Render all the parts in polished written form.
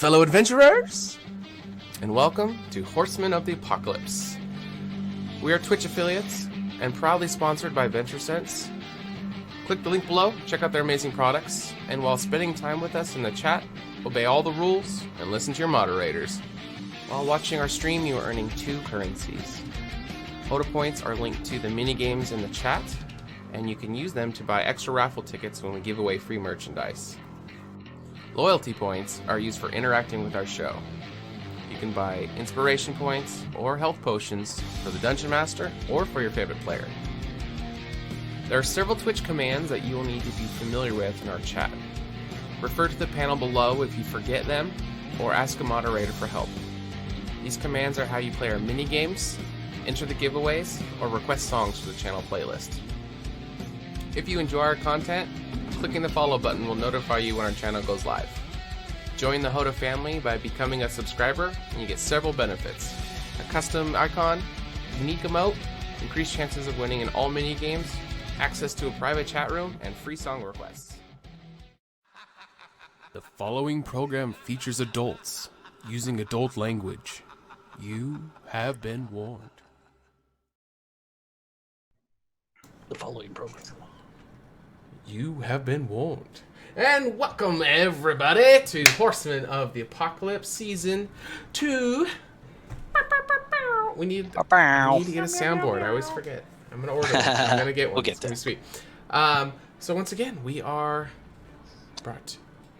fellow adventurers, and welcome to Horsemen of the Apocalypse. We are Twitch affiliates and proudly sponsored by VentureSense. Click the link below, check out their amazing products, and while spending time with us in the chat, obey all the rules and listen to your moderators. While watching our stream, you are earning 2 currencies. HotA points are linked to the mini-games in the chat, and you can use them to buy extra raffle tickets when we give away free merchandise. Loyalty points are used for interacting with our show. You can buy inspiration points or health potions for the Dungeon Master or for your favorite player. There are several Twitch commands that you will need to be familiar with in our chat. Refer to the panel below if you forget them, or ask a moderator for help. These commands are how you play our mini-games, enter the giveaways, or request songs for the channel playlist. If you enjoy our content, clicking the follow button will notify you when our channel goes live. Join the HotA family by becoming a subscriber, and you get several benefits. A custom icon, unique emote, increased chances of winning in all mini-games, access to a private chat room, and free song requests. The following program features adults using adult language. You have been warned. The following program. You have been warned. And welcome everybody to Horsemen of the Apocalypse Season 2. We need to get a soundboard. I always forget. I'm going to order one. I'm going to get one. We'll get it's going to there. be sweet. So once again, we are brought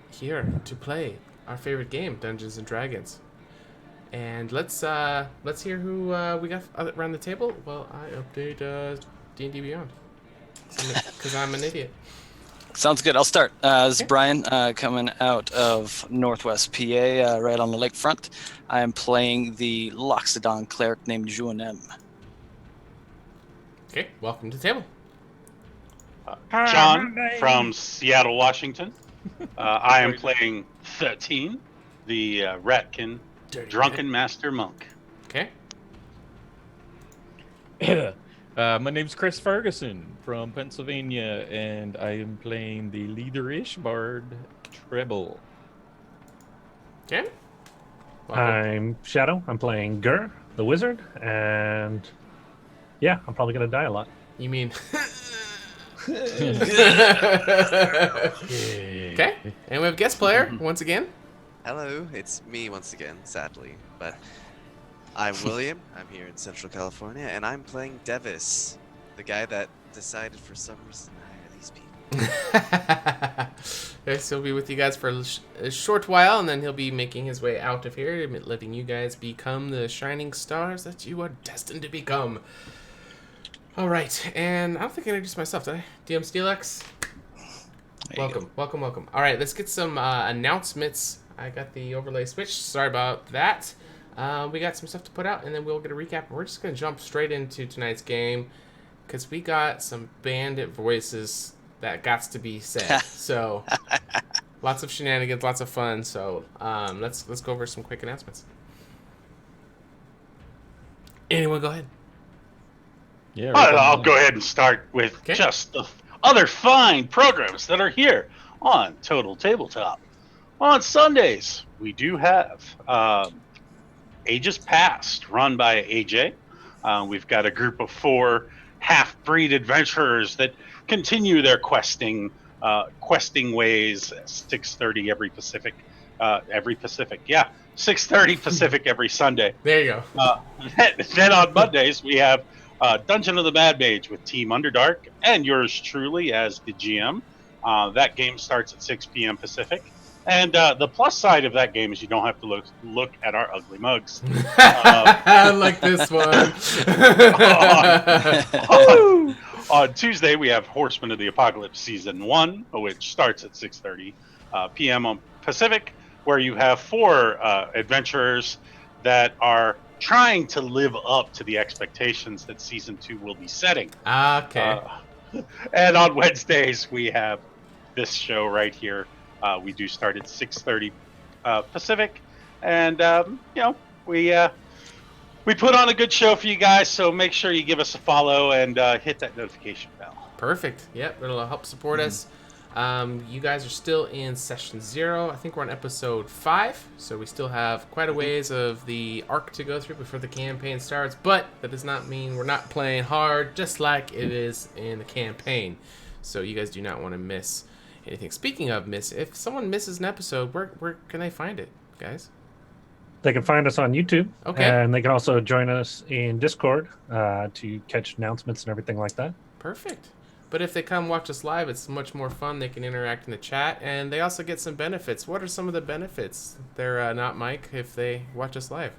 here to play our favorite game, Dungeons & Dragons. And let's hear who we got around the table. Well, I update D&D Beyond. Because I'm an idiot. Sounds good. I'll start. This is Brian, coming out of Northwest PA, right on the lakefront. I am playing the Loxodon cleric named Juanem. Okay, welcome to the table. John from Seattle, Washington. I am playing 13, the Ratkin Drunken Master Monk. Okay. My name's Chris Ferguson from Pennsylvania, and I am playing the leader-ish bard, Treble. Okay. Welcome. I'm Shadow. I'm playing Gur, the wizard, and yeah, I'm probably gonna die a lot. You mean... Okay. And we have guest player, once again. Hello, it's me once again, sadly, but I'm William. I'm here in Central California, and I'm playing Devis, the guy that decided for some reason to hire these people. Yes, he'll be with you guys for a short while, and then he'll be making his way out of here, letting you guys become the shining stars that you are destined to become. All right, and I don't think I introduced myself, did I? DM Steelex? Welcome. All right, let's get some announcements. I got the overlay switched. Sorry about that. We got some stuff to put out, and then we'll get a recap. We're just going to jump straight into tonight's game because we got some bandit voices that got to be said. So, lots of shenanigans, lots of fun. So, let's go over some quick announcements. Anyone go ahead. Yeah. I'll go ahead and start with just the other fine programs that are here on Total Tabletop. On Sundays, we do have Ages Past, run by AJ. We've got a group of 4 half-breed adventurers that continue their questing ways at 6:30 every Pacific. 6:30 Pacific every Sunday. There you go. Then on Mondays, we have Dungeon of the Mad Mage with Team Underdark and yours truly as the GM. That game starts at 6 p.m. Pacific. And the plus side of that game is you don't have to look at our ugly mugs. Like this one. On Tuesday, we have Horsemen of the Apocalypse Season 1, which starts at 6:30 p.m. on Pacific, where you have 4 adventurers that are trying to live up to the expectations that Season 2 will be setting. Okay. And on Wednesdays, we have this show right here. We do start at 6:30 Pacific, and we put on a good show for you guys. So make sure you give us a follow and hit that notification bell. Perfect. Yep, it'll help support us. You guys are still in session 0. I think we're on episode 5, so we still have quite a ways of the arc to go through before the campaign starts, but that does not mean we're not playing hard, just like it is in the campaign. So you guys do not want to miss anything. Speaking of miss, if someone misses an episode, where can they find it, guys? They can find us on YouTube. Okay. And they can also join us in Discord to catch announcements and everything like that. Perfect. But if they come watch us live, it's much more fun. They can interact in the chat, and they also get some benefits. What are some of the benefits? They're not Mike if they watch us live.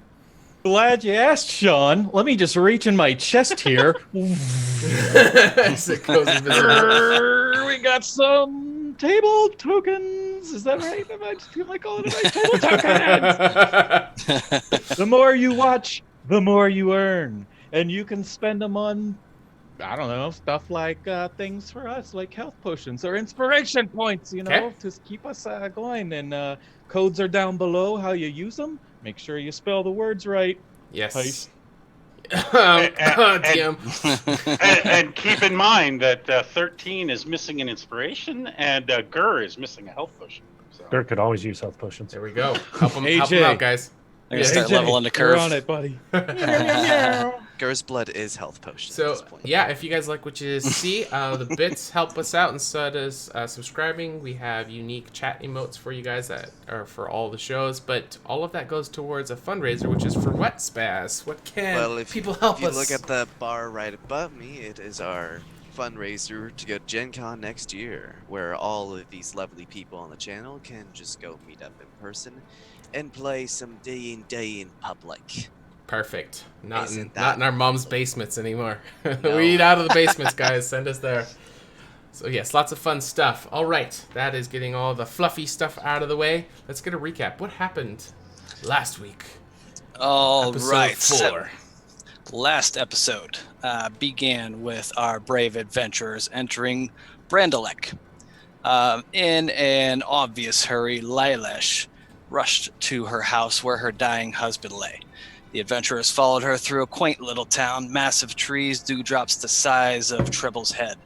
Glad you asked, Sean. Let me just reach in my chest here. As it goes invisible. We got some table tokens. Is that right? Am I calling it right? Table tokens. The more you watch, the more you earn, and you can spend them on, I don't know, stuff like things for us, like health potions or inspiration points, to keep us going. And codes are down below how you use them. Make sure you spell the words right. Yes. Heist. And keep in mind that 13 is missing an inspiration, and Gur is missing a health potion. So. Gur could always use health potions. There we go. Help them AJ. out, guys. I'm gonna start leveling the curve. You're on it, buddy. Gur's blood is health potion at So, this point. yeah, if you guys like what you see, the bits help us out instead of subscribing. We have unique chat emotes for you guys that are for all the shows, but all of that goes towards a fundraiser, which is for what, Spaz? What can people help if you us? look at the bar right above me, it is our fundraiser to go to Gen Con next year, where all of these lovely people on the channel can just go meet up in person and play some day in public. Perfect. Not in Isn't that our mom's basements anymore. No. We eat out of the basements, guys. Send us there. So yes, lots of fun stuff. All right, that is getting all the fluffy stuff out of the way. Let's get a recap. What happened last week? All Episode right. 4. Last episode began with our brave adventurers entering Brandalek. In an obvious hurry, Lailesh rushed to her house where her dying husband lay. The adventurers followed her through a quaint little town, massive trees, dewdrops the size of Trebble's head.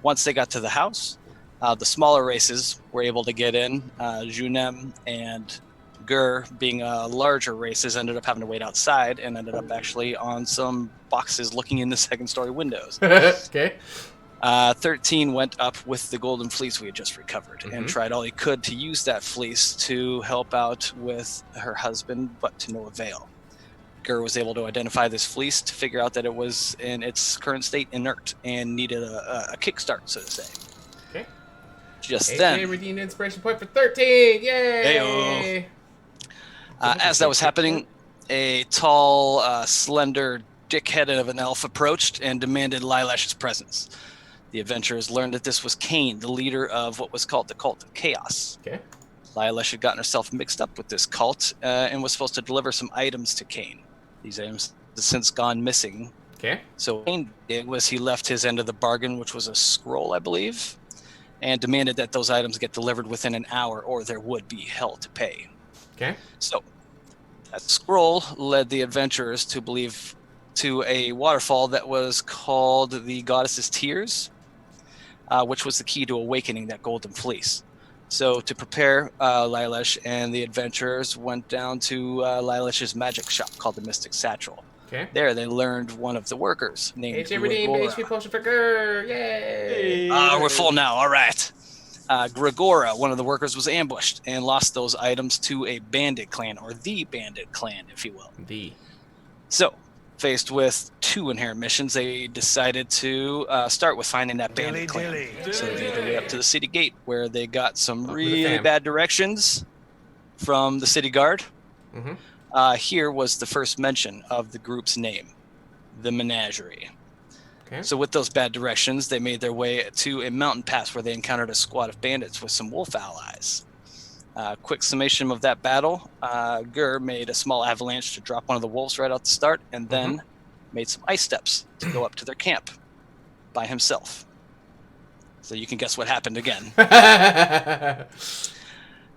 Once they got to the house, the smaller races were able to get in. Junem and Gur, being larger races, ended up having to wait outside and ended up actually on some boxes looking in the second-story windows. Okay. 13 went up with the golden fleece we had just recovered and tried all he could to use that fleece to help out with her husband, but to no avail. Gur was able to identify this fleece to figure out that it was in its current state inert and needed a kickstart, so to say. Okay. Just AJ then, redeemed inspiration point for 13. Yay! Heyo. As that was happening, a tall, slender, dick-headed of an elf approached and demanded Lailash's presence. The adventurers learned that this was Cain, the leader of what was called the Cult of Chaos. Okay. Lailash had gotten herself mixed up with this cult and was supposed to deliver some items to Cain. These items have since gone missing. Okay. So what Cain did was he left his end of the bargain, which was a scroll, I believe, and demanded that those items get delivered within an hour or there would be hell to pay. Okay. So that scroll led the adventurers to believe to a waterfall that was called the Goddess's Tears, which was the key to awakening that golden fleece. So to prepare, Lailesh and the adventurers went down to Lailash's magic shop called the Mystic Satchel. Okay. There they learned one of the workers named AJ redeemed Gregora. HP potion for Gur. Yay! We're full now. All right. Gregora, one of the workers, was ambushed and lost those items to a bandit clan, or the bandit clan, if you will. So, faced with 2 inherent missions, they decided to start with finding that bandit clan. So they made their way up to the city gate, where they got some really bad directions from the city guard. Here was the first mention of the group's name, the Menagerie. Okay. So with those bad directions, they made their way to a mountain pass where they encountered a squad of bandits with some wolf allies. Quick summation of that battle, Gur made a small avalanche to drop one of the wolves right out the start, and then made some ice steps to go up to their camp by himself. So you can guess what happened again.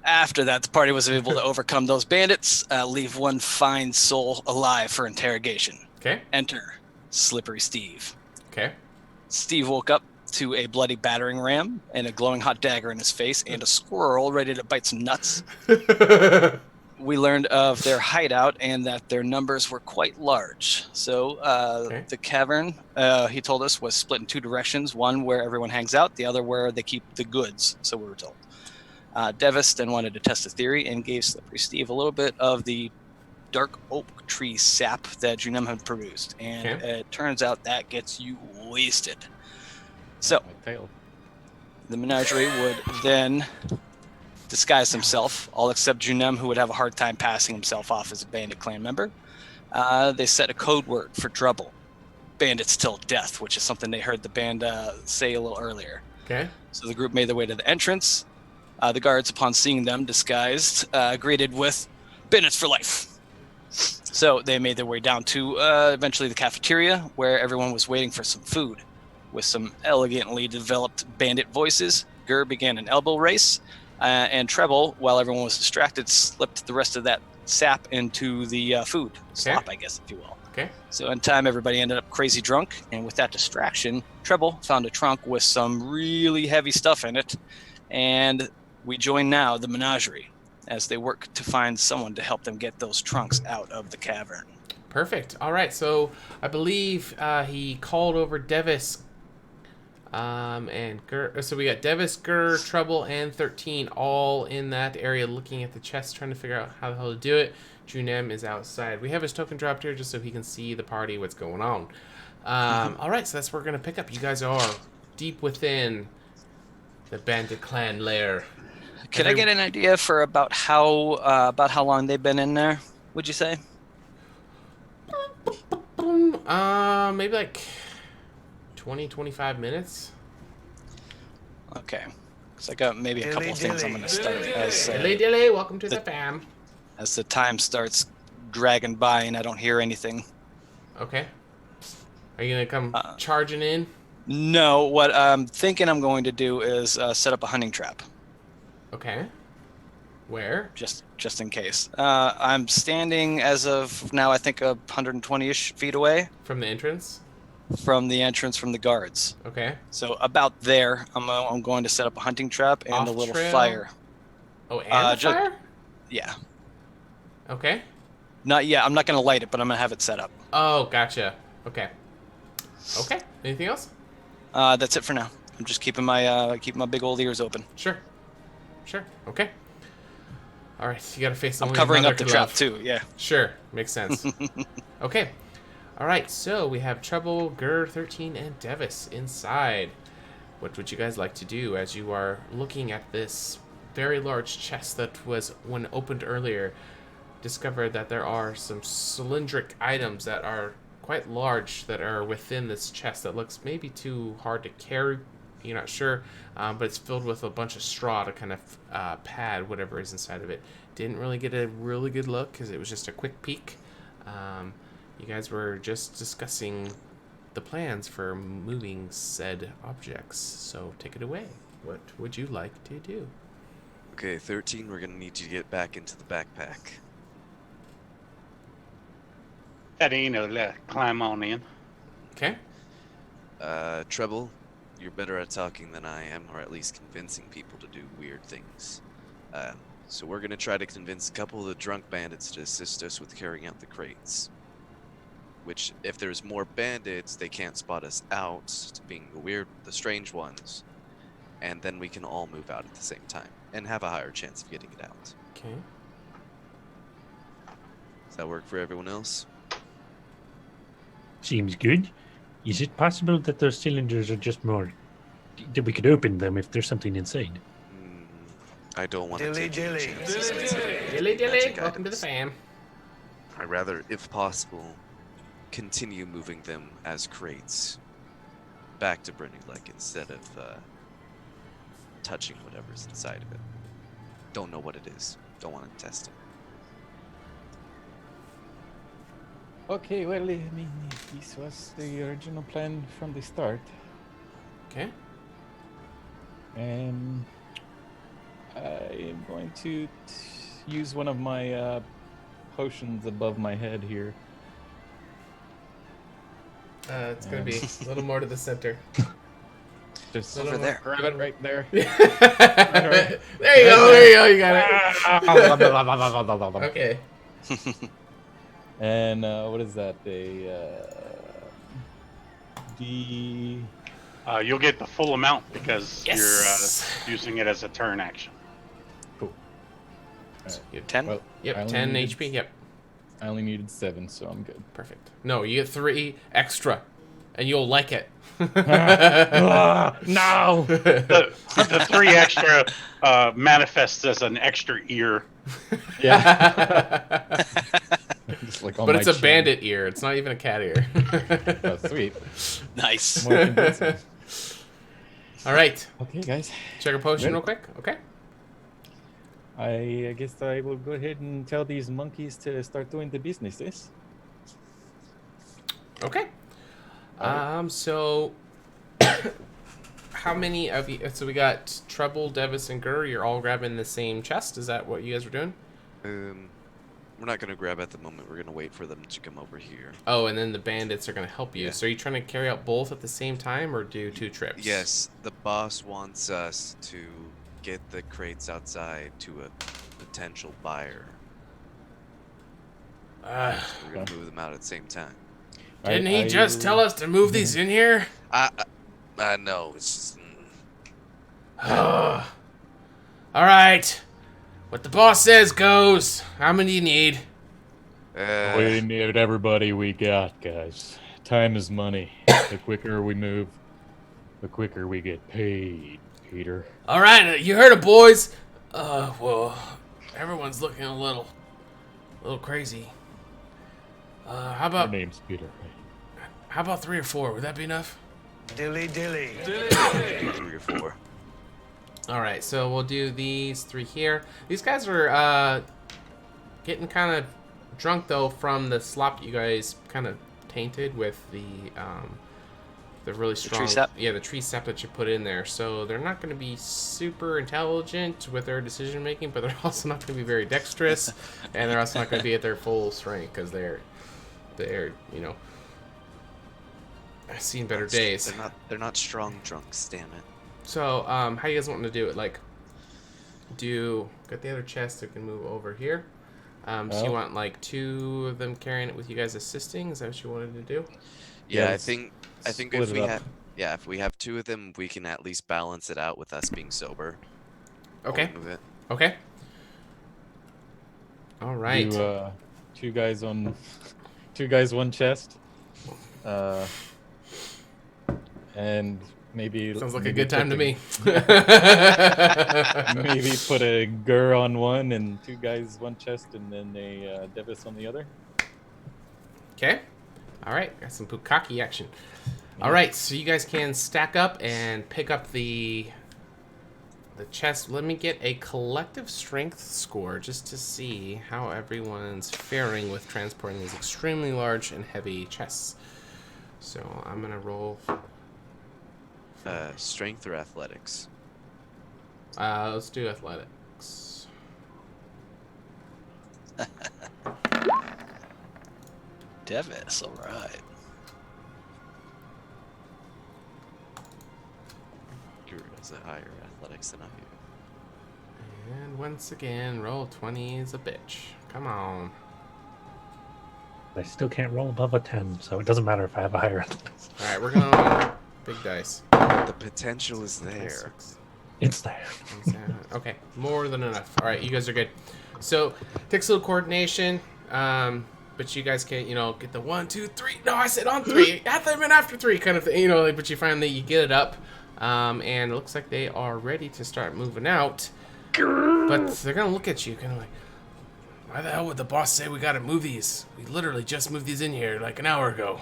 After that, the party was able to overcome those bandits, leave one fine soul alive for interrogation. Okay. Enter Slippery Steve. Okay. Steve woke up to a bloody battering ram and a glowing hot dagger in his face and a squirrel ready to bite some nuts. We learned of their hideout and that their numbers were quite large. So Okay. the cavern, he told us, was split in two directions, one where everyone hangs out, the other where they keep the goods, so we were told. Devis then wanted to test a theory and gave Slippery Steve a little bit of the dark oak tree sap that Junem had produced, and Okay. it turns out that gets you wasted. So My tail. the menagerie would then disguise himself, all except Junem, who would have a hard time passing himself off as a bandit clan member. They set a code word for trouble, bandits till death, which is something they heard the band say a little earlier. Okay. So the group made their way to the entrance. The guards, upon seeing them disguised, greeted with bandits for life. So they made their way down to eventually the cafeteria, where everyone was waiting for some food. With some elegantly developed bandit voices, Gur began an elbow race, and Treble, while everyone was distracted, slipped the rest of that sap into the food. Slop, I guess, if you will. Okay. So in time, everybody ended up crazy drunk, and with that distraction, Treble found a trunk with some really heavy stuff in it, and we join now the menagerie as they work to find someone to help them get those trunks out of the cavern. Perfect. All right. So I believe he called over Devis and Gur. So we got Devis, Gur, Trouble, and 13 all in that area looking at the chest, trying to figure out how the hell to do it. Junem is outside. We have his token dropped here just so he can see the party, what's going on. All right. So that's where we're going to pick up. You guys are deep within the bandit clan lair. Could I get an idea for about how long they've been in there, would you say? Maybe like 20, 25 minutes. Okay. Because I got maybe a couple of things I'm going to start as, Dilly, welcome to the fam. as the time starts dragging by and I don't hear anything. Okay. Are you going to come charging in? No, what I'm thinking I'm going to do is set up a hunting trap. Okay. Where? Just in case. I'm standing as of now, I think 120-ish feet away From the entrance? from the entrance from the guards. Okay. So about there, I'm going to set up a hunting trap and Off a little trail? fire. Oh, and the fire? Yeah. Okay. Not yet. I'm not going to light it, but I'm going to have it set up. Oh, gotcha. Okay. Okay. Anything else? That's it for now. I'm just keeping my big old ears open. Sure. Okay. All right. You got to face the I'm only covering mother up the could trap love. too. Yeah. Sure. Makes sense. Okay. All right. So we have Trouble, Gur, 13, and Devis inside. What would you guys like to do as you are looking at this very large chest that was, when opened earlier, discovered that there are some cylindric items that are quite large that are within this chest that looks maybe too hard to carry. You're not sure, but it's filled with a bunch of straw to kind of pad whatever is inside of it. Didn't really get a really good look because it was just a quick peek. You guys were just discussing the plans for moving said objects, so take it away. What would you like to do? Okay, 13, we're gonna need you to get back into the backpack. Eddie, climb on in. Okay. Treble, you're better at talking than I am, or at least convincing people to do weird things. So we're gonna try to convince a couple of the drunk bandits to assist us with carrying out the crates. Which, if there's more bandits, they can't spot us out, being the strange ones. And then we can all move out at the same time, and have a higher chance of getting it out. Okay. Does that work for everyone else? Seems good. Is it possible that those cylinders are just more... that we could open them if there's something inside? I don't want to take any chances. Dilly, Magic welcome to the items. fam. I'd rather, if possible, continue moving them as crates back to Brindley Lake instead of touching whatever's inside of it. Don't know what it is. Don't want to test it. Okay, well, I mean, this was the original plan from the start. Okay. I am going to use one of my potions above my head here. It's going to be a little more to the center. Just Over there. grab it right there. There you go. There you go. You got it. Okay. And what is that? You'll get the full amount because Yes. you're using it as a turn action. Cool. All right. 10? Well, Yep. I only 10 needed- HP. Yep. I only needed 7, so I'm good. Perfect. No, you get 3 extra, and you'll like it. No. The 3 extra manifests as an extra ear. Yeah. Just like on But my it's a chin. bandit ear. It's not even a cat ear. Oh, sweet. Nice. More convincing. All right. Okay, guys. Check a potion Ready? real quick. Okay. I guess I will go ahead and tell these monkeys to start doing the businesses. Okay. So how many of you? So we got Treble, Devis, and Gur. You're all grabbing the same chest. Is that what you guys were doing? We're not gonna grab at the moment. We're gonna wait for them to come over here. Oh, and then the bandits are gonna help you. Yeah. So are you trying to carry out both at the same time, or do 2 trips? Yes, the boss wants us to get the crates outside to a potential buyer. So we're gonna move them out at the same time. Didn't he just tell us to move these in here? I know. It's just. All right. What the boss says goes. How many do you need? We need everybody we got, guys. Time is money. The quicker we move, the quicker we get paid, Peter. All right, you heard it, boys. Well, everyone's looking a little crazy. How Your about name's Peter. 3 or 4? Would that be enough? Three or 4. All right, so we'll do these 3 here. These guys are getting kind of drunk though from the slop you guys kind of tainted with the really strong tree sap? the tree sap that you put in there. So they're not going to be super intelligent with their decision making, but they're also not going to be very dexterous, and they're also not going to be at their full strength because they're seen better days. They're not strong drunks. Damn it. So, how you guys wanting to do it? Like, got the other chest that can move over here. So you want like 2 of them carrying it with you guys assisting? Is that what you wanted to do? Yeah, I let's think split if it we up. if we have 2 of them, we can at least balance it out with us being sober. while Okay. we move it. Okay. All right. Do, 2 guys on 1 chest. And maybe Sounds like a maybe good time to put me. Maybe put a Gur on one and 2 guys 1 chest, and then a Devis on the other. Okay. All right. Got some Bukaki action. All right. So you guys can stack up and pick up the chest. Let me get a collective strength score just to see how everyone's faring with transporting these extremely large and heavy chests. So I'm gonna roll. Strength or athletics? Let's do athletics. Devis, all right. Guru has a higher athletics than I do. And once again, roll 20 is a bitch. Come on. I still can't roll above a 10, so it doesn't matter if I have a higher athletics. All right, we're going big dice. The potential is there. It's there. Okay, more than enough. All right, you guys are good. So, takes a little coordination, but you guys can, get the 1, 2, 3. No, I said on 3. After 3 kind of thing, but you finally get it up, and it looks like they are ready to start moving out. But they're gonna look at you, kind of like, why the hell would the boss say we gotta move these? We literally just moved these in here like an hour ago.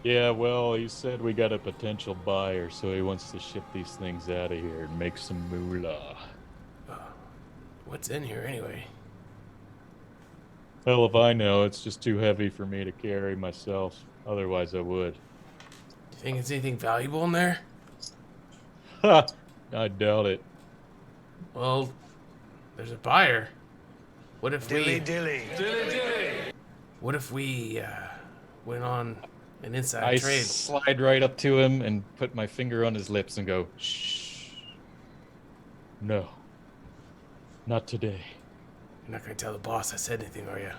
Yeah, well, he said we got a potential buyer, so he wants to ship these things out of here and make some moolah. What's in here anyway? Hell if I know, it's just too heavy for me to carry myself. Otherwise I would. Do you think it's anything valuable in there? Ha! I doubt it. Well, there's a buyer. What if we... What if we went on An inside I trade. slide right up to him and put my finger on his lips and go, shh. No. Not today. You're not gonna tell the boss I said anything, are you?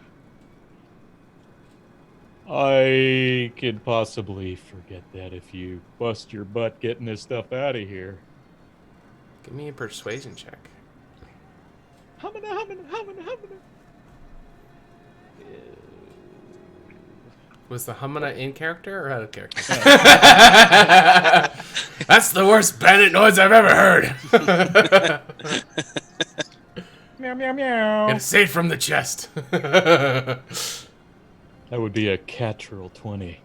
I could possibly forget that if you bust your butt getting this stuff out of here. Give me a persuasion check. Humana. Was the humana in character or out of character? That's the worst bandit noise I've ever heard. Meow, meow, meow. Gotta say it from the chest. That would be a natural 20.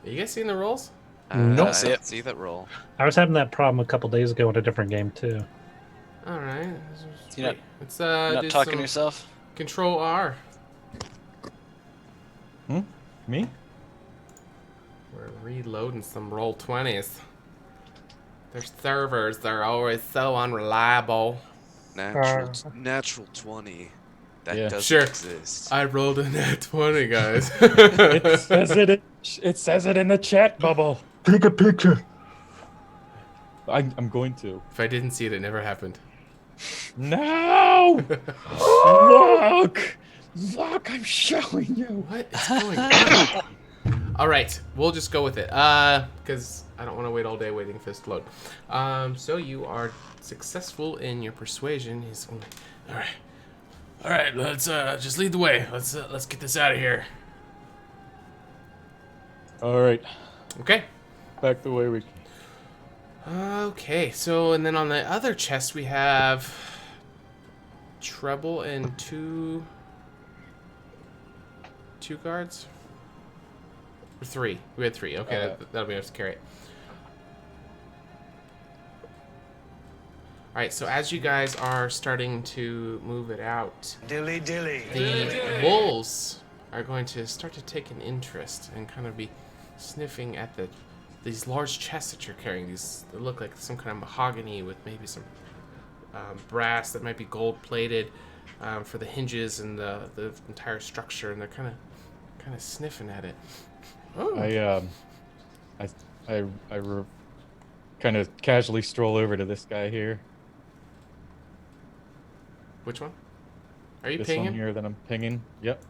Are you guys seeing the rolls? Nope. I didn't see that roll. I was having that problem a couple days ago in a different game too. All right. You're not- Let's You're not do talking some to yourself? Control R. Me? We're reloading some roll 20s. Their servers, they're always so unreliable. Natural 20. That Yeah. doesn't Sure. exist. I rolled a net 20, guys. It says it in the chat bubble. Take a picture. I'm going to. If I didn't see it, it never happened. No! Look! Look, I'm showing you. What is going on? All right, we'll just go with it. Because I don't want to wait all day waiting for this to load. So you are successful in your persuasion. He's going, all right. Let's just lead the way. Let's get this out of here. All right, Okay. back the way we came. Okay. So and then on the other chest we have treble and two guards. Or three. We had three. Okay, that'll be enough to carry it. Alright, so as you guys are starting to move it out, the wolves are going to start to take an interest and kind of be sniffing at these large chests that you're carrying. These they look like some kind of mahogany with maybe some brass that might be gold plated for the hinges and the entire structure, and they're kind of sniffing at it. Oh. I kind of casually stroll over to this guy here. Which one? Are you This pinging? one here that I'm pinging. Yep.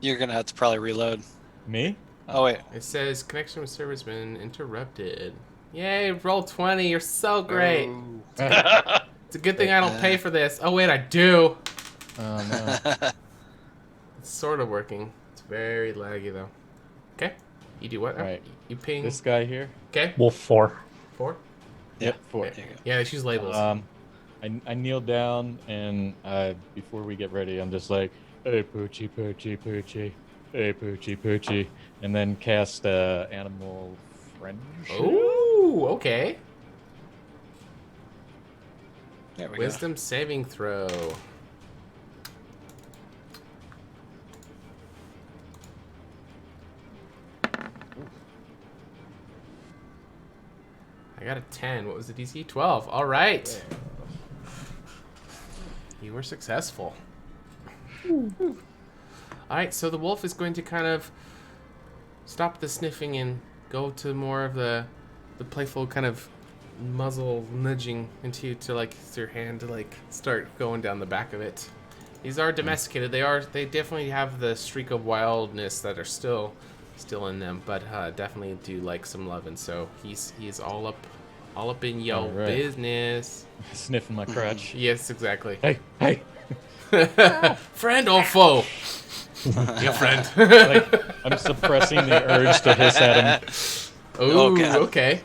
You're going to have to probably reload. Me? Oh, wait. It says connection with server has been interrupted. Yay, roll 20. You're so great. Oh. It's a good thing I don't pay for this. Oh, wait, I do. Oh, no. It's sort of working. It's very laggy, though. Okay. You do what? Right. You ping. This guy here. Okay. Wolf 4. 4? Yep, 4. There you go. Yeah, let's use labels. I kneel down and before we get ready, I'm just like, hey, Poochie, Poochie, Poochie. Hey, Poochie, Poochie. And then cast Animal Friendship. Ooh, okay. There we Wisdom saving throw. I got a 10. What was the DC? 12. All right. You were successful. All right, so the wolf is going to kind of stop the sniffing and go to more of the playful kind of muzzle nudging into you to like use your hand to like start going down the back of it. These are domesticated. They definitely have the streak of wildness that are still in them, but definitely do like some loving. So he's all up in yo All right. business. Sniffing my crotch. Yes, exactly. Hey. Friend or foe? Your friend. Like, I'm suppressing the urge to hiss at him. Ooh, God. okay.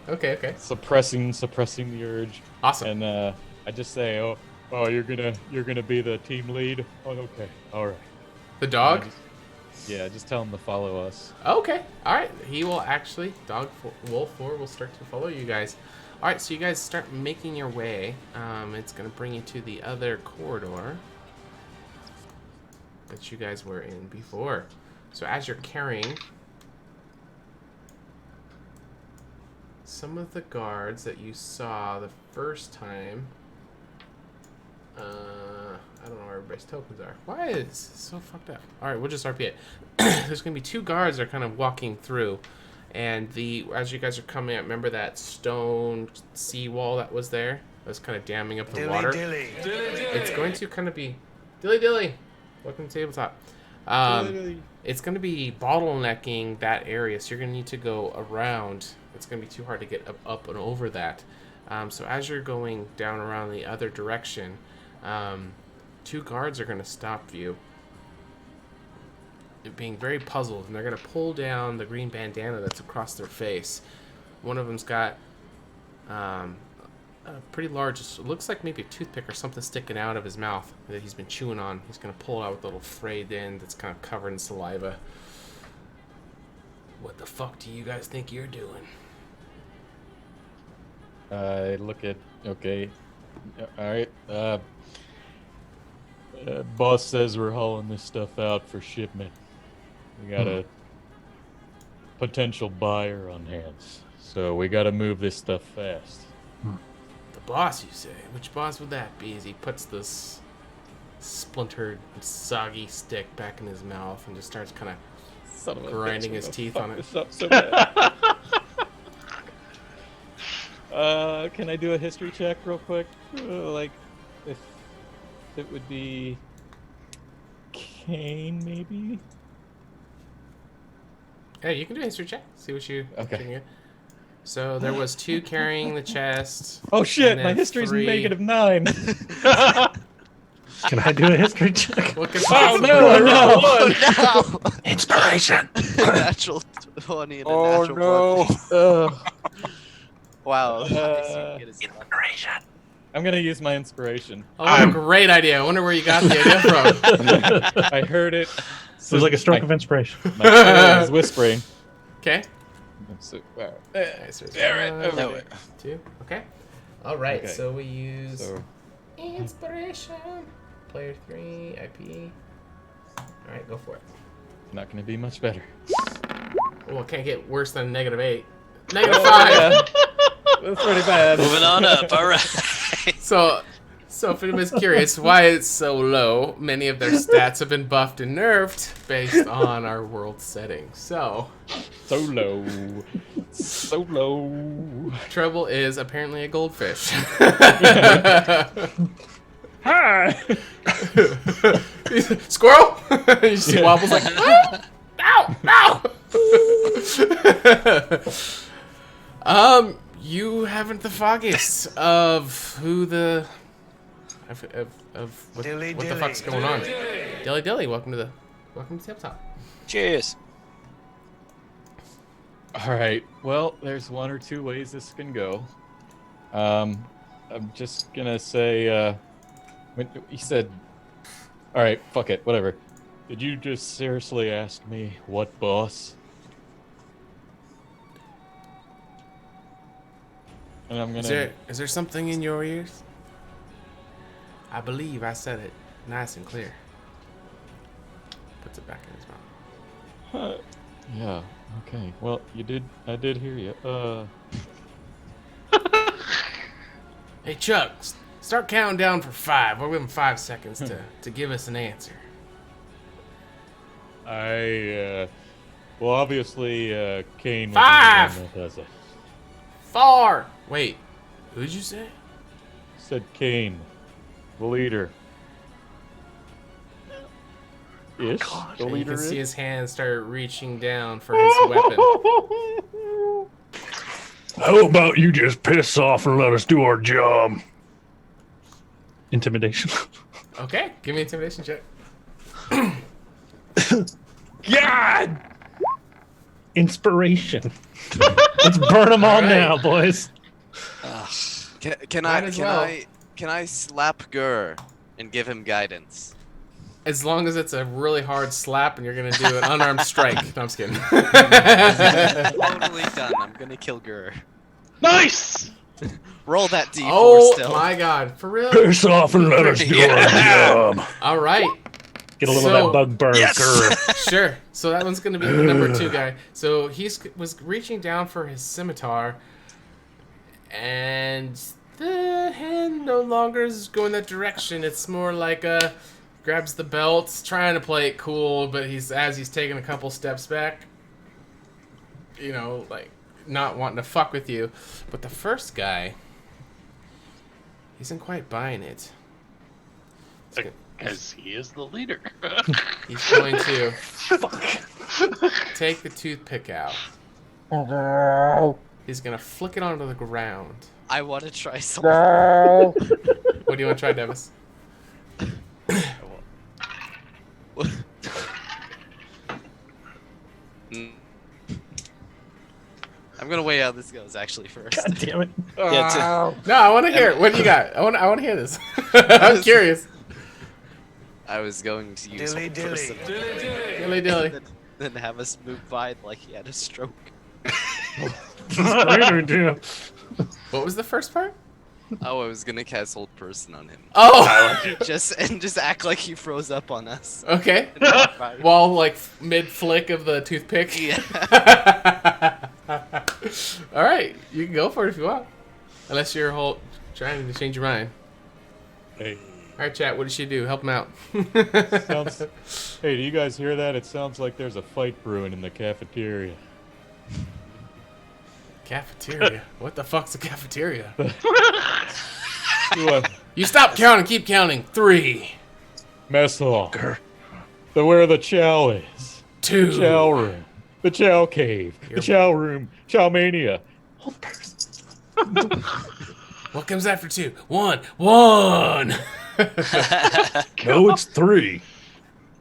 Suppressing the urge. Awesome. And I just say, oh, you're gonna be the team lead. Oh, okay, all right. The dog? Just tell him to follow us. Okay. All right. He will actually, Wolf 4 will start to follow you guys. All right. So you guys start making your way. It's going to bring you to the other corridor that you guys were in before. So as you're carrying some of the guards that you saw the first time, I don't know where where everybody's tokens are. Why is this so fucked up? All right, we'll just RP it. There's going to be 2 guards that are kind of walking through. And as you guys are coming up, remember that stone seawall that was there? That was kind of damming up the water. It's going to kind of be... Dilly. Welcome to Tabletop. It's going to be bottlenecking that area, so you're going to need to go around. It's going to be too hard to get up and over that. So as you're going down around the other direction, 2 guards are going to stop you. They're being very puzzled, and they're going to pull down the green bandana that's across their face. One of them's got a pretty large, it looks like maybe a toothpick or something sticking out of his mouth that he's been chewing on. He's going to pull it out with a little frayed end that's kind of covered in saliva. What the fuck do you guys think you're doing? I look at... Okay. Alright. Boss says we're hauling this stuff out for shipment. We got a potential buyer on hands. So we gotta move this stuff fast. The boss, you say? Which boss would that be? As he puts this splintered, soggy stick back in his mouth and just starts kind of grinding his teeth on it. So bad. Can I do a history check real quick? Like, if it would be Kane, maybe? Yeah, you can do a history check. See what you Okay. can get. So there was 2 carrying the chest. Oh shit, and my then history's 3... -9. Can I do a history check? What can Oh no, no! Oh, no! Inspiration. Natural 20 and a natural 20. Wow. Inspiration. I'm gonna use my inspiration. Oh, what a great idea. I wonder where you got the idea from. I heard it. It was like a stroke of inspiration. My spirit was whispering. Okay. So, all right. Nice. No way. 2. Okay. All right. Okay. So we use So, inspiration. Player 3 IP. All right, go for it. not gonna be much better. Well, it can't get worse than -8. -5. That's pretty bad. Moving on up. All right. So if anybody's curious why it's so low, many of their stats have been buffed and nerfed based on our world setting. So So low. Treble is apparently a goldfish. Hi. Squirrel! You see Wobbles like, ah! Ow! You haven't the foggiest of who the what the fuck's going on. Dilly, welcome to Tabletop. Cheers. All right. Well, there's 1 or 2 ways this can go. I'm just gonna say, when he said, "All right, fuck it, whatever." Did you just seriously ask me what boss? And I'm gonna. Is there something in your ears? I believe I said it nice and clear. Puts it back in his mouth. Yeah. Okay. Well, you did. I did hear you. Hey Chuck, start counting down for 5. We'll give him 5 seconds to give us an answer. Well, obviously, Kane was 5! the one that does it. 4. Wait, who'd you say? Said Kane, the leader. Ish. The You leader can see is. his hand start reaching down for his weapon. How about you just piss off and let us do our job? Intimidation. Okay, give me an intimidation check. God! Inspiration. Let's burn them all right. now, boys. Can Might as well. I slap Gur and give him guidance? As long as it's a really hard slap and you're gonna do an unarmed strike. No, I'm just kidding. Totally done. I'm gonna kill Gur. Nice! Roll that D4 Oh still. my god, for real? Piss off and let us do our job. All right, Get a little So- of that bug burn. Yes! Grr. sure. So that one's gonna be the number 2 guy. So was reaching down for his scimitar, and the hand no longer is going that direction. It's more like a grabs the belt, trying to play it cool, but he's taking a couple steps back, you know, like not wanting to fuck with you. But the first guy isn't quite buying it. Because he is the leader. He's going to take the toothpick out. He's going to flick it onto the ground. I want to try something. What do you want to try, Davis? I'm gonna weigh how this goes actually first. God damn it. Yeah, No, I want to hear it. What do you got? I want to hear this. I'm curious. I was going to use one first Dilly dilly. then have us move by like he had a stroke. What was the first part? Oh, I was gonna cast Hold Person on him. Oh! just act like he froze up on us. Okay. And walk by. While, like, mid-flick of the toothpick? Yeah. Alright, you can go for it if you want. Unless you're trying to change your mind. Hey, Alright, chat, what did she do? Help him out. hey, do you guys hear that? It sounds like there's a fight brewing in the cafeteria. Cafeteria? What the fuck's a cafeteria? You, You stop counting, keep counting. 3, mess hall. Where the chow is. 2. The chow room. The chow cave. The chow room. Chow mania. What comes after 2? 1. 1! No, it's 3.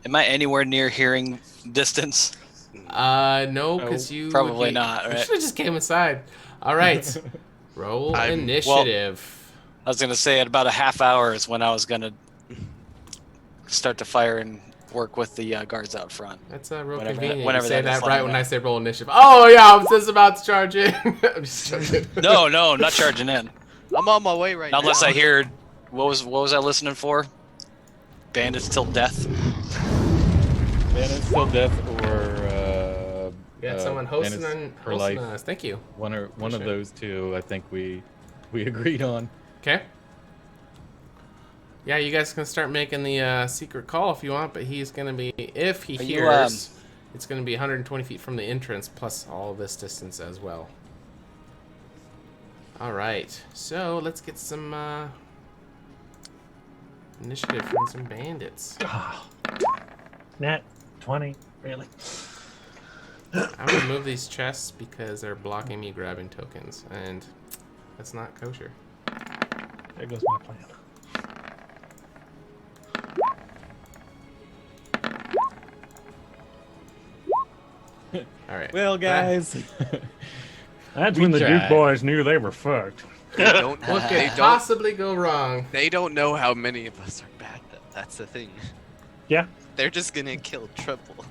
Am I anywhere near hearing distance? No, because you Probably not, You right? should have just came inside. All right. Roll initiative. I was gonna say at about a half hour is when I was gonna start to fire and work with the guards out front. That's real Whenever- convenient. whenever you say that is that right fine, when yeah. I say roll initiative. Oh, yeah, I was just about to charge in. I'm just joking. No, not charging in. I'm on my way right now. Unless I hear what was I listening for? Bandits till death. Bandits till death or We got someone hosting Bandits for hosting life. us. Thank you. One of Appreciate it. those two. I think we agreed on. Okay. Yeah, you guys can start making the secret call if you want, but he's going to be, if he Are you, hears, it's going to be 120 feet from the entrance plus all this distance as well. All right, so let's get some initiative from some bandits. Nat 20, really? I'm going to move these chests because they're blocking me grabbing tokens, and that's not kosher. There goes my plan. All right. Well, guys, That's We when the Duke tried. boys knew they were fucked. They don't, What they could don't, possibly go wrong? they don't know how many of us are bad, though. That's the thing. Yeah. They're just gonna kill triple.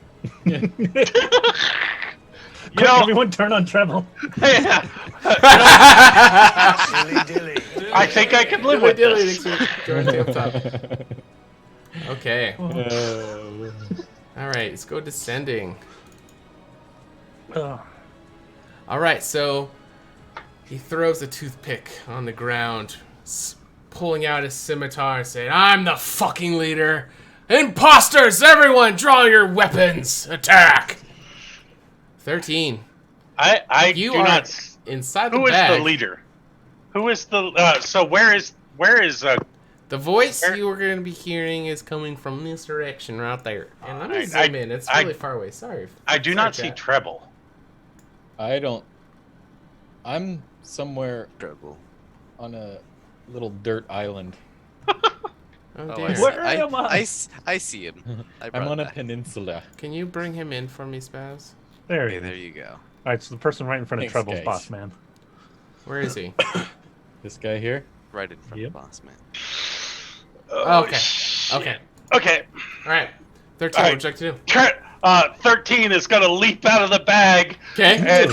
You Quick, know, everyone turn on treble. yeah, I think I can live with Dilly this. next week. Join tabletop. Okay. uh, All right, let's go descending. Ugh. All right, so he throws a toothpick on the ground, pulling out his scimitar and saying, "I'm the fucking leader. Imposters, everyone, draw your weapons. Attack." 13. I You do are not. s- inside the Who is bag. the leader? Who is the? So where is The voice Where- you were going to be hearing is coming from this direction right there. And let me I- zoom in. It's I- really far away. Sorry. I do Sorry, not see chat. treble. I don't. I'm somewhere Triple. on a little dirt island. Oh, Oh, dear. I see, Where am I? I see him. I I'm brought on a that. peninsula. Can you bring him in for me, Spaz? There Okay, you go. there you go. All right, so the person right in front of Thanks, Treble's guys. boss, man. Where is he? This guy here. Right in front Yep. of the boss man. Okay. shit. Okay. Okay. All right. 13, All what right. would you like to do? 13 is gonna leap out of the bag Okay. and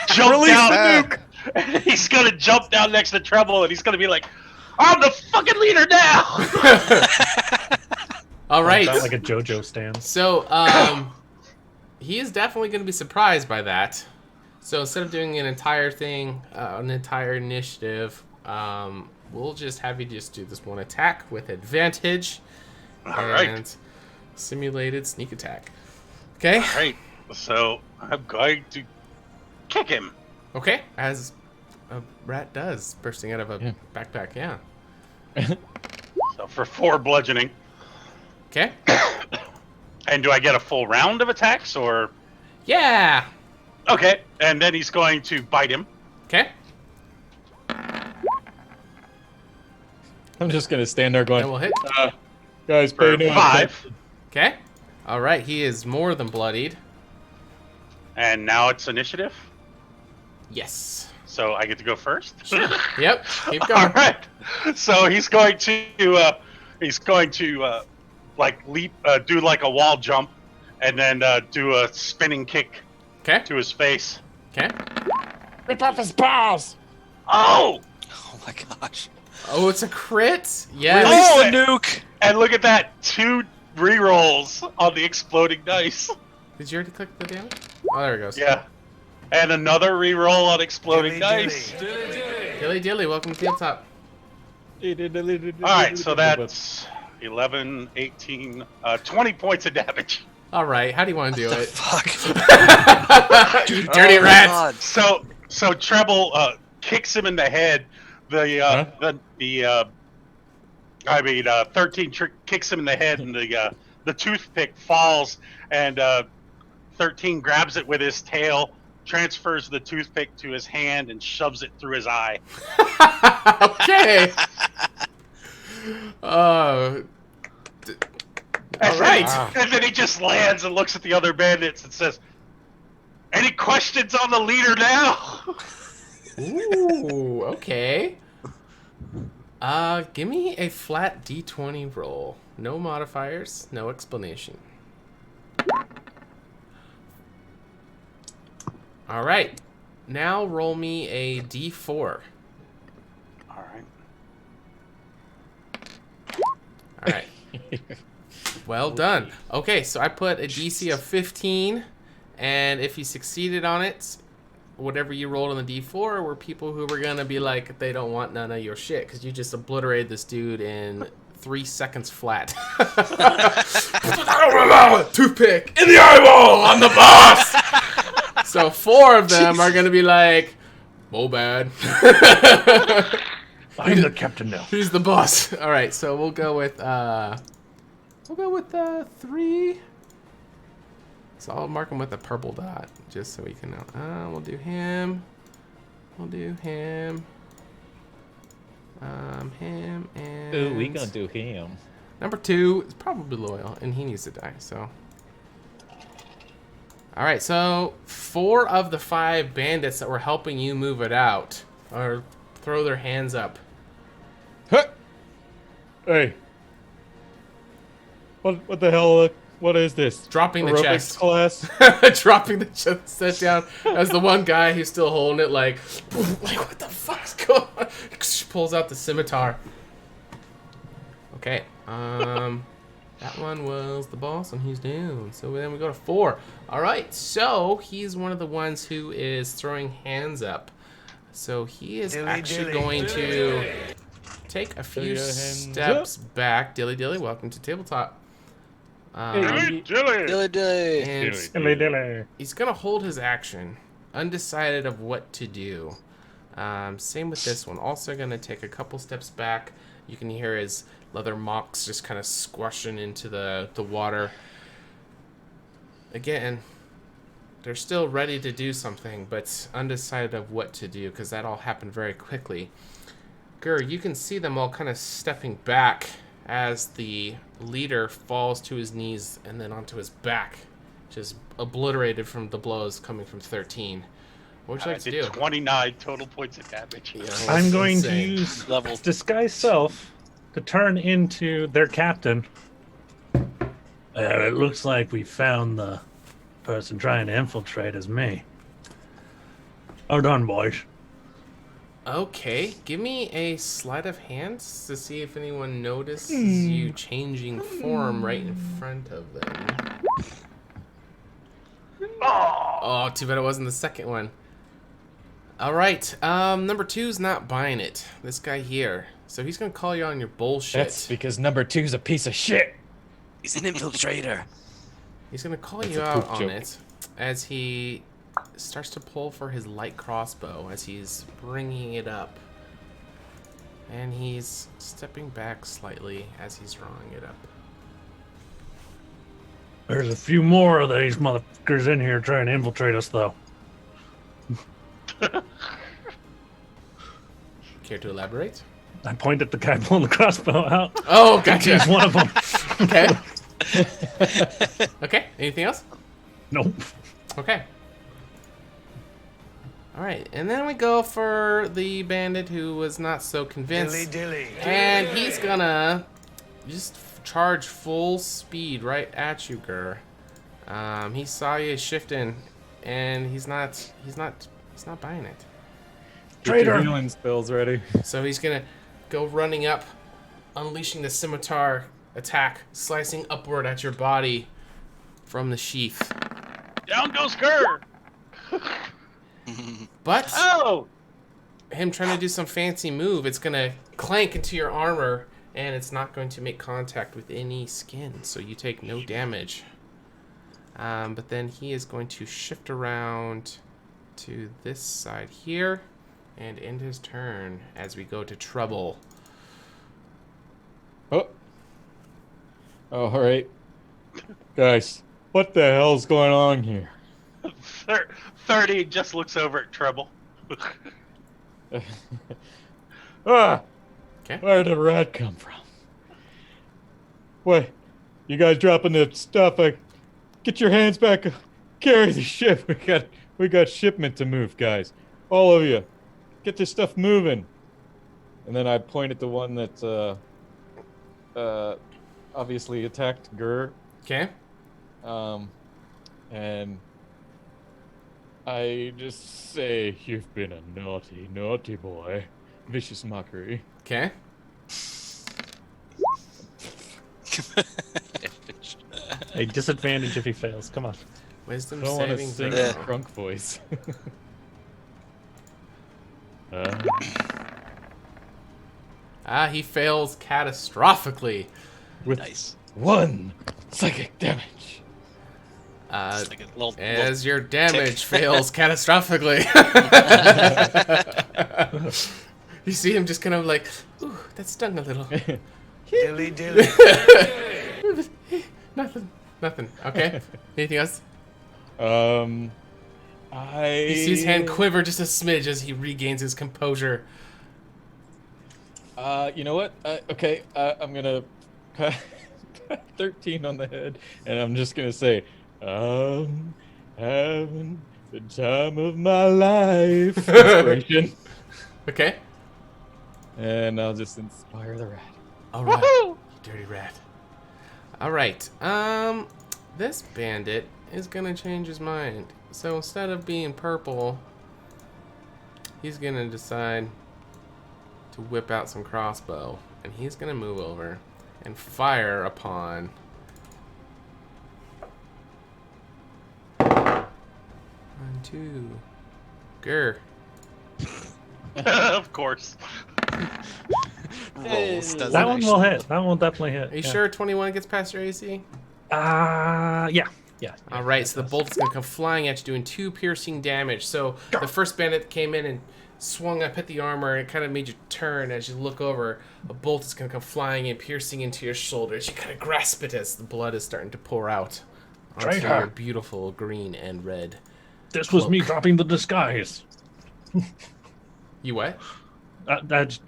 jump Release down. the nuke! And he's gonna jump down next to treble, and he's gonna be like, "I'm the fucking leader now." All right. Sounds like a JoJo stand. So, he is definitely going to be surprised by that. So instead of doing an entire thing, an entire initiative, we'll just have you just do this one attack with advantage. All right. And simulated sneak attack. Okay. All right. So I'm going to kick him. Okay. As a rat does, bursting out of a backpack. Yeah. So for 4 bludgeoning. Okay. And do I get a full round of attacks or? Yeah. Okay. And then he's going to bite him. Okay. I'm just gonna stand there going, Then we'll hit. guys, For pay no 5. attention." Okay. All right. He is more than bloodied. And now it's initiative. Yes. So I get to go first. Yep. Keep All going. right. So he's going to like leap, do like a wall jump, and then do a spinning kick Okay. to his face. Okay. Rip off his paws! Oh! Oh my gosh. Oh, it's a crit. Yes. Oh, a nuke! And look at that, 2 rerolls on the exploding dice. Did you already click the damage? Oh, there it goes. Yeah. And another reroll on exploding dice. Dilly dilly. Welcome to Tabletop. Alright, so that's 11, 18, 20 points of damage. All right. How do you want to do it? Fuck. You dirty Oh my rat. God. So Treble kicks him in the head. 13 kicks him in the head, and the toothpick falls, and 13 grabs it with his tail, transfers the toothpick to his hand, and shoves it through his eye. Okay. All right. And then he just lands and looks at the other bandits and says, "Any questions on the leader now?" Ooh. Okay. Give me a flat D20 roll. No modifiers. No explanation. All right. Now roll me a D4. All right. All right. Well done. Okay, so I put a DC of 15, and if you succeeded on it, whatever you rolled on the D4 were people who were gonna be like, they don't want none of your shit because you just obliterated this dude in 3 seconds flat. Toothpick in the eyeball. I'm the boss. So 4 of them are gonna be like, oh bad. I'm the captain now. Who's the boss? All right, so we'll go with 3. So I'll mark him with a purple dot, just so we can know. We'll do him. We'll do him. Him and. Ooh, we gonna do him. Number 2 is probably loyal, and he needs to die. So. All right, so 4 of the 5 bandits that were helping you move it out are throw their hands up. Hey. What the hell? What is this? Dropping the Aerobics chest. class? Dropping the chest set down as the one guy who's still holding it like what the fuck's going on? Pulls out the scimitar. Okay. That one was the boss and he's down. So then we go to 4. Alright, so he's one of the ones who is throwing hands up. So he is actually going to take a few steps back. Dilly dilly, welcome to Tabletop. Dilly. Dilly dilly. And Dilly dilly. he's gonna hold his action, undecided of what to do. Same with this one. Also gonna take a couple steps back. You can hear his leather mocks just kind of squashing into the water. Again, they're still ready to do something, but undecided of what to do because that all happened very quickly. Gur, you can see them all kind of stepping back as the leader falls to his knees and then onto his back, just obliterated from the blows coming from 13. What would you like to do? 29 total points of damage. Yeah, I'm that's going to insane. use Level. disguise self to turn into their captain. It looks like we found the person trying to infiltrate as me. Hold on, boys. Okay, give me a sleight of hand to see if anyone notices you changing form right in front of them. Oh, too bad it wasn't the second one. All right, number 2's not buying it. This guy here. So he's gonna call you on your bullshit. That's because number 2's a piece of shit. He's an infiltrator. He's gonna call That's you a out poop on joke. it as he starts to pull for his light crossbow as he's bringing it up. And he's stepping back slightly as he's drawing it up. There's a few more of these motherfuckers in here trying to infiltrate us, though. Care to elaborate? I point at the guy pulling the crossbow out. Oh, gotcha. He's one of them. Okay. Okay. Anything else? Nope. Okay. All right, and then we go for the bandit who was not so convinced, and he's gonna just charge full speed right at you, Gur. He saw you shifting, and he's not buying it. Get your Traitor. healing spells ready. So he's gonna go running up, unleashing the scimitar attack, slicing upward at your body from the sheath. Down goes Gur. But Oh! him trying to do some fancy move, it's gonna clank into your armor, and it's not going to make contact with any skin, so you take no damage. But then he is going to shift around to this side here and end his turn as we go to trouble. Oh. All right. Guys, what the hell's going on here? 30 just looks over at Treble. Ah! Okay. Where did the rat come from? Wait, you guys dropping the stuff? Get your hands back. Carry the ship. We got shipment to move, guys. All of you, get this stuff moving. And then I point at the one that obviously attacked Gur. Okay. And I just say, you've been a naughty, naughty boy. Vicious mockery. Okay. A disadvantage if he fails. Come on. Wisdom I don't want to saving sing throw. a drunk voice. He fails catastrophically. With Nice. 1 psychic damage. It's like a little As your damage fails catastrophically. You see him just kind of like, ooh, that stung a little. Dilly dilly. Nothing. Okay. Anything else? I. You see his hand quiver just a smidge as he regains his composure. You know what? Okay, I'm gonna 13 on the head, and I'm just gonna say, I'm having the time of my life. Inspiration. Okay. And I'll just inspire the rat. All right. You dirty rat. All right. This bandit is gonna change his mind. So instead of being purple, he's gonna decide to whip out some crossbow, and he's gonna move over and fire upon. 1, 2. Grr. Of course. Rolls doesn't That one will actually- hit. That one will definitely hit. Are you sure 21 gets past your AC? Yeah. Yeah. All right, so the bolt is going to come flying at you, doing 2 piercing damage. So the first bandit came in and swung up, hit the armor, and it kind of made you turn. As you look over, a bolt is going to come flying and piercing into your shoulders. You kind of grasp it as the blood is starting to pour out onto Traitor. your beautiful green and red. This was me Cloak. dropping the disguise. You what? That's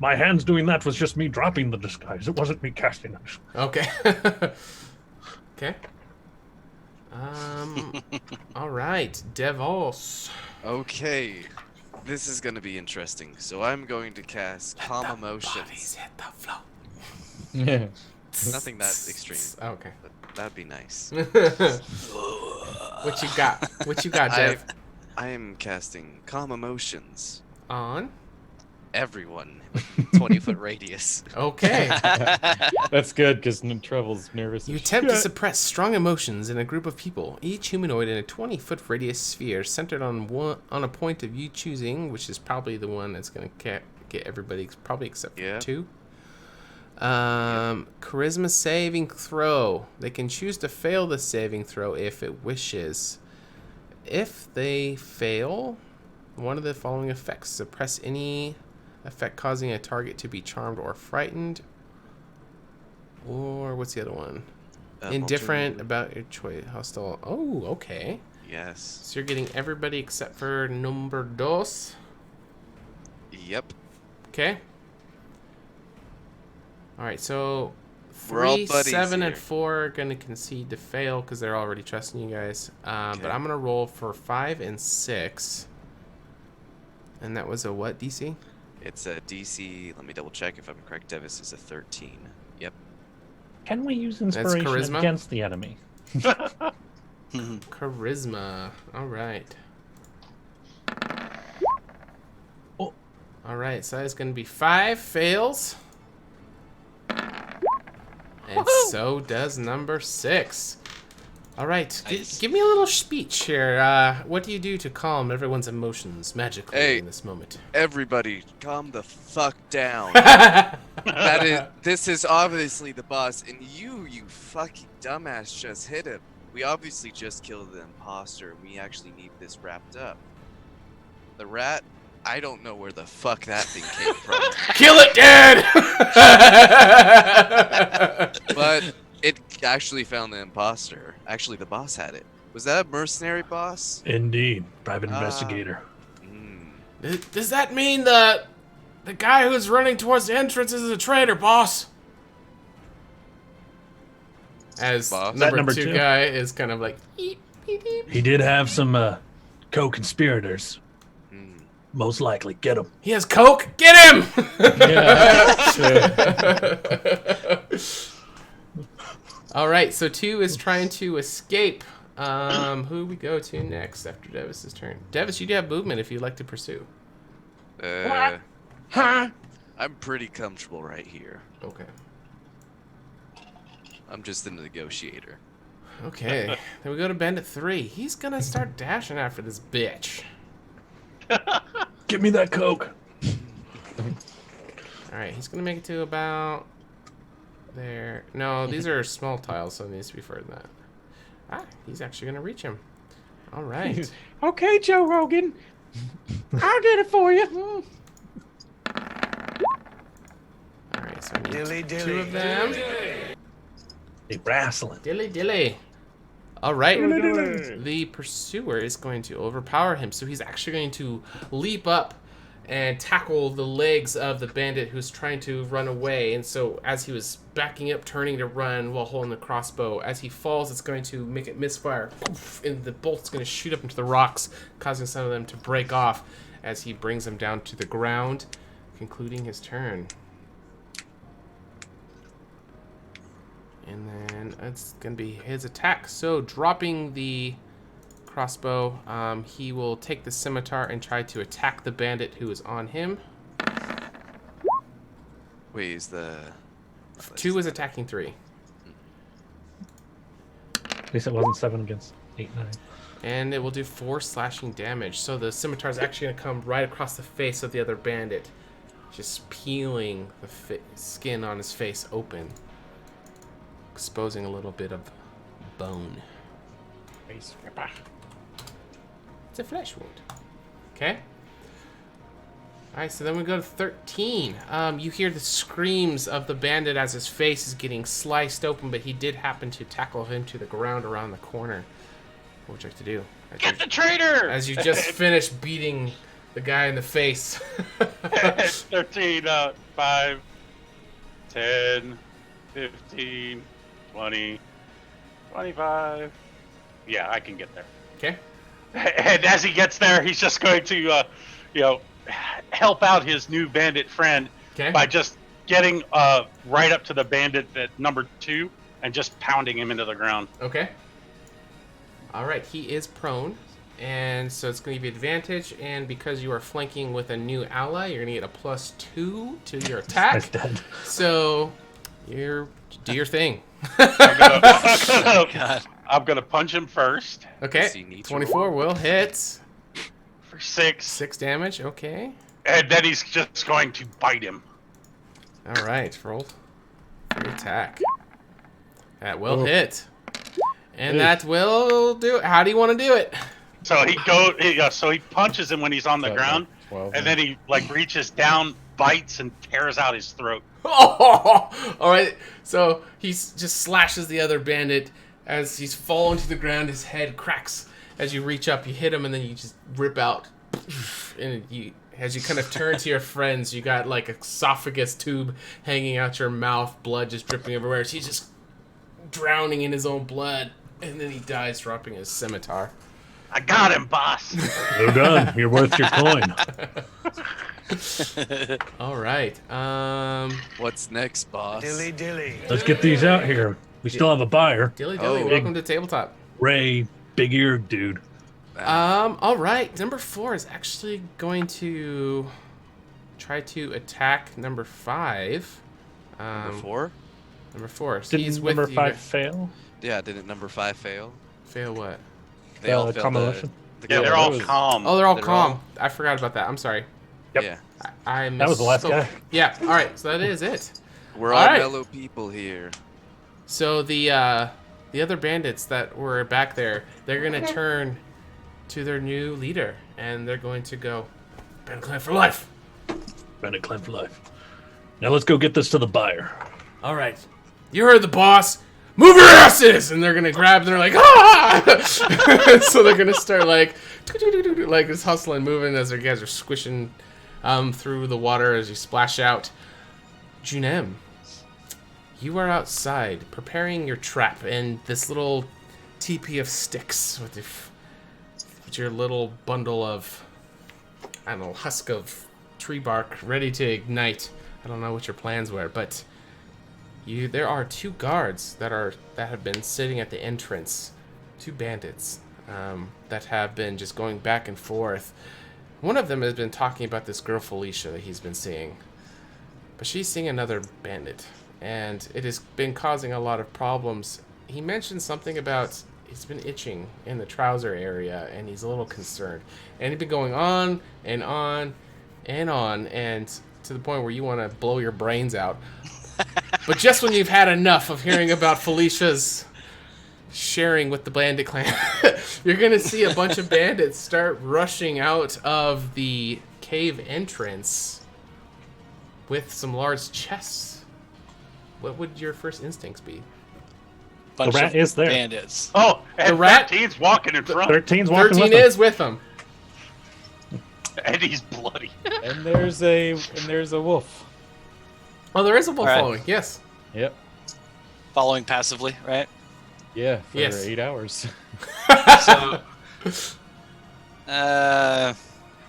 my hands doing that was just me dropping the disguise. It wasn't me casting it. Okay. Okay. All right, Devos. Okay, this is gonna be interesting. So I'm going to cast Calm Emotions. hit the floor. Yeah. Nothing that extreme, Okay. but that'd be nice. What you got? What you got, Dev? I am casting Calm Emotions. On. Everyone, 20-foot radius. Okay. That's good, because Trevor's nervous. You as attempt to shit. suppress strong emotions in a group of people, each humanoid in a 20-foot radius sphere centered on a point of you choosing, which is probably the one that's going to get everybody, probably except for Yeah. 2. Charisma saving throw. They can choose to fail the saving throw if it wishes. If they fail, one of the following effects: suppress any effect causing a target to be charmed or frightened. Or what's the other one? Indifferent about your choice. Hostile. Oh, okay. Yes. So you're getting everybody except for number dos. Yep. Okay. All right, so We're all 3, buddies 7, and here. 4 are going to concede to fail because they're already trusting you guys. But I'm going to roll for 5 and 6. And that was a what, DC? It's a DC. Let me double check if I'm correct. Devis is a 13. Yep. Can we use inspiration charisma? against the enemy? Charisma. All right. Oh. All right, so that's going to be 5 fails. And so does number 6. All right, Nice. give me a little speech here. What do you do to calm everyone's emotions magically Hey. in this moment? Everybody, calm the fuck down. This is obviously the boss, and you fucking dumbass just hit him. We obviously just killed the imposter. We actually need this wrapped up. The rat, I don't know where the fuck that thing came from. Kill it, Dad! But it actually found the imposter. Actually, the boss had it. Was that a mercenary boss? Indeed, private Ah. investigator. Does that mean the guy who's running towards the entrance is a traitor, boss? As Boss? number Number 2 two? guy is kind of like, eep, beep, beep. He did have some co-conspirators. Most likely, get him. He has coke. Get him! All right, so 2 is trying to escape. Who we go to next after Devis's turn? Devis, you do have movement if you'd like to pursue. I'm pretty comfortable right here. Okay. I'm just a negotiator. Okay. Then we go to Bandit 3. He's gonna start dashing after this bitch. Give me that coke. All right, he's gonna make it to about there. No, these are small tiles, so it needs to be further than that. Ah, he's actually gonna reach him. All right. Okay, Joe Rogan. I'll get it for you. All right, so we need Dilly, 2 dilly. of them. They wrestling. Dilly dilly. All right. The pursuer is going to overpower him, so he's actually going to leap up and tackle the legs of the bandit who's trying to run away. And so as he was backing up, turning to run while holding the crossbow, as he falls, it's going to make it misfire. Poof, and the bolt's going to shoot up into the rocks, causing some of them to break off as he brings them down to the ground, concluding his turn. And then it's going to be his attack. So dropping the crossbow, he will take the scimitar and try to attack the bandit who is on him. Wait, is the... 2 is attacking 3. At least it wasn't 7 against 8, 9. And it will do 4 slashing damage. So the scimitar is actually going to come right across the face of the other bandit, just peeling the skin on his face open, exposing a little bit of bone. It's a flesh wound. Okay. Alright, so then we go to 13. You hear the screams of the bandit as his face is getting sliced open, but he did happen to tackle him to the ground around the corner. What would you like to do? Get the traitor! As you just finished beating the guy in the face. 13, 5, 10, 15, 20, 25. Yeah, I can get there. Okay. And as he gets there, he's just going to, help out his new bandit friend Okay. by just getting right up to the bandit at number 2 and just pounding him into the ground. Okay. Alright, he is prone. And so it's going to give you advantage. And because you are flanking with a new ally, you're going to get a +2 to your That's attack. dead. So, do your thing. I'm gonna punch him first Okay. Does he need to 24 will hit. for 6, 6 damage. Okay. and then he's just going to bite him. Alright, roll. Your attack. That will hit. And that will do it. How do you want to do it? So he punches him when he's on the ground, 12, and then he like reaches down, bites, and tears out his throat. Oh, all right. So he just slashes the other bandit as he's falling to the ground. His head cracks as you reach up. You hit him, and then you just rip out. And as you kind of turn to your friends, you got like an esophagus tube hanging out your mouth, blood just dripping everywhere. So he's just drowning in his own blood, and then he dies, dropping his scimitar. I got him, boss. Well done. You're worth your coin. All right. What's next, boss? Dilly dilly. Let's get these out here. We still have a buyer. Dilly Dilly, Oh. welcome to Tabletop. Ray, big-eared dude. All right. Number 4 is actually going to try to attack number 5. Number 4? Number 4. So Didn't he's with number you 5 guys. fail? Yeah, didn't number 5 fail? Fail what? They all failed combination. Yeah, they're all was- calm. Oh, they're all They're calm. all- I forgot about that. I'm sorry. Yep. Yeah. I That was the last misspoke. guy. Yeah. All right. So that is it. We're All all right. mellow people here. So the other bandits that were back there, they're gonna turn to their new leader, and they're going to go, "Bandit Clan for life." Bandit Clan for life. Now let's go get this to the buyer. All right. You heard the boss. Move your asses! And they're gonna grab. And they're like, ah! So they're gonna start like this hustling, moving as their guys are squishing through the water as you splash out. Junem, you are outside preparing your trap and this little teepee of sticks with your little bundle of, I don't know, husk of tree bark ready to ignite. I don't know what your plans were, but there are 2 guards that have been sitting at the entrance, 2 bandits that have been just going back and forth. One of them has been talking about this girl Felicia that he's been seeing, but she's seeing another bandit, and it has been causing a lot of problems. He mentioned something about he's been itching in the trouser area, and he's a little concerned. And he's been going on and on and on, and to the point where you want to blow your brains out. But just when you've had enough of hearing about Felicia's sharing with the bandit clan, you're going to see a bunch of bandits start rushing out of the cave entrance with some large chests. What would your first instincts be? Bunch rat of is there. bandits. Oh, and The rat- 13's walking in front, 13's walking 13 with them. is with them. and he's bloody. And there's a wolf. Oh, there is a wolf All right. following. Yes. Yep. Following passively, right? Yeah, for Yes. 8 hours. So,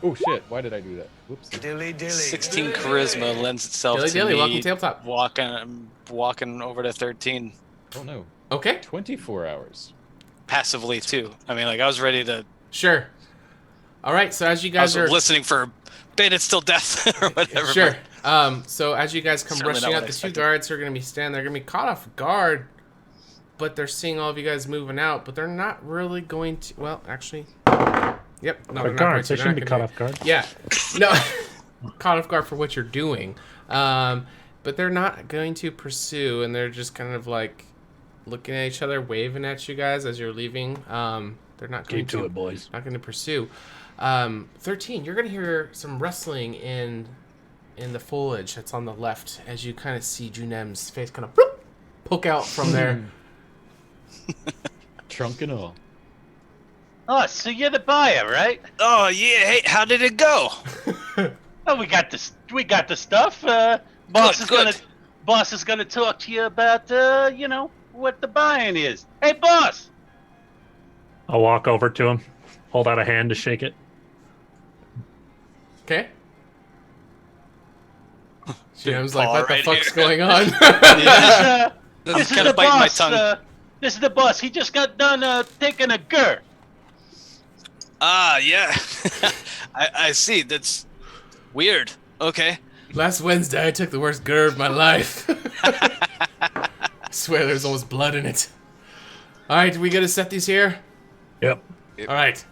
Oh shit! Why did I do that? Whoops. Dilly dilly. 16 charisma lends itself Dilly to dilly, me welcome to Tabletop. walking over to 13 Oh no. Okay. 24 hours. passively too. I mean, like I was ready to. Sure. All right. So as you I guys was are listening for bandits till death or whatever. sure. So as you guys come Certainly rushing not out, what I the 2 expected. guards are going to be standing there, going to be caught off guard, but they're seeing all of you guys moving out, but they're not really going to. Well, actually, yep. No, they're not going Guards, to. they They're shouldn't be not caught gonna off guard. Yeah. No. Caught off guard for what you're doing. But they're not going to pursue, and they're just kind of like looking at each other, waving at you guys as you're leaving. They're not going Get to it, boys. not going to pursue. 13, you're going to hear some rustling in the foliage that's on the left as you kind of see Junem's face kind of poke out from there. Trunk and all. Oh, so you're the buyer, right? Oh yeah. Hey, how did it go? Oh, we got this. We got the stuff. Boss is good. gonna talk to you about what the buying is. Hey, boss. I'll walk over to him, hold out a hand to shake it. Okay? Junem's like, paw what the right fuck's here." going on? This is kinda the biting my boss. tongue. This is the boss. He just got done taking a gur. Ah, yeah. I see. That's weird. Okay. Last Wednesday, I took the worst GER of my life. I swear there's almost blood in it. All right, we gonna set these here? Yep. All right.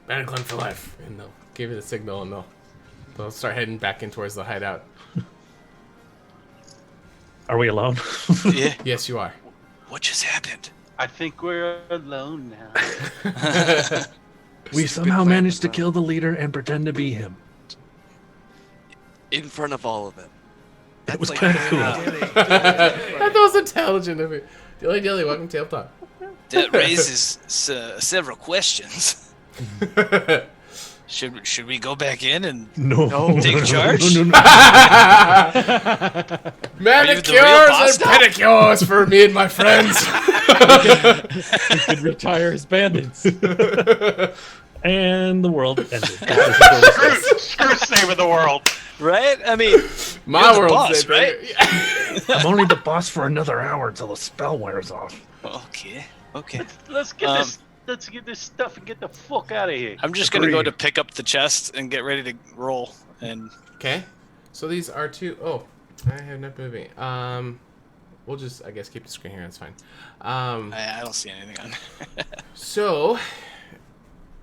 Bandit Clan for life. And they'll give you the signal, and they'll start heading back in towards the hideout. Are we alone? Yeah. Yes, you are. What just happened? I think we're alone now. We Stupid somehow plan managed to design. kill the leader and pretend to be him. In front of all of them. It was like kind of cool. That was intelligent of it. Dilly Dilly, welcome to Tabletop. That raises several questions. Should we go back in and No. take charge? No. Manicures boss and now? pedicures for me and my friends. We could retire as bandits. And the world ended. Screw saving the world. Right? I mean, My You're the world's boss, dead, right? baby. I'm only the boss for another hour until the spell wears off. okay. Let's get this. Let's get this stuff and get the fuck out of here. I'm just gonna go Agreed. to pick up the chest and get ready to roll. And Okay, so these are two oh I have not moving. We'll just, I guess, keep the screen here. That's fine. I don't see anything on. So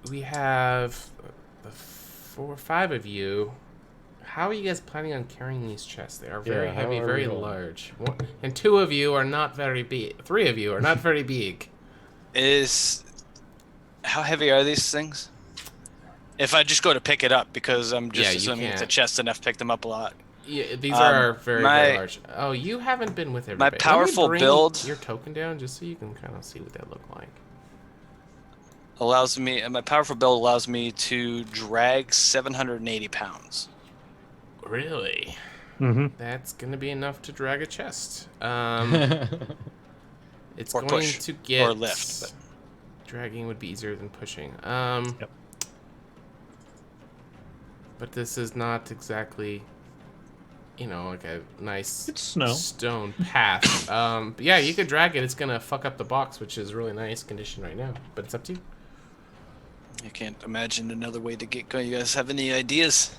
we have the 4 or 5 of you. How are you guys planning on carrying these chests? They are very Yeah, how heavy, are very we going? large. And 2 of you are not very big. 3 of you are not very big. How heavy are these things? If I just go to pick it up, because I'm just Yeah, you assuming it's a can't. chest and I've picked them up a lot. Yeah, these are very, very my- large. Oh, you haven't been with everybody. Let me powerful bring build- your token down just so you can kind of see what that look like. My powerful build allows me to drag 780 pounds. Really? Mm-hmm. That's gonna be enough to drag a chest. It's Or going push, to get or lift, but- Dragging would be easier than pushing. Yep. But this is not exactly, like a nice It's snow. stone path. But yeah, you could drag it. It's gonna fuck up the box, which is really nice condition right now. But it's up to you. I can't imagine another way to get going. You guys have any ideas?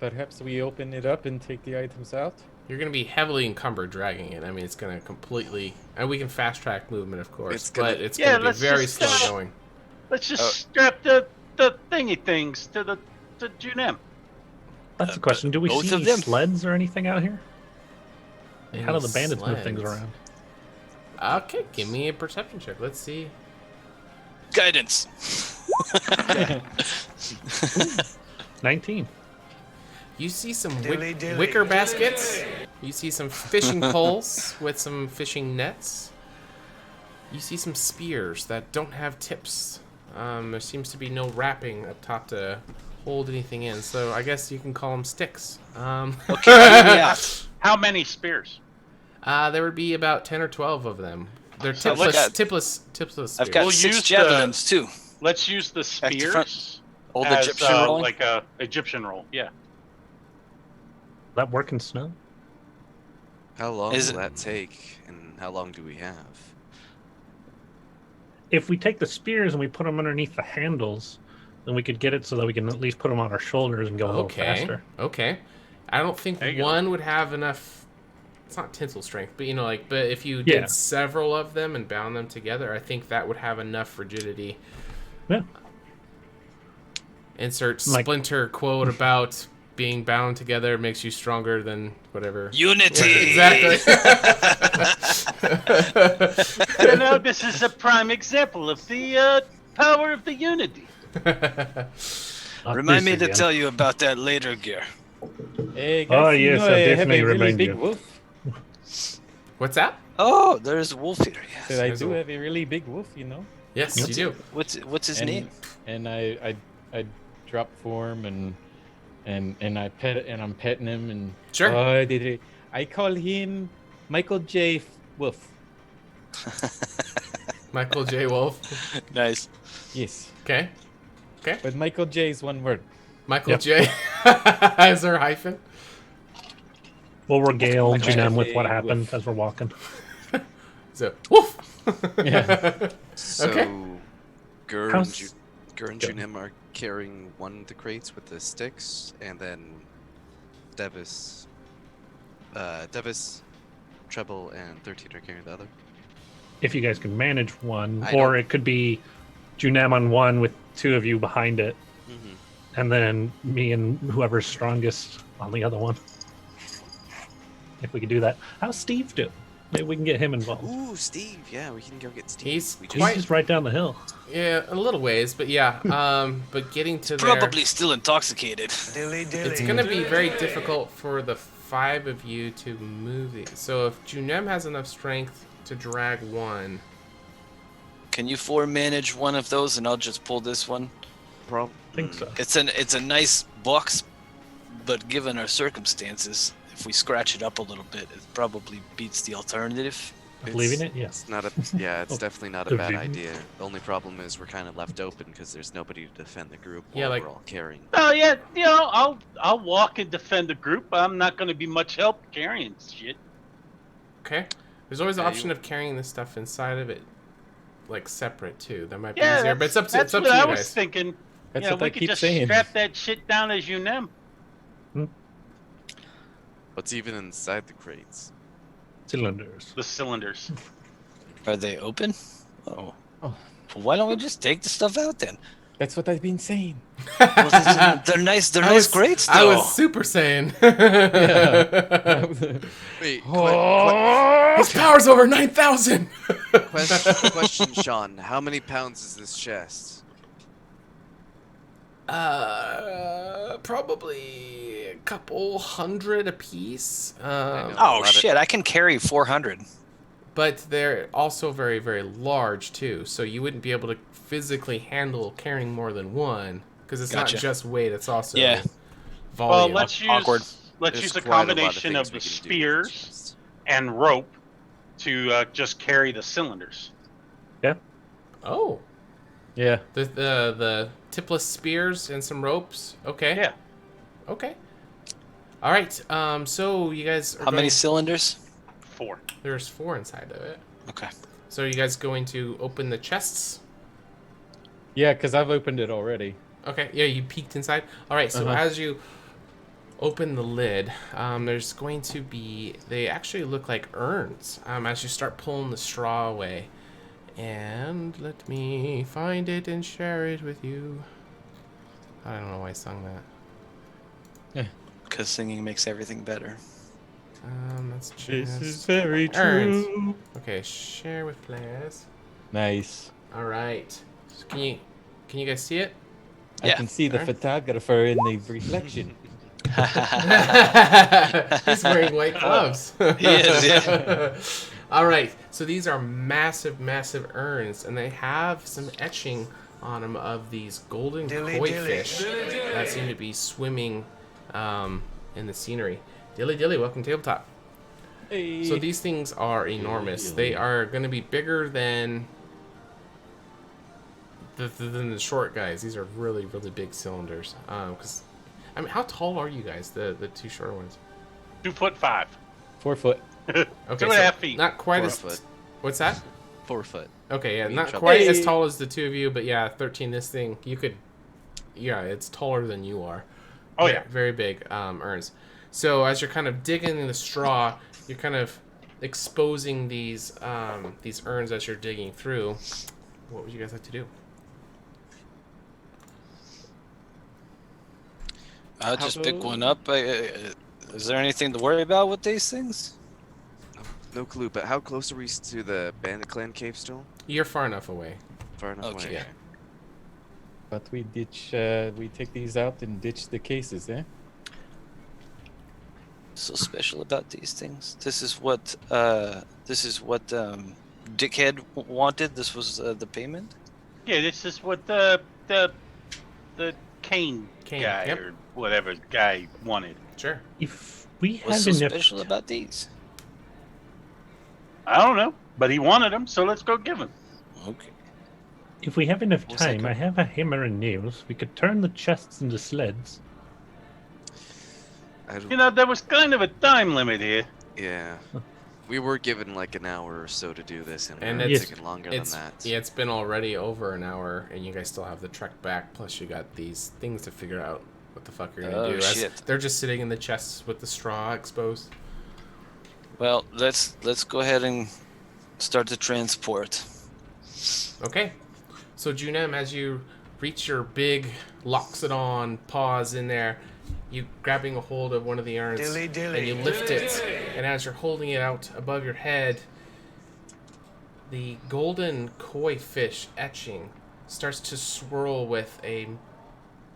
Perhaps we open it up and take the items out. You're gonna be heavily encumbered dragging it. I mean, it's gonna completely. And we can fast track movement, of course, It's gonna- but it's Yeah, gonna be let's very just, slow going. Let's just strap the thingy things to Junem. That's the question. Do we both see of any them? sleds or anything out here? How do Any the bandits move things sleds? around? Okay, give me a perception check. Let's see. Guidance. 19. You see some Dilly dilly. wicker baskets. You see some fishing poles with some fishing nets. You see some spears that don't have tips. There seems to be no wrapping up top to hold anything in, so I guess you can call them sticks. Yeah. How many spears? There would be about 10 or 12 of them. They're So I've got- tipless spears. I've got We'll 6 use javelins too. Let's use the Back to front. spears Old as Egyptian rolling. like a Egyptian roll. Yeah. That work in snow? How long Is will it- that take, and how long do we have? If we take the spears and we put them underneath the handles, then we could get it so that we can at least put them on our shoulders and go a little faster. Okay. I don't think There you go. one would have enough. It's not tensile strength, but but if you Yeah. did several of them and bound them together, I think that would have enough rigidity. Yeah. Insert Like- splinter quote about being bound together makes you stronger than whatever. Unity. Exactly. This is a prime example of the power of the unity. Not Remind this me to again. tell you about that later, Gear. Hey guys, Oh, you yes, know I I have definitely a really remind big you. wolf. What's that? Oh, there's a wolf here. Yes. Said I there's a do wolf. have a really big wolf, you know. Yes, Yep. you do. What's his and, name? And I drop form and I I'm petting him and Sure. I call him Michael J. Wolf. Michael J. Wolf. Nice. Yes, Okay. but Michael J is one word. Michael Yep. J. Is there a hyphen? We'll regale Michael Junem with J. what happened Wolf. as we're walking. So, woof. Yeah. So, Okay. Gur and, How's- Gur and Go. Junim are carrying one of the crates with the sticks, and then Devis, Treble, and 13 are carrying the other. If you guys can manage one, I or don't- it could be Junem on one with 2 of you behind it, Mm-hmm. and then me and whoever's strongest on the other one. if we could do that. How's Steve doing? Maybe we can get him involved. Ooh, Steve. Yeah, we can go get Steve. He's We He's quite just right down the hill. yeah, a little ways, but yeah. But getting to there, Probably still intoxicated. Dilly dilly. it's gonna be very difficult for the 5 of you to move these. So if Junem has enough strength to drag one, Can you 4 manage one of those, and I'll just pull this one? I think so. It's a nice box, but given our circumstances, if we scratch it up a little bit, it probably beats the alternative. Leaving it? Yes. It's not a. Yeah, it's Oh, definitely not a bad leaving. idea. The only problem is we're kind of left open because there's nobody to defend the group Yeah, while like- we're all carrying. Oh yeah, I'll walk and defend the group. I'm not going to be much help carrying shit. okay. There's always the Yeah, option you- of carrying this stuff inside of it, like separate too. That might be Yeah, easier, but it's up to that's you what I guys. was thinking. That's Yeah, what we I could keep just saying. strap that shit down as you know. What's even inside the crates? Cylinders. The cylinders. Are they open? Oh. Oh. Well, why don't we just take the stuff out then? That's what I've been saying. Well, they're nice. They're nice crates, though. I was Super Saiyan. Wait, His power's over 9,000. question, Sean. How many pounds is this chest? Probably a couple hundred apiece. know. Oh Love it. shit! I can carry 400. But they're also very, very large too. So you wouldn't be able to physically handle carrying more than one, because it's Gotcha. not just weight; it's also Yeah. Well, volume. let's use Awkward. let's There's use a quite lot combination things of we the can do with the spears chest. and rope to just carry the cylinders. Oh, Yeah. the tipless spears and some ropes. Okay. Yeah. Okay. All right. So you guys. Are How many going- cylinders? 4. There's 4 inside of it. Okay. So you guys going to open the chests? Yeah, because I've opened it already. Okay, yeah, you peeked inside. All right, so Uh-huh. as you open the lid, there's going to be, they actually look like urns as you start pulling the straw away. And let me find it and share it with you. I don't know why I sung that. Because singing makes everything better. That's This just... is very Urns. true. Okay, share with players. Nice. All right. So can you guys see it? I Yeah. can see the Alright. photographer in the reflection. He's wearing white gloves. He is, yeah. All right. So these are massive, massive urns, and they have some etching on them of these golden Dilly, koi dilly. fish that seem to be swimming in the scenery. Dilly dilly, welcome to tabletop. Hey. So these things are enormous. They are going to be bigger than the short guys. These are really, really big cylinders. Because I mean, how tall are you guys? The 2 short ones. 2'5". 4 foot. Okay, 2.5 feet. Not quite 4 as. foot. What's that? 4 foot. Okay, yeah, We not trouble. quite as Hey. tall as the 2 of you, but yeah, 13. This thing, you could. Yeah, it's taller than you are. Oh, Ve- yeah. very big urns. So as you're kind of digging in the straw, you're kind of exposing these urns as you're digging through. What would you guys like to do? I'll just pick one up. Is there anything to worry about with these things? No clue, but how close are we to the Bandit Clan cave still? You're far enough away. Far enough Okay. away. Yeah. But we ditch, we take these out and ditch the cases, eh? So special about these things. This is what Dickhead wanted. This was the payment. Yeah, this is what the Kane Kane, guy yep. or whatever guy wanted. Sure. If we What's have so enough, special about these? I don't know, but he wanted them, so let's go give him. Okay. if we have enough What's that time, I called? have a hammer and nails. We could turn the chests into sleds. I don't, You know, there was kind of a time limit here. yeah. We were given like an hour or so to do this, and, And we're it's- taking longer It's than that. yeah, it's been already over an hour, and you guys still have the trek back. Plus, you got these things to figure out what the fuck you're gonna Oh, do. As shit. they're just sitting in the chests with the straw exposed. Well, let's go ahead and start the transport. Okay. So Junem, as you reach your big Loxodon paws in there, you grabbing a hold of one of the urns, Dilly dilly. and you lift it, and as you're holding it out above your head, the golden koi fish etching starts to swirl with a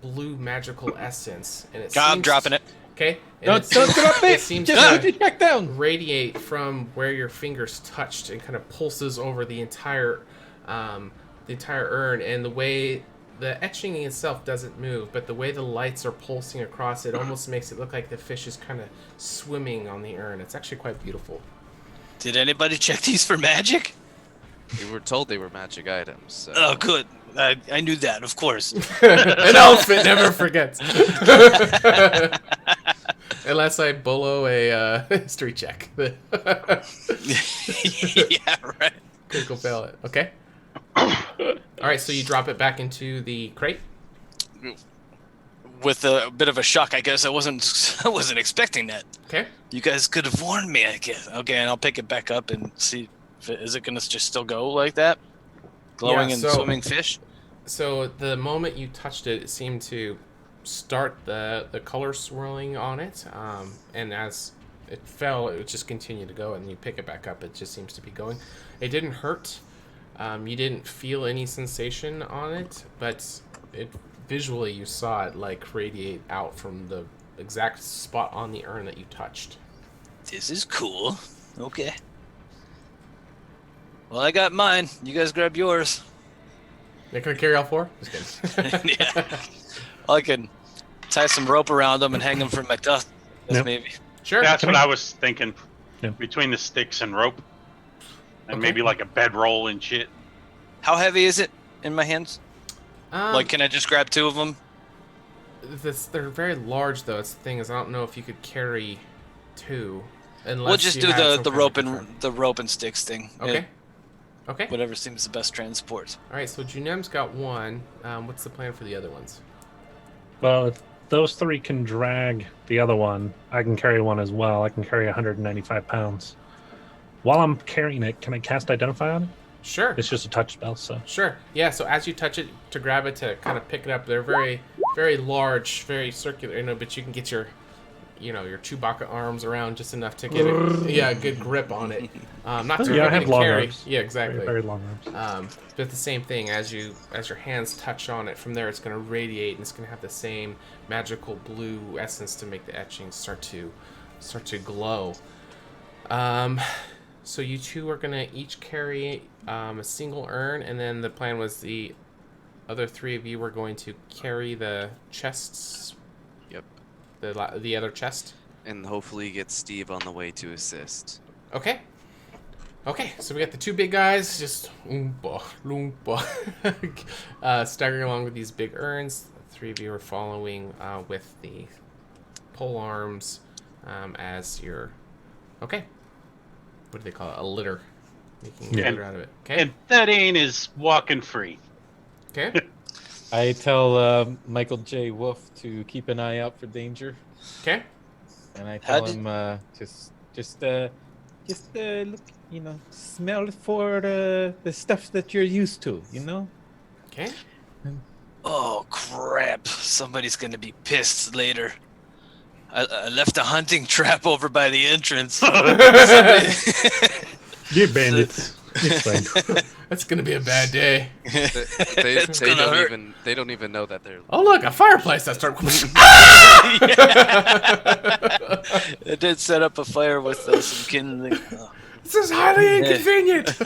blue magical essence, and it I'm seems dropping it. Okay. And Don't drop it. seems Just to put it back down. radiate from where your fingers touched and kind of pulses over the entire urn. And the way the etching itself doesn't move, but the way the lights are pulsing across it almost makes it look like the fish is kind of swimming on the urn. It's actually quite beautiful. Did anybody check these for magic? We were told they were magic items. So. Oh, good. I knew that, of course. An elephant never forgets. Unless I bolo a history check. Yeah, right. Critical fail it. Okay. Alright, so you drop it back into the crate. With a bit of a shock, I guess. I wasn't expecting that. Okay. You guys could have warned me, I guess. Okay, and I'll pick it back up and see. Is it gonna just still go like that? Glowing and swimming fish? So the moment you touched it, it seemed to start the color swirling on it. And as it fell, it would just continue to go. And you pick it back up, it just seems to be going. It didn't hurt. You didn't feel any sensation on it, but visually you saw it like radiate out from the exact spot on the urn that you touched. This is cool. Okay. Well, I got mine. You guys grab yours. They're gonna carry all four? Just kidding. Yeah. I can tie some rope around them and hang them from my dust. Yep. Maybe. Sure. That's what I was thinking. Yeah. Between the sticks and rope. And Okay. maybe like a bedroll and shit. How heavy is it in my hands? Like, can I just grab two of them? They're very large, though. It's the thing is, I don't know if you could carry two. Unless We'll just you do had some the kind rope of and different- the rope and sticks thing. Okay. Okay. Whatever seems the best transport. All right. So Junem's got one. What's the plan for the other ones? Well, if those three can drag the other one, I can carry one as well. I can carry 195 pounds. While I'm carrying it, can I cast Identify on it? Sure. It's just a touch spell, so. Sure. Yeah. So as you touch it to grab it to kind of pick it up, they're very, very large, very circular. But you can get your Chewbacca arms around just enough to get a good grip on it. Not to Yeah, I really have long carry. arms. Yeah, exactly. Very, very long arms. But the same thing, as your hands touch on it, from there it's going to radiate and it's going to have the same magical blue essence to make the etchings start to glow. So you two are going to each carry a single urn, and then the plan was the other three of you were going to carry the chests. Yep. The other chest. And hopefully get Steve on the way to assist. Okay. Okay, so we got the two big guys just loompa, staggering along with these big urns. The three of you are following with the pole arms as your... Okay. What do they call it? A litter. Making a litter out of it. Okay. And Thaddeus is walking free. Okay. I tell Michael J. Wolf to keep an eye out for danger, Okay. and I tell him just look, smell for the stuff that you're used to, Okay. Oh, crap. Somebody's going to be pissed later. I left a hunting trap over by the entrance. You bandits. It's fine. That's gonna be a bad day. They don't even know that they're. Oh look, a fireplace! I start. It did set up a fire with some kindling. Oh. This is highly inconvenient.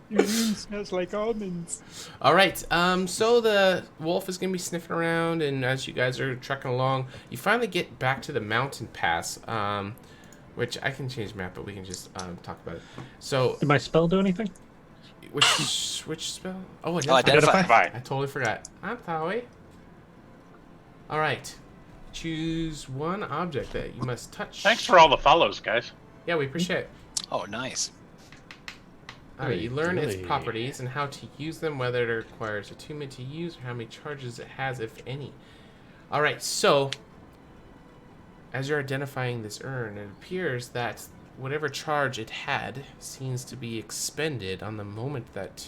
Your room smells like almonds. All right. So the wolf is gonna be sniffing around, and as you guys are trekking along, you finally get back to the mountain pass. Which I can change map, but we can just talk about it. So, Did my spell do anything? which spell? Oh, Identify. Fine. I totally forgot. I'm Howie. All right. Choose one object that you must touch. Thanks for all the follows, guys. Yeah, we appreciate it. Oh, nice. All right, you learn its Really? properties and how to use them, whether it requires attunement to use, or how many charges it has, if any. All right, so as you're identifying this urn, it appears that whatever charge it had seems to be expended on the moment that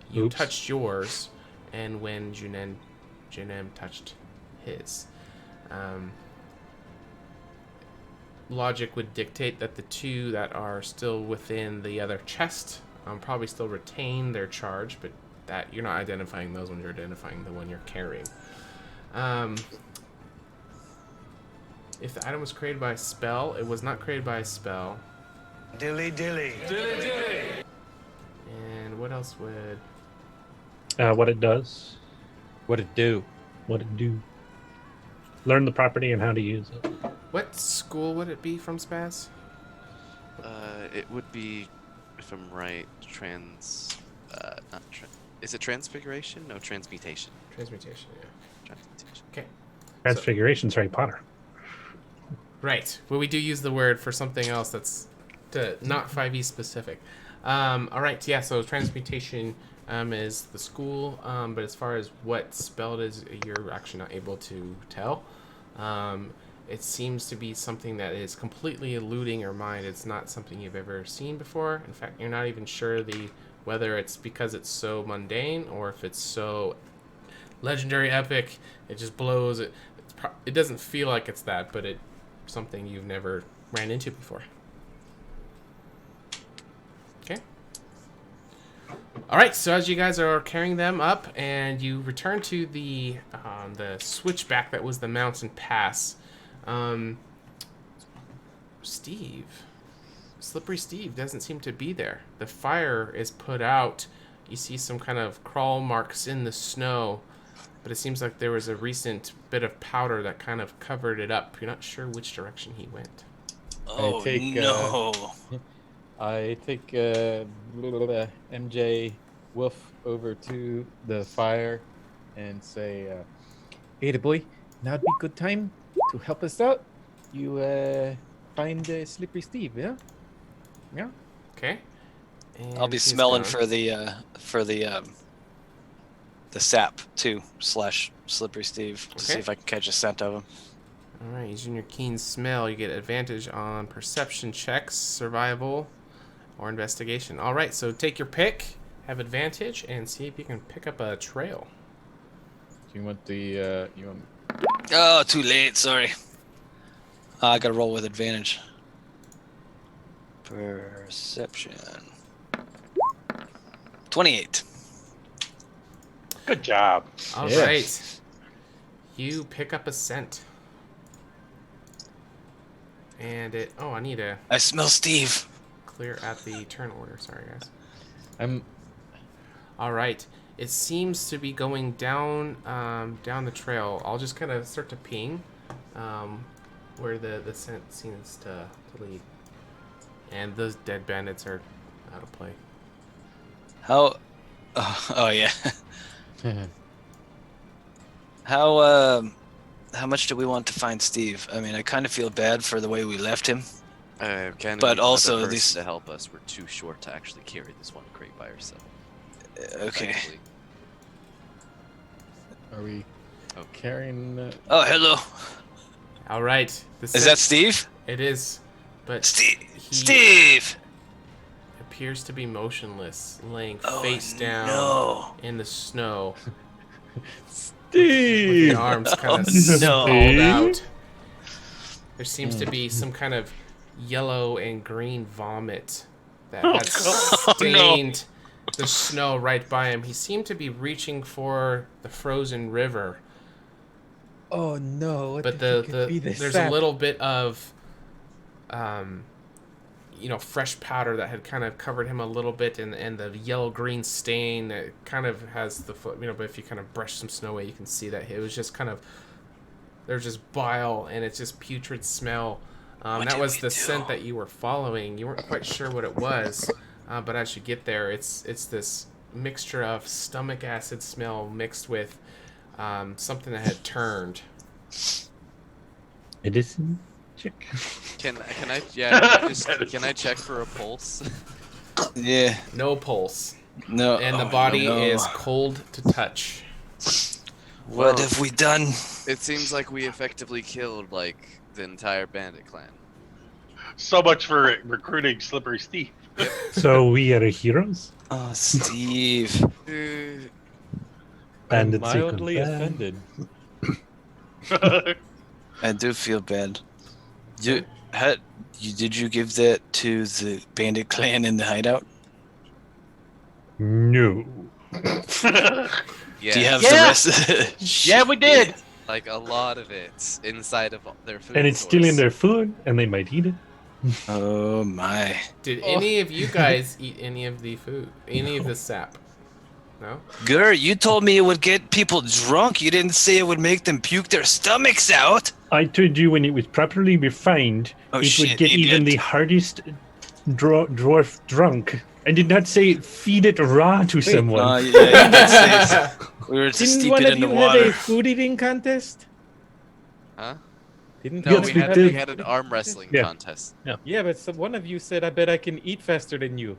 you Oops. touched yours, and when Junen Jinem touched his. Logic would dictate that the two that are still within the other chest probably still retain their charge, but that you're not identifying those when you're identifying the one you're carrying. If the item was created by a spell, it was not created by a spell. Dilly dilly. And what else would... What it does. What'd it do? What it do. Learn the property and how to use it. What school would it be from, Spaz? It would be, if I'm right, is it transfiguration? No, transmutation. Transmutation, yeah. Transmutation. Okay. Transfiguration's Harry Potter. Right. Well, we do use the word for something else that's not 5e specific. All right. Yeah. So transmutation is the school, but as far as what spell it is, you're actually not able to tell. It seems to be something that is completely eluding your mind. It's not something you've ever seen before. In fact, you're not even sure whether it's because it's so mundane or if it's so legendary epic. It just blows. It doesn't feel like it's that, but it's something you've never ran into before. Okay. All right. So as you guys are carrying them up, and you return to the switchback that was the mountain pass, Slippery Steve doesn't seem to be there. The fire is put out. You see some kind of crawl marks in the snow, but it seems like there was a recent bit of powder that kind of covered it up. You're not sure which direction he went. Oh, no. I take MJ Wolf over to the fire and say, "Hey, the boy, now'd be good time to help us out. You find Slippery Steve, yeah? Yeah." Okay. And I'll be he's smelling gone. for the sap too / Slippery Steve to see Okay. if I can catch a scent of him. All right, using your keen smell, you get advantage on perception checks, survival, or investigation. All right, so take your pick, have advantage, and see if you can pick up a trail. Do you want the Oh, too late. Sorry. I gotta roll with advantage. Perception. 28. Good job. All Yes. right, you pick up a scent, and it. Oh, I need to I smell Steve. clear at the turn order. Sorry, guys. I'm All right, it seems to be going down down the trail. I'll just kind of start to ping where the scent seems to lead, and those dead bandits are out of play. How? Oh yeah. How much do we want to find Steve? I mean, I kind of feel bad for the way we left him. Can But we also have a person these- to help us. We're too short to actually carry this one crate by ourselves. Okay. Thankfully. Are we Okay. carrying? Oh, hello. All right, the Is scent- that Steve? It is, but Steve. he Steve. appears to be motionless, laying Oh, face down no. in the snow, with Steve. the arms kind of no. sprawled out. There seems to be some kind of yellow and green vomit that has God. stained the snow right by him. He seemed to be reaching for the frozen river, Oh no! What but if the it could be the there's sap? a little bit of fresh powder that had kind of covered him a little bit, and the yellow green stain that kind of has the foot, but if you kind of brush some snow away, you can see that it was just kind of, there's just bile, and it's just putrid smell. What That did was we the do? scent that you were following. You weren't quite sure what it was, but as you get there, it's this mixture of stomach acid smell mixed with something that had turned. Medicine check. Can I can I check for a pulse? Yeah. No pulse, No. and the oh, body no. is cold to touch. What Well, have we done? It seems like we effectively killed like the entire bandit clan. So much for recruiting Slippery Steve. So we are heroes? Oh, Steve. Bandit mildly sequence. offended. I do feel bad. Yeah. Did you give that to the bandit clan in the hideout? No. Yeah. Do you have Yeah. the rest of it? Yeah, we did. Like a lot of it inside of their food. And it's still in source. their food, and they might eat it. Oh my. Did any of you guys eat any of the food? Any of the sap? No? Gur, you told me it would get people drunk. You didn't say it would make them puke their stomachs out. I told you when it was properly refined, Oh, it shit, would get even idiot. the hardest dwarf drunk. I did not say feed it raw to someone. Yeah, you did say we were to Didn't steep one it of in the you have water. a food eating contest? Huh? Didn't No, one Yes, of we you we have did. we had an arm wrestling Yeah. contest. Yeah, but one of you said, "I bet I can eat faster than you."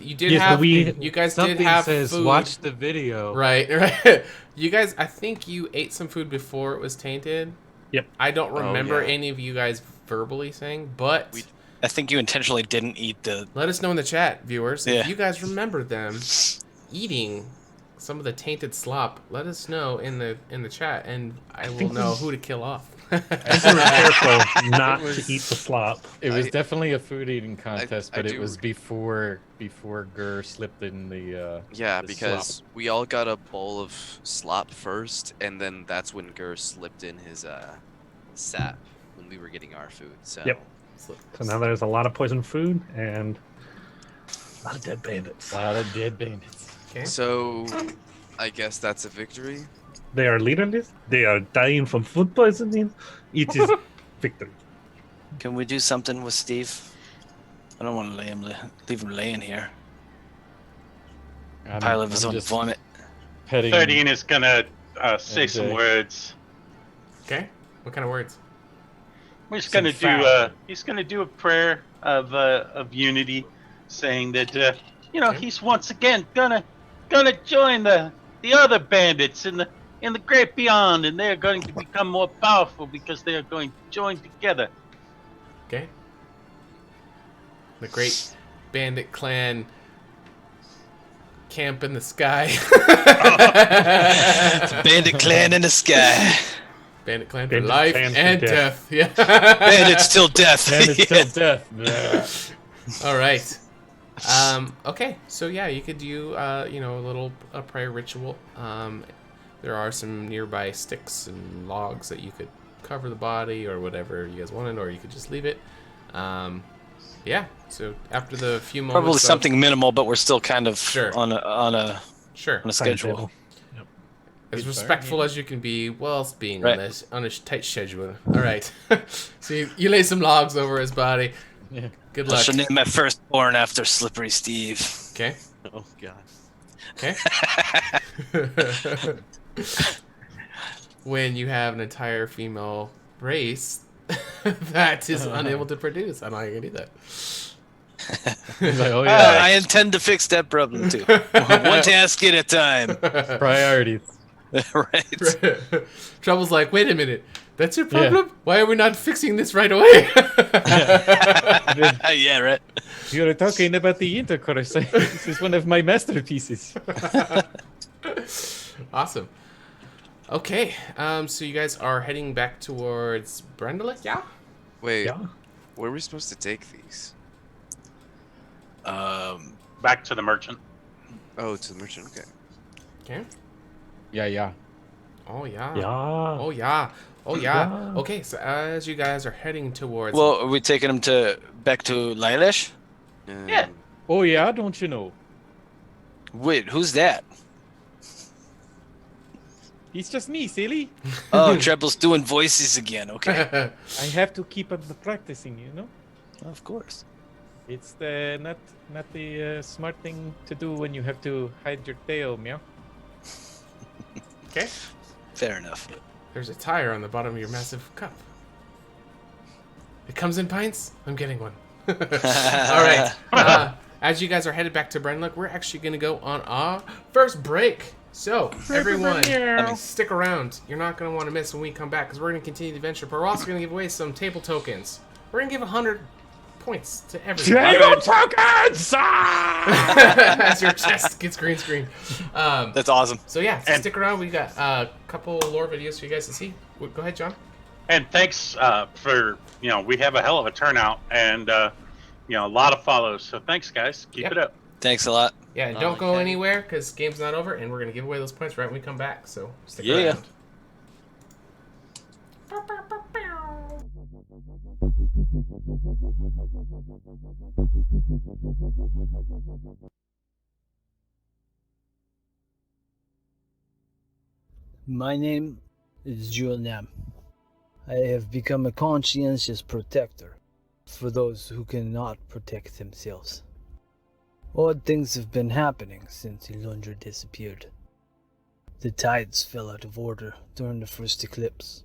You did Yes, but have. we- You guys Something did have says food. watch the video. Right, right. You guys, I think you ate some food before it was tainted. Yep. I don't remember yeah. any of you guys verbally saying, but We- I think you intentionally didn't eat the. let us know in the chat, viewers, if Yeah. you guys remember them eating some of the tainted slop. Let us know in the chat, and I will know who to kill off. I think we were careful not was- to eat the slop. It was I- definitely a food eating contest, I but it do- was before Gur slipped in the. Yeah, The because we all got a bowl of slop first, and then that's when Gur slipped in his sap when we were getting our food. So Yep. So now there's a lot of poison food and a lot of dead bandits. A lot of dead bandits. Okay. So I guess that's a victory. They are leaderless. They are dying from food poisoning. It is victory. Can we do something with Steve? I don't want to leave him laying here. Pile of his own just vomit. petting. 13 is gonna say some Okay. words. Okay. What kind of words? We're just Some gonna do. foul. He's gonna do a prayer of unity, saying that Okay. he's once again gonna join the other bandits in the great beyond, and they're going to become more powerful because they are going to join together. Okay. The Great Bandit Clan camp in the sky. Bandit clan in the sky. Bandit Clan for Bandit life Clan for and death. death. Yeah. Bandit till death. And it's till death. All right. Okay. So yeah, you could do a little prayer ritual. There are some nearby sticks and logs that you could cover the body or whatever you guys wanted, or you could just leave it. Yeah. So after the few moments, Probably of- something minimal, but we're still kind of Sure. on a Sure. schedule. As Good respectful start, as you can be, whilst being Right. on a tight schedule. All right. So you lay some logs over his body. Yeah. Good I luck. should name my firstborn after Slippery Steve. Okay. Oh god. Okay. When you have an entire female race that is unable to produce, I don't know how you're gonna do that. He's like, oh I yeah, intend to fix that problem too. One task at a time. priorities. Right. Trouble's like, wait a minute, that's your problem? Why are we not fixing this right away? Yeah, right. You're talking about the intercourse. This is one of my masterpieces. Awesome. Okay, so you guys are heading back towards Brendelic, yeah? Wait, Yeah. where are we supposed to take these? Back to the merchant. Oh, to the merchant. Okay. Okay. Yeah. Oh yeah. Yeah. Oh yeah. Oh yeah. Yeah. Okay, so as you guys are heading towards Well, are we taking him back to Lilash? Yeah. Oh yeah, don't you know? Wait, who's that? It's just me, silly. Oh, Treble's doing voices again. Okay. I have to keep on practicing, you know. Of course. It's not the smart thing to do when you have to hide your tail, meow. Okay. Fair enough. There's a tire on the bottom of your massive cup. It comes in pints? I'm getting one. All right. As you guys are headed back to Brendelic, we're actually going to go on our first break. So, everyone, stick around. You're not going to want to miss when we come back, because we're going to continue the adventure, but we're also going to give away some table tokens. We're going to give 100 points to everyone. Table tokens! As your chest gets green screen. That's awesome. So yeah, stick around. We got a couple lore videos for you guys to see. Go ahead, John. And thanks for, we have a hell of a turnout and, a lot of follows. So thanks, guys. Keep it up. Thanks a lot. Yeah, and don't go anywhere because game's not over, and we're going to give away those points right when we come back. So stick around. My name is Jules Nam. I have become a conscientious protector for those who cannot protect themselves. Odd things have been happening since Ilundra disappeared. The tides fell out of order during the first eclipse,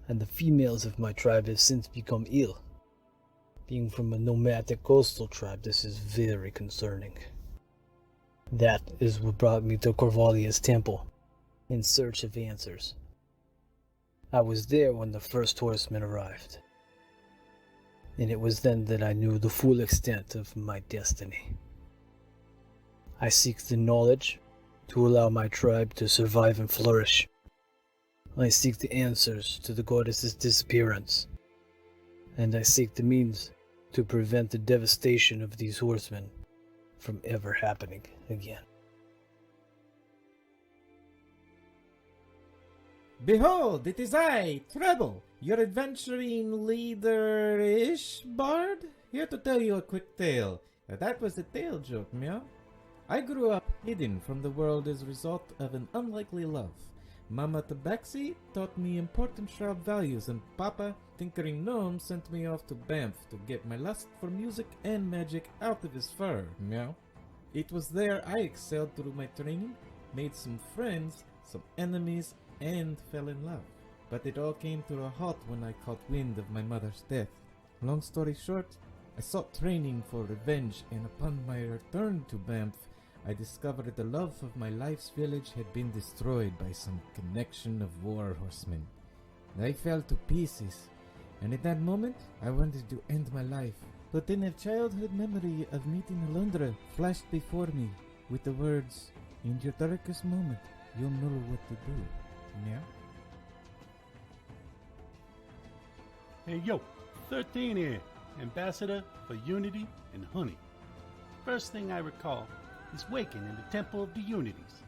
and the females of my tribe have since become ill. Being from a nomadic coastal tribe, this is very concerning. That is what brought me to Corvalia's temple, in search of answers. I was there when the first horseman arrived, and it was then that I knew the full extent of my destiny. I seek the knowledge to allow my tribe to survive and flourish. I seek the answers to the goddess's disappearance, and I seek the means to prevent the devastation of these horsemen from ever happening again. Behold, it is I, Treble, your adventuring leader-ish bard, here to tell you a quick tale. That was a tale joke, meow. I grew up hidden from the world as a result of an unlikely love. Mama Tabaxi taught me important shroud values, and Papa, Tinkering Gnome, sent me off to Banff to get my lust for music and magic out of his fur, meow. It was there I excelled through my training, made some friends, some enemies, and fell in love. But it all came to a halt when I caught wind of my mother's death. Long story short, I sought training for revenge, and upon my return to Banff, I discovered the love of my life's village had been destroyed by some connection of war horsemen. I fell to pieces, and at that moment, I wanted to end my life. But then a childhood memory of meeting Alundra flashed before me with the words, "In your darkest moment, you'll know what to do." Yeah? Hey yo, 13 here, Ambassador for Unity and Honey. First thing I recall is waking in the Temple of the Unities.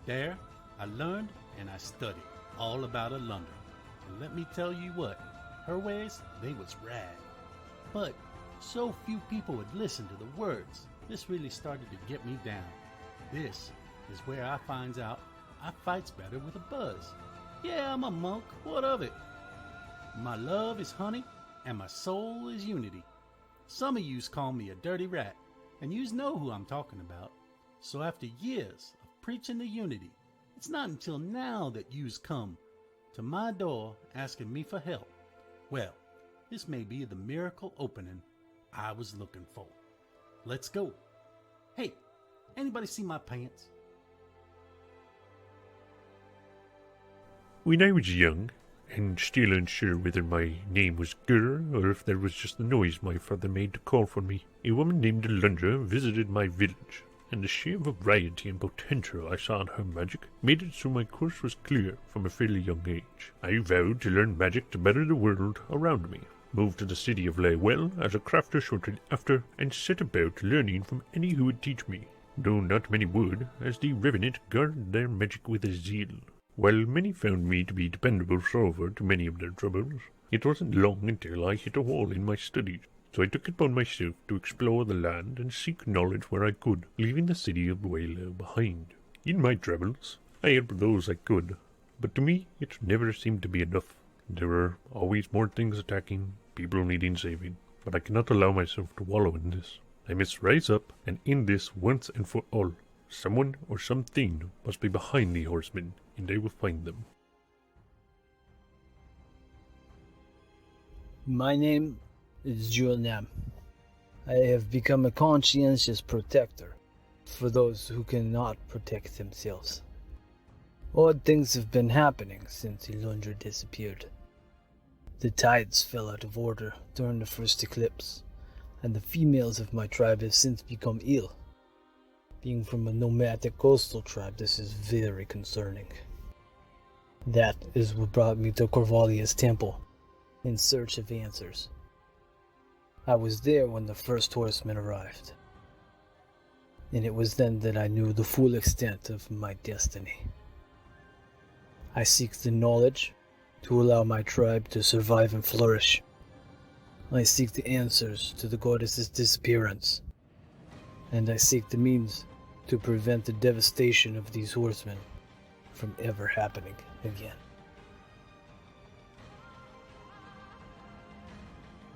There, I learned and I studied all about Alundra. And let me tell you what, her ways, they was rad. But so few people would listen to the words. This really started to get me down. This is where I finds out I fights better with a buzz. Yeah, I'm a monk, what of it? My love is honey, and my soul is unity. Some of yous call me a dirty rat, and yous know who I'm talking about. So after years of preaching the unity, it's not until now that yous come to my door asking me for help. Well, this may be the miracle opening I was looking for. Let's go. Hey, anybody see my pants? When I was young, and still unsure whether my name was Gur or if that was just the noise my father made to call for me, a woman named Alundra visited my village, and the sheer variety and potential I saw in her magic made it so my course was clear from a fairly young age. I vowed to learn magic to better the world around me, moved to the city of Laywell as a crafter shortly after, and set about learning from any who would teach me, though not many would, as the Revenant guarded their magic with a zeal. While many found me to be dependable solver to many of their troubles, it wasn't long until I hit a wall in my studies, so I took it upon myself to explore the land and seek knowledge where I could, leaving the city of Waylow behind. In my travels, I helped those I could, but to me it never seemed to be enough. There were always more things attacking, people needing saving, but I cannot allow myself to wallow in this. I must rise up and end this once and for all. Someone or something must be behind the horsemen, and I will find them. My name is Jules Nam. I have become a conscientious protector for those who cannot protect themselves. Odd things have been happening since Ilundra disappeared. The tides fell out of order during the first eclipse, and the females of my tribe have since become ill. Being from a nomadic coastal tribe, this is very concerning. That is what brought me to Corvalia's temple, in search of answers. I was there when the first horseman arrived, and it was then that I knew the full extent of my destiny. I seek the knowledge to allow my tribe to survive and flourish. I seek the answers to the goddess's disappearance, and I seek the means to prevent the devastation of these horsemen from ever happening again.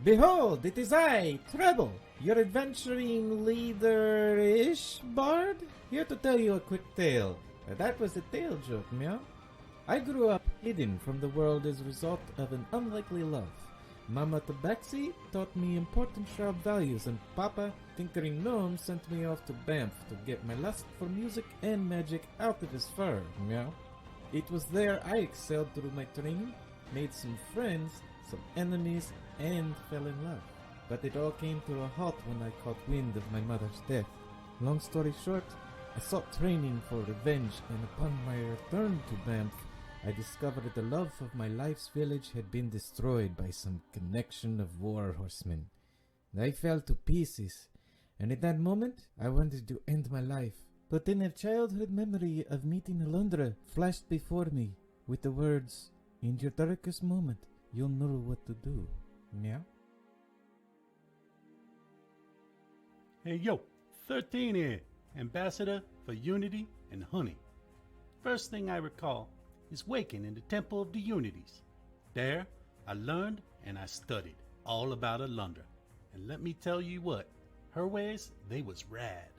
Behold, it is I, Treble, your adventuring leader-ish bard, here to tell you a quick tale. That was a tale joke, meow. I grew up hidden from the world as a result of an unlikely love. Mama Tabaxi taught me important sharp values, and Papa, tinkering gnome, sent me off to Banff to get my lust for music and magic out of his fur, meow. It was there I excelled through my training, made some friends, some enemies, and fell in love. But it all came to a halt when I caught wind of my mother's death. Long story short, I sought training for revenge, and upon my return to Banff, I discovered the love of my life's village had been destroyed by some connection of war horsemen. I fell to pieces, and at that moment, I wanted to end my life. But then a childhood memory of meeting Alundra flashed before me with the words, "In your darkest moment, you'll know what to do." Meow? Hey yo, 13 here, Ambassador for Unity and Honey. First thing I recall is waking in the Temple of the Unities. There, I learned and I studied all about Alundra. And let me tell you what, her ways, they was rad.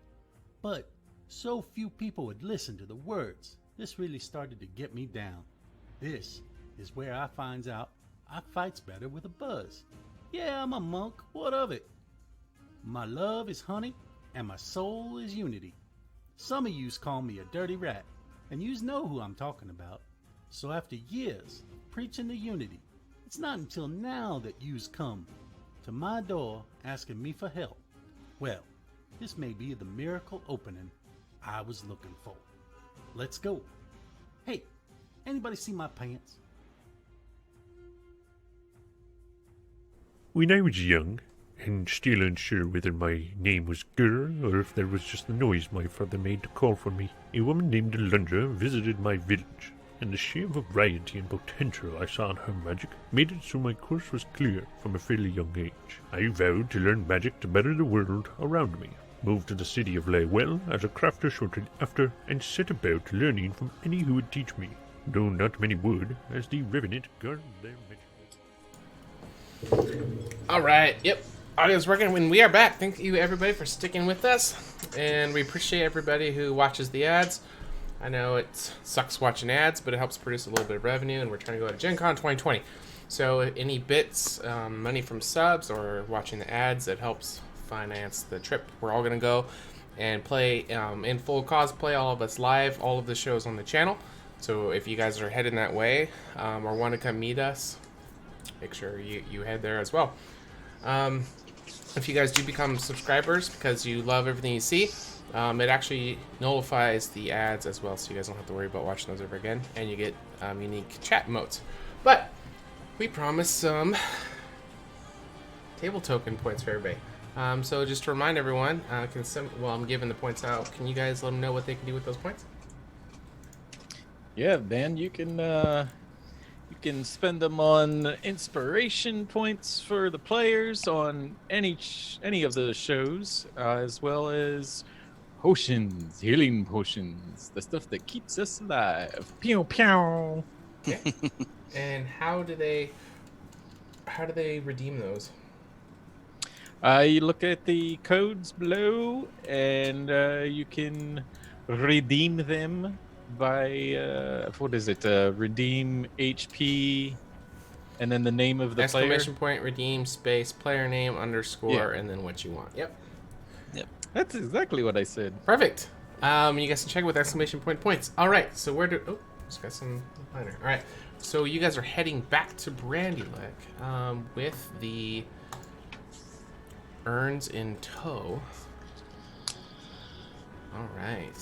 But so few people would listen to the words, this really started to get me down. This is where I finds out I fights better with a buzz. Yeah, I'm a monk, what of it? My love is honey, and my soul is unity. Some of yous call me a dirty rat, and yous know who I'm talking about. So after years of preaching the unity, it's not until now that yous come to my door asking me for help. Well, this may be the miracle opening I was looking for. Let's go. Hey, anybody see my pants? When I was young, and still unsure whether my name was Gur or if there was just the noise my father made to call for me, a woman named Alundra visited my village, and the sheer variety and potential I saw in her magic made it so my course was clear from a fairly young age. I vowed to learn magic to better the world around me, moved to the city of Laywell as a crafter shortly after, and set about learning from any who would teach me, though not many would, as the Revenant guarded their magic. Alright, yep. Audio's working when we are back. Thank you everybody for sticking with us, and we appreciate everybody who watches the ads. I know it sucks watching ads, but it helps produce a little bit of revenue, and we're trying to go to Gen Con 2020. So any bits, money from subs or watching the ads, it helps finance the trip. We're all going to go and play in full cosplay, all of us live, all of the shows on the channel. So if you guys are heading that way or want to come meet us, make sure you head there as well. If you guys do become subscribers because you love everything you see, it actually nullifies the ads as well, so you guys don't have to worry about watching those ever again, and you get unique chat emotes. But we promise some table token points for everybody. So just to remind everyone, while I'm giving the points out, can you guys let them know what they can do with those points? Yeah, man, you can spend them on inspiration points for the players on any of the shows, as well as potions, healing potions, the stuff that keeps us alive. Pew pew. Okay. And how do they redeem those? You look at the codes below, and you can redeem them by what is it? Redeem HP, and then the name of the exclamation player. point, redeem, space, player name, underscore, and then what you want. Yep. That's exactly what I said. Perfect. You guys can check it with exclamation point points. All right. So where do? Oh, just got some liner. All right. So you guys are heading back to Brandy Lake with the urns in tow. All right.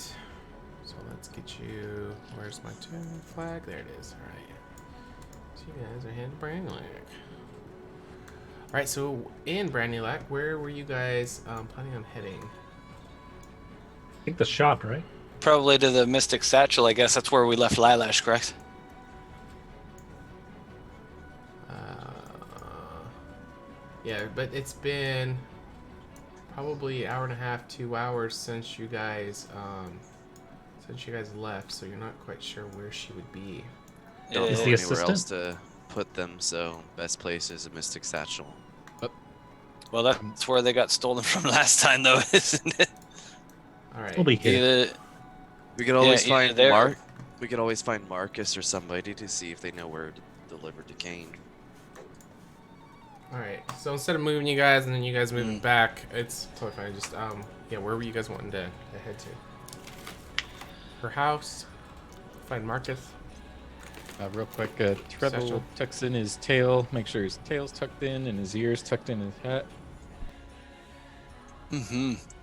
So let's get you. Where's my tune flag? There it is. All right. So you guys are heading to Brandylak. All right. So in Brandylak, where were you guys planning on heading? I think the shop, right? Probably to the Mystic Satchel. I guess that's where we left Lilash, correct? Yeah, but it's been probably an hour and a half, 2 hours since you guys left, so you're not quite sure where she would be. Don't Is know the anywhere else assistant? to put them, so best place is a Mystic Satchel. Well, that's where they got stolen from last time, though, isn't it? All right. We'll be here. Either, We could always either find there. We could always find Marcus or somebody to see if they know where to deliver Decane. All right. So instead of moving you guys and then you guys moving back, it's totally fine. Just yeah, where were you guys wanting to head to? Her house. Find Marcus. Real quick, Treble Satchel. tucks in his tail, make sure his tail's tucked in and his ears tucked in his hat.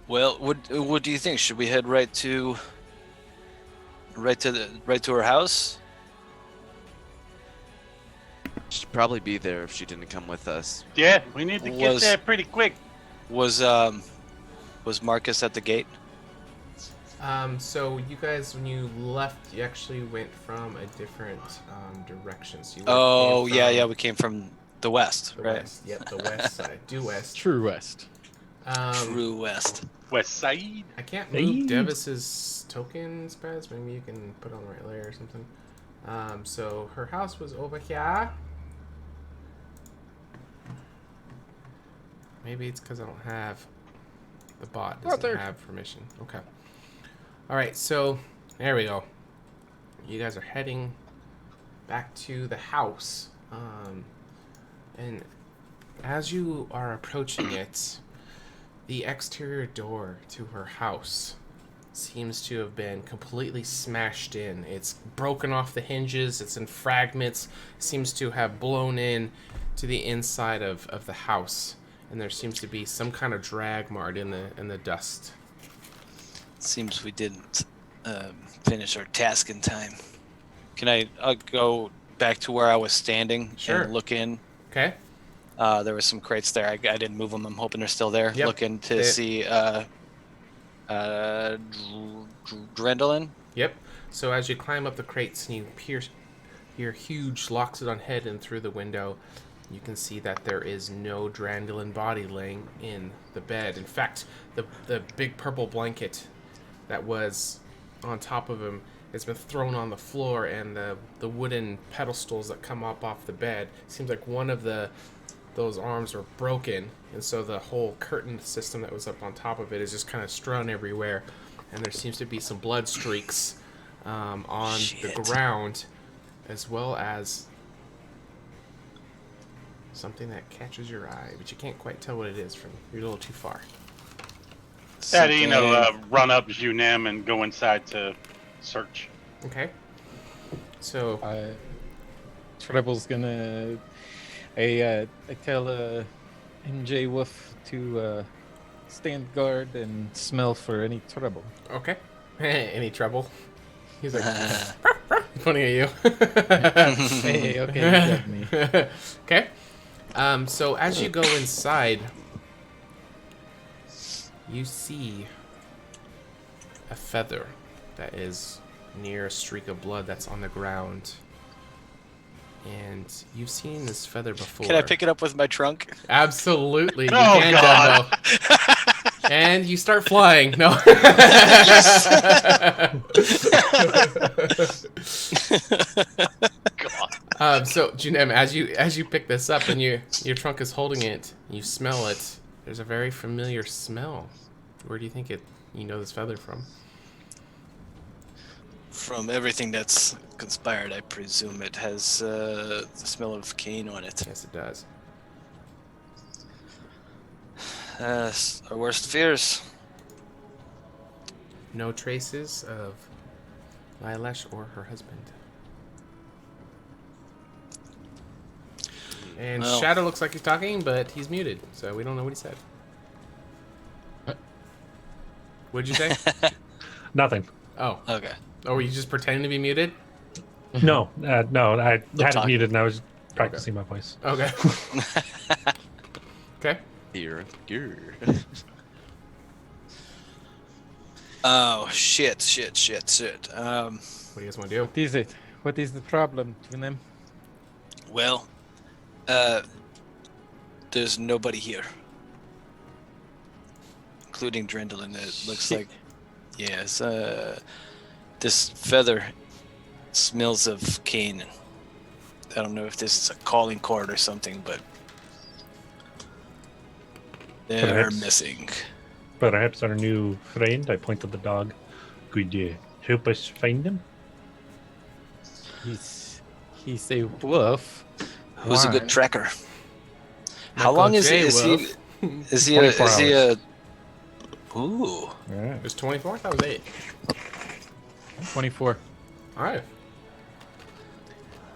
Well, what do you think? Should we head right to her house? She'd probably be there if she didn't come with us. Yeah, we need to get there pretty quick. Was Marcus at the gate? So you guys, when you left, you actually went from a different direction. So you Oh, came yeah, from we came from the west, the right? west. Yep, the west side. Due west. True West. True west. West Side. I can't move Devis's token spaz. Maybe you can put on the right layer or something. So her house was over here. Maybe it's because I don't have the bot doesn't have permission. Okay. All right. So there we go. You guys are heading back to the house, and as you are approaching it, the exterior door to her house seems to have been completely smashed in. It's broken off the hinges. It's in fragments. It seems to have blown in to the inside of the house, and there seems to be some kind of drag mark in the dust. Seems we didn't finish our task in time. I'll go back to where I was standing and look in. Okay. There were some crates there. I didn't move them. I'm hoping they're still there. Yep. Looking to see Drendolin. Yep. So as you climb up the crates and you pierce your huge locks it on head and through the window, you can see that there is no Drandolin body laying in the bed. In fact, the big purple blanket that was on top of him has been thrown on the floor, and the wooden pedestals that come up off the bed, seems like one of those arms were broken, and so the whole curtain system that was up on top of it is just kind of strewn everywhere, and there seems to be some blood streaks on the ground, as well as something that catches your eye, but you can't quite tell what it is from you're a little too far. Run up Junem and go inside to search. Okay. So Treble's gonna. I tell MJ Wolf to stand guard and smell for any trouble. Okay. Any trouble? He's like pointing at you. Hey, okay, you got me. Okay. So as you go inside, you see a feather that is near a streak of blood that's on the ground. And you've seen this feather before. Can I pick it up with my trunk? Absolutely. You Oh, can, God. Dumbo. And you start flying. No. So Junem, as you pick this up and your trunk is holding it, you smell it. There's a very familiar smell. Where do you think you know this feather from? From everything that's conspired, I presume it has the smell of cane on it. Yes, it does. Our worst fears. No traces of Lilash or her husband. And Well. Shadow looks like he's talking, but he's muted, so we don't know what he said. What'd you say? Nothing. Oh. Okay. Oh, were you just pretending to be muted? No, no, I had it talking. muted and I was practicing my voice. Okay. Okay. Here. Oh, shit. What do you guys want to do? What is it? What is the problem between them? Well, there's nobody here. Including Drendlin, it looks Shit. like. Yes, this feather smells of cane. I don't know if this is a calling card or something, but they're Perhaps. missing. Perhaps our new friend, I point to the dog, could help us find them? He's a wolf. Who's a Why? good tracker? How Michael long is J. he? Is he? Wolf. Is he? 24 Is he a? hours. Ooh. It was 24? That was 8. 24. All right.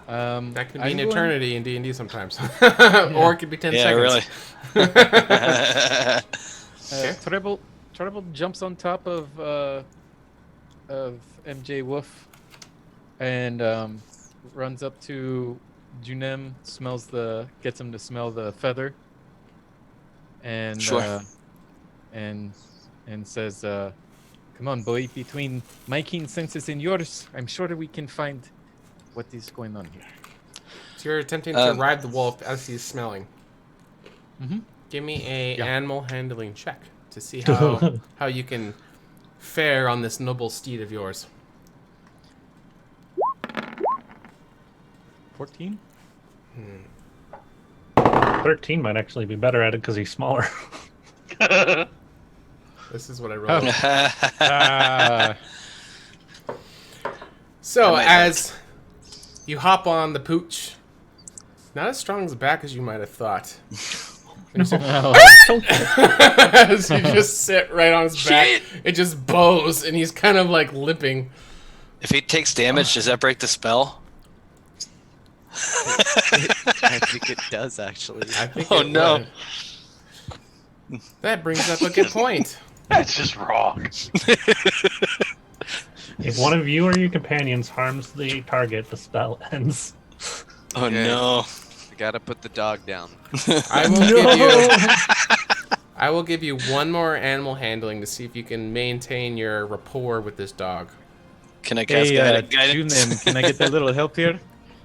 That can be I'm an going- eternity in D&D sometimes. Or it could be 10 Yeah, seconds. really. Okay. Treble jumps on top of MJ Wolf and runs up to Junem, gets him to smell the feather, and Sure. and says, "Come on, boy. Between my keen senses and yours, I'm sure that we can find what is going on here." So you're attempting to ride the wolf as he's smelling. Mhm. Give me a Yeah. animal handling check to see how you can fare on this noble steed of yours. 14. 13 might actually be better at it because he's smaller. This is what I rolled. So That might as you hop on the pooch, not as strong as the back as you might have thought. As you just sit right on his back, it just bows, and he's kind of like limping. If he takes damage, does that break the spell? I think it does actually. I think Oh, it no. would. That brings up a good point. That's just wrong. If one of you or your companions harms the target, the spell ends. Oh Okay. no. We gotta put the dog down. I will give you one more animal handling to see if you can maintain your rapport with this dog. Can I cast guidance? Junem, can I get a little help here?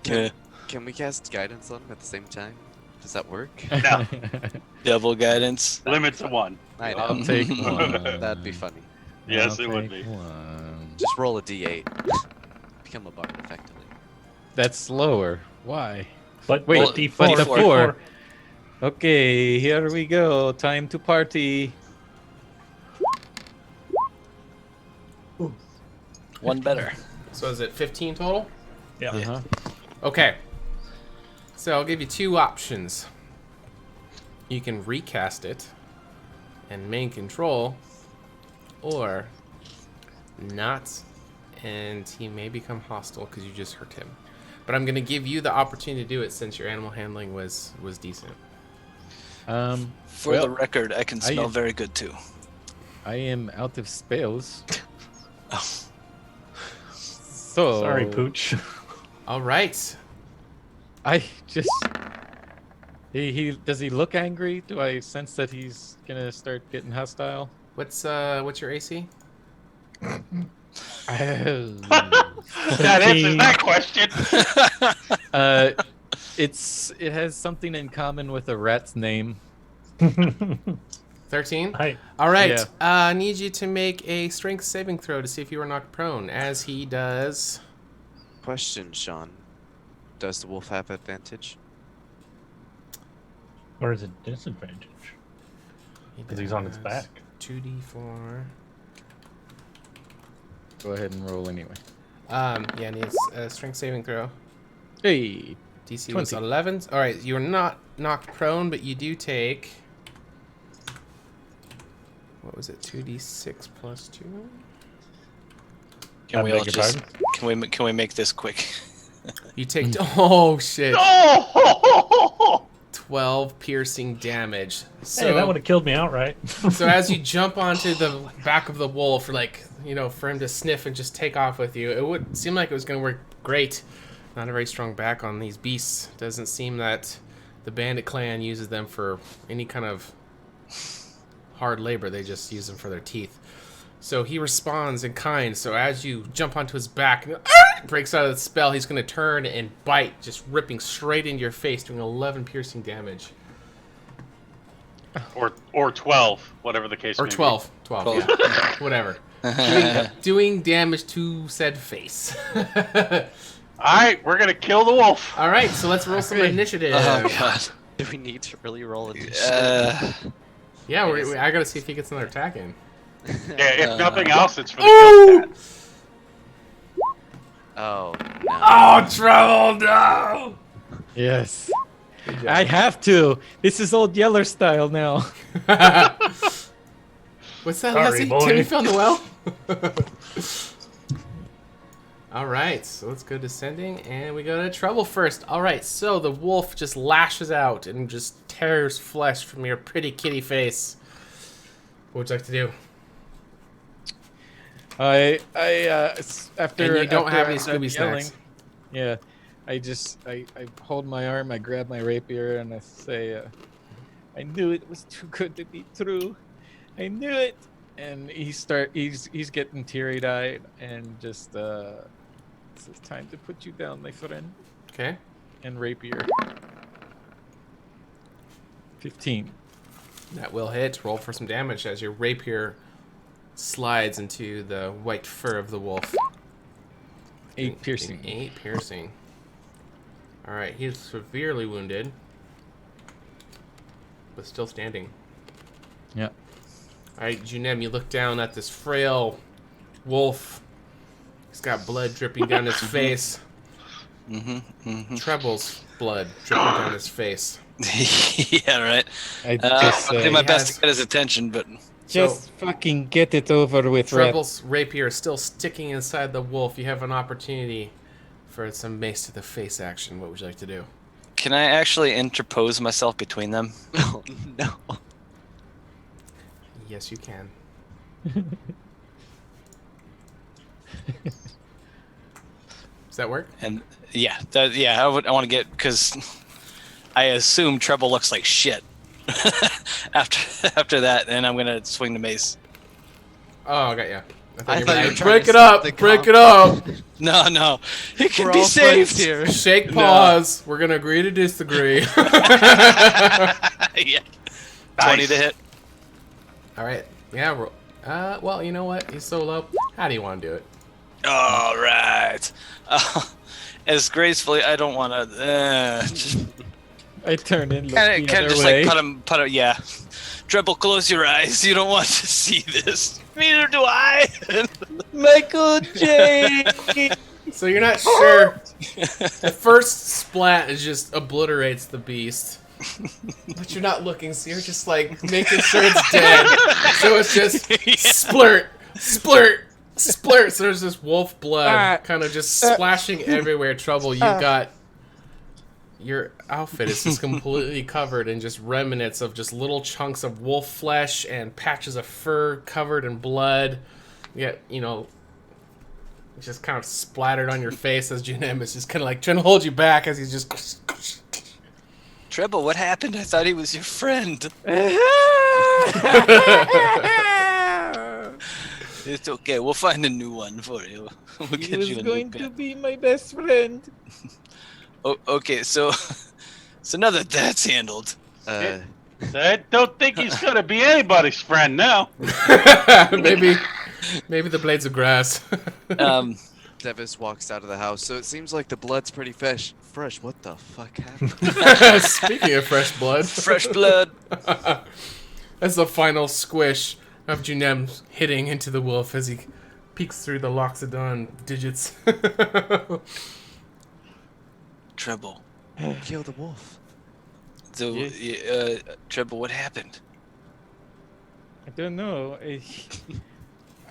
Yeah. Can we cast guidance on him at the same time? Does that work? No, Double guidance. limit to 1. I know. I'll take one. That'd be funny. Yes, I'll it would take be. one. Just roll a d8. Become a bard effectively. That's slower. Why? But Wait, but D4. D4. But the 4. Okay, here we go. Time to party. One better. So is it 15 total? Yeah. Uh-huh. Okay. So I'll give you two options. You can recast it and main control, or not, and he may become hostile because you just hurt him. But I'm going to give you the opportunity to do it since your animal handling was decent. For the record, I can smell very good too. I am out of spells. Oh. So Sorry, Pooch. All right. I just he does he look angry? Do I sense that he's gonna start getting hostile? What's your AC? That answers that question. It has something in common with a rat's name. 13? Hi. All right. Yeah. I need you to make a strength saving throw to see if you are knocked prone, as he does. Question, Sean. Does the wolf have advantage? Or is it disadvantage? Because he's on its does back. 2d4. Go ahead and roll anyway. Yeah, and he has a strength saving throw. Hey, DC was 20. 11. All right, you're not knocked prone, but you do take. What was it? 2d6 plus 2. Can we beg all your just pardon? can we make this quick? You take. Oh shit! Oh! 12 piercing damage. So, Hey, that would have killed me outright. so as you jump onto the back of the wolf, like, for him to sniff and just take off with you, it would seem like it was going to work great. Not a very strong back on these beasts. Doesn't seem that the bandit clan uses them for any kind of hard labor. They just use them for their teeth. So he responds in kind. So as you jump onto his back, breaks out of the spell, he's going to turn and bite, just ripping straight into your face, doing 11 piercing damage. Or 12, whatever the case may Or 12. 12, yeah. Whatever. Doing damage to said face. Alright, we're going to kill the wolf. Alright, so let's roll some initiative. Oh god. Do we need to really roll initiative? Yeah, I got to see if he gets another attack in. Yeah, if nothing else, it's for the kill stat. Oh, no. Oh, trouble, no! Yes. I have to. This is old Yeller style now. What's that, Sorry, Leslie? boy. Timmy found the well? Alright, so let's go descending, and we go to trouble first. Alright, so the wolf just lashes out and just tears flesh from your pretty kitty face. What would you like to do? After And you don't have any I'm Scooby yelling, snacks. Yeah, I hold my arm, I grab my rapier, and I say, I knew it was too good to be true. I knew it. And he's getting teary-eyed and just it's time to put you down, my friend. Okay. And rapier. 15. That will hit. Roll for some damage as your rapier slides into the white fur of the wolf. 8 piercing. 8 piercing. Alright, he's severely wounded. But still standing. Yeah. Alright, Junem, you look down at this frail wolf. He's got blood dripping down his face. Treble's blood dripping down his face. Yeah, right. I'll do my best to get his attention, but just fucking get it over with. Treble's rapier is still sticking inside the wolf. You have an opportunity for some mace to the face action. What would you like to do? can I actually interpose myself between them? Oh, no. Yes, you can. Does that work? And yeah, I want to get, because I assume Treble looks like shit after that, and I'm gonna swing the mace. Oh, I got you. I thought you were trying break to it stop up, the break comp. it up. No, it can We're be all friends saved. here. Shake pause. We're gonna agree to disagree. Yeah. 20 to hit. All right. Yeah. Well, you know what? He's so low. How do you want to do it? All right. As gracefully, I don't want to. Just I turn in. kind of just way. like put him. Yeah. Treble, close your eyes. You don't want to see this. Neither do I. Michael J. So you're not sure. The first splat is just obliterates the beast. But you're not looking, so you're just like making sure it's dead. So it's just splurt, splurt, splurt. So there's this wolf blood kind of just splashing everywhere. Trouble, you've got your outfit is just completely covered in just remnants of just little chunks of wolf flesh and patches of fur covered in blood. Yet, it's just kind of splattered on your face as Junem is just kind of like trying to hold you back as he's just. Treble, what happened? I thought he was your friend. It's okay. We'll find a new one for you. We'll He get was you a going new to pet. be my best friend. Oh, okay, so now that that's handled, I don't think he's gonna be anybody's friend now. maybe the blades of grass. Devis walks out of the house, so it seems like the blood's pretty fresh. What the fuck happened? Speaking of fresh blood. fresh blood. That's the final squish of Junem hitting into the wolf as he peeks through the Loxodon digits. Treble. Kill the wolf. So, Treble, what happened? I don't know.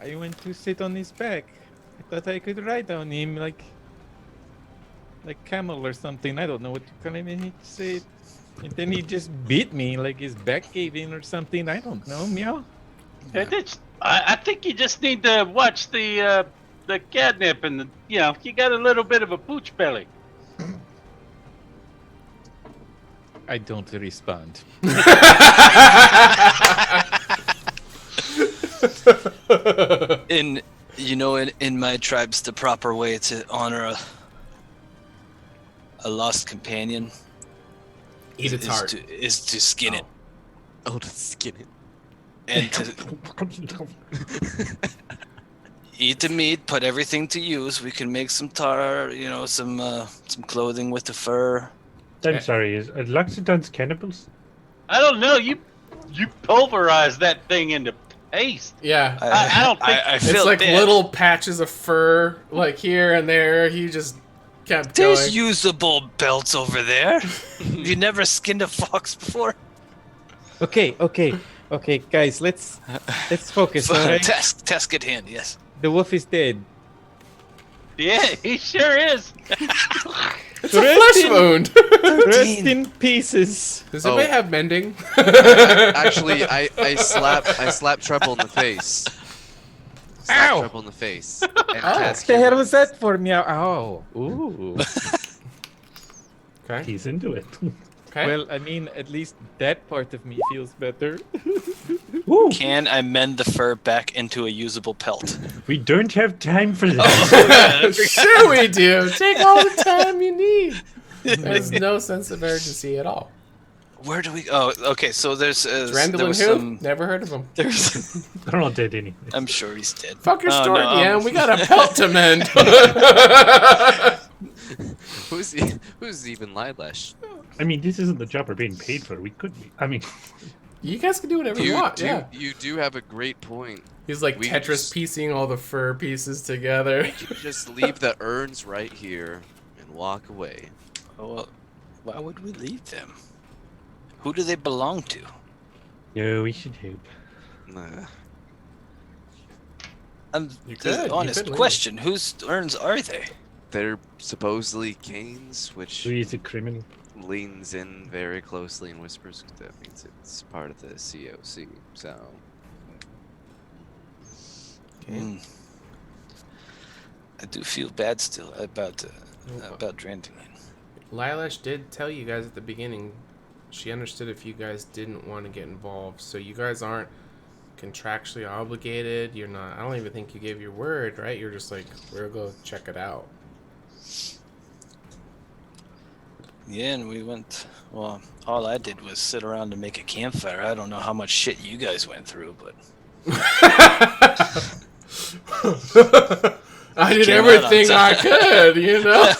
I went to sit on his back. I thought I could ride on him like camel or something. I don't know what you call him. And he said, And then he just beat me like his back gave in or something. I don't know, meow. I think you just need to watch the catnip and you got a little bit of a pooch belly. I don't respond. In my tribes, the proper way to honor a lost companion Eat its heart. is to skin it. Oh, to skin it. And to eat the meat, put everything to use. We can make some tar, some clothing with the fur. I'm sorry, is Luxodon's cannibals? I don't know. You pulverize that thing into paste. Yeah. I don't think I It's feel like bad. little patches of fur, like here and there. He just kept There's going. usable belts over there. You never skinned a fox before? Okay, guys, let's focus. All right? Task at hand, yes. The wolf is dead. Yeah, he sure is. It's a flesh wound. Rest in pieces. Does anybody have mending? Actually, I slap Treble in the face. Slap Ow! Treble in the face. And What cast the Cure hell Wounds. was that for, meow? Ow. Ooh. Okay. He's into it. Okay. Well, I mean, at least that part of me feels better. Can I mend the fur back into a usable pelt? We don't have time for that. Sure we do. Take all the time you need. There's no sense of urgency at all. Where do we? Oh, okay. So there's there Randall was who? some. Never heard of him. There's. I don't know dead any. I'm sure he's dead. Fuck your Oh, story, no, DM. We got a pelt to mend. Who's even Lilash? I mean, this isn't the job we're being paid for. We could be. I mean, You guys can do whatever you want. Yeah. You do have a great point. He's like We could Tetris just- piecing all the fur pieces together. You could just leave the urns right here and walk away. Oh, well, why would we leave them? Who do they belong to? no, we should hope. Nah. You The could honest leave. question: whose urns are they? They're supposedly Kane's, which Who is a criminal? leans in very closely and whispers that means it's part of the COC. So Hmm. I do feel bad still about Drandling. Lilash did tell you guys at the beginning she understood if you guys didn't want to get involved. So you guys aren't contractually obligated. You're not. I don't even think you gave your word, right? You're just like, we'll go check it out. Yeah, and we went. Well, all I did was sit around and make a campfire. I don't know how much shit you guys went through, but I did Came out on everything I could, you know.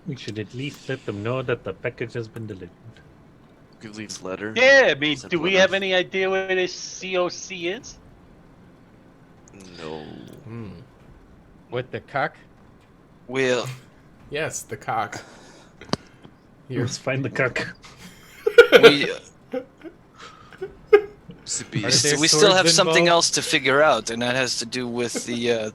We should at least let them know that the package has been delivered. could leave a letter. Yeah, I mean, Simple do we enough. have any idea what this COC is? No. What the cock? well, Yes, the cock. Here. Let's find the cock. we To be Are there we still have swords something involved? else to figure out, and that has to do with the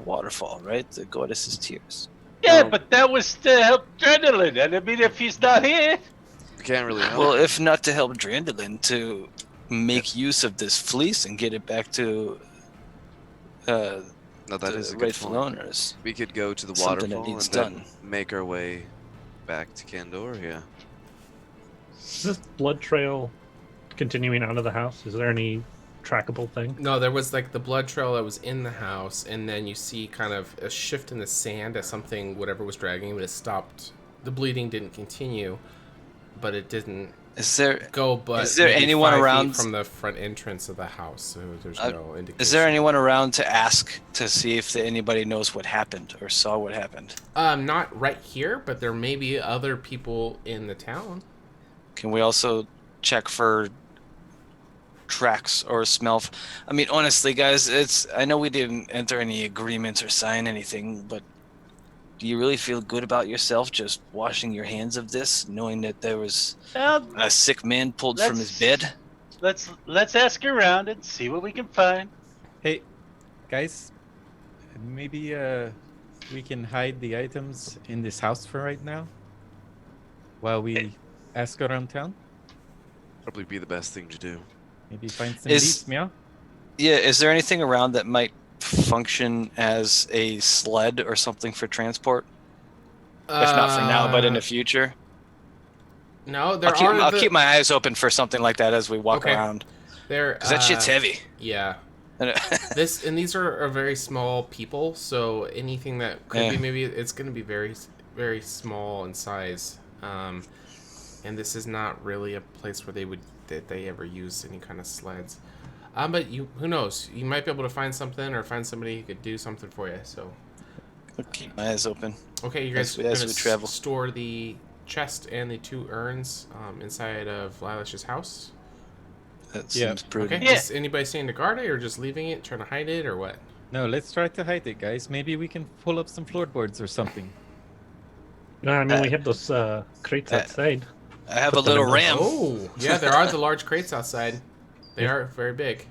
waterfall, right? The goddess's tears. Yeah, Well- but that was to help Adrenaline. And I mean, if he's not here, we can't really help. Well, if not to help Drandolin, to make use of this fleece and get it back to no, that the is a good rightful point. owners. We could go to the Something that waterfall and needs then done. make our way back to Candoria. Is this blood trail continuing out of the house? Is there any trackable thing? No, there was like the blood trail that was in the house, and then you see kind of a shift in the sand as something, whatever was dragging, but it stopped. The bleeding didn't continue, but it didn't Is there go. But Is there maybe anyone 5 feet around- from the front entrance of the house? So there's no indication. is there anyone around to ask to see if anybody knows what happened or saw what happened? Not right here, but there may be other people in the town. Can we also check for tracks or smell? I mean, honestly, guys, I know we didn't enter any agreements or sign anything, but do you really feel good about yourself just washing your hands of this, knowing that there was well, a sick man pulled from his bed? let's ask around and see what we can find. Hey, guys, maybe we can hide the items in this house for right now? While we ask around town? Probably be the best thing to do. Maybe find some Is- leads, meow? Yeah, is there anything around that might function as a sled or something for transport? If not for now, but in the future. No, there I'll keep my eyes open for something like that as we walk Okay. around. There, Because that shit's heavy. Yeah. These are very small people, so anything that could be, maybe it's going to be very, very small in size. And this is not really a place where they ever use any kind of sleds. But who knows? You might be able to find something or find somebody who could do something for you. So I'll keep my eyes open. okay, you guys as we travel. store the chest and the 2 urns inside of Lilash's house. That seems prudent. Okay. Is anybody staying to guard it, or just leaving it, trying to hide it, or what? No, let's try to hide it, guys. Maybe we can pull up some floorboards or something. No, I mean we have those crates outside. I have a little ram. Oh, yeah, there are the large crates outside. They are very big.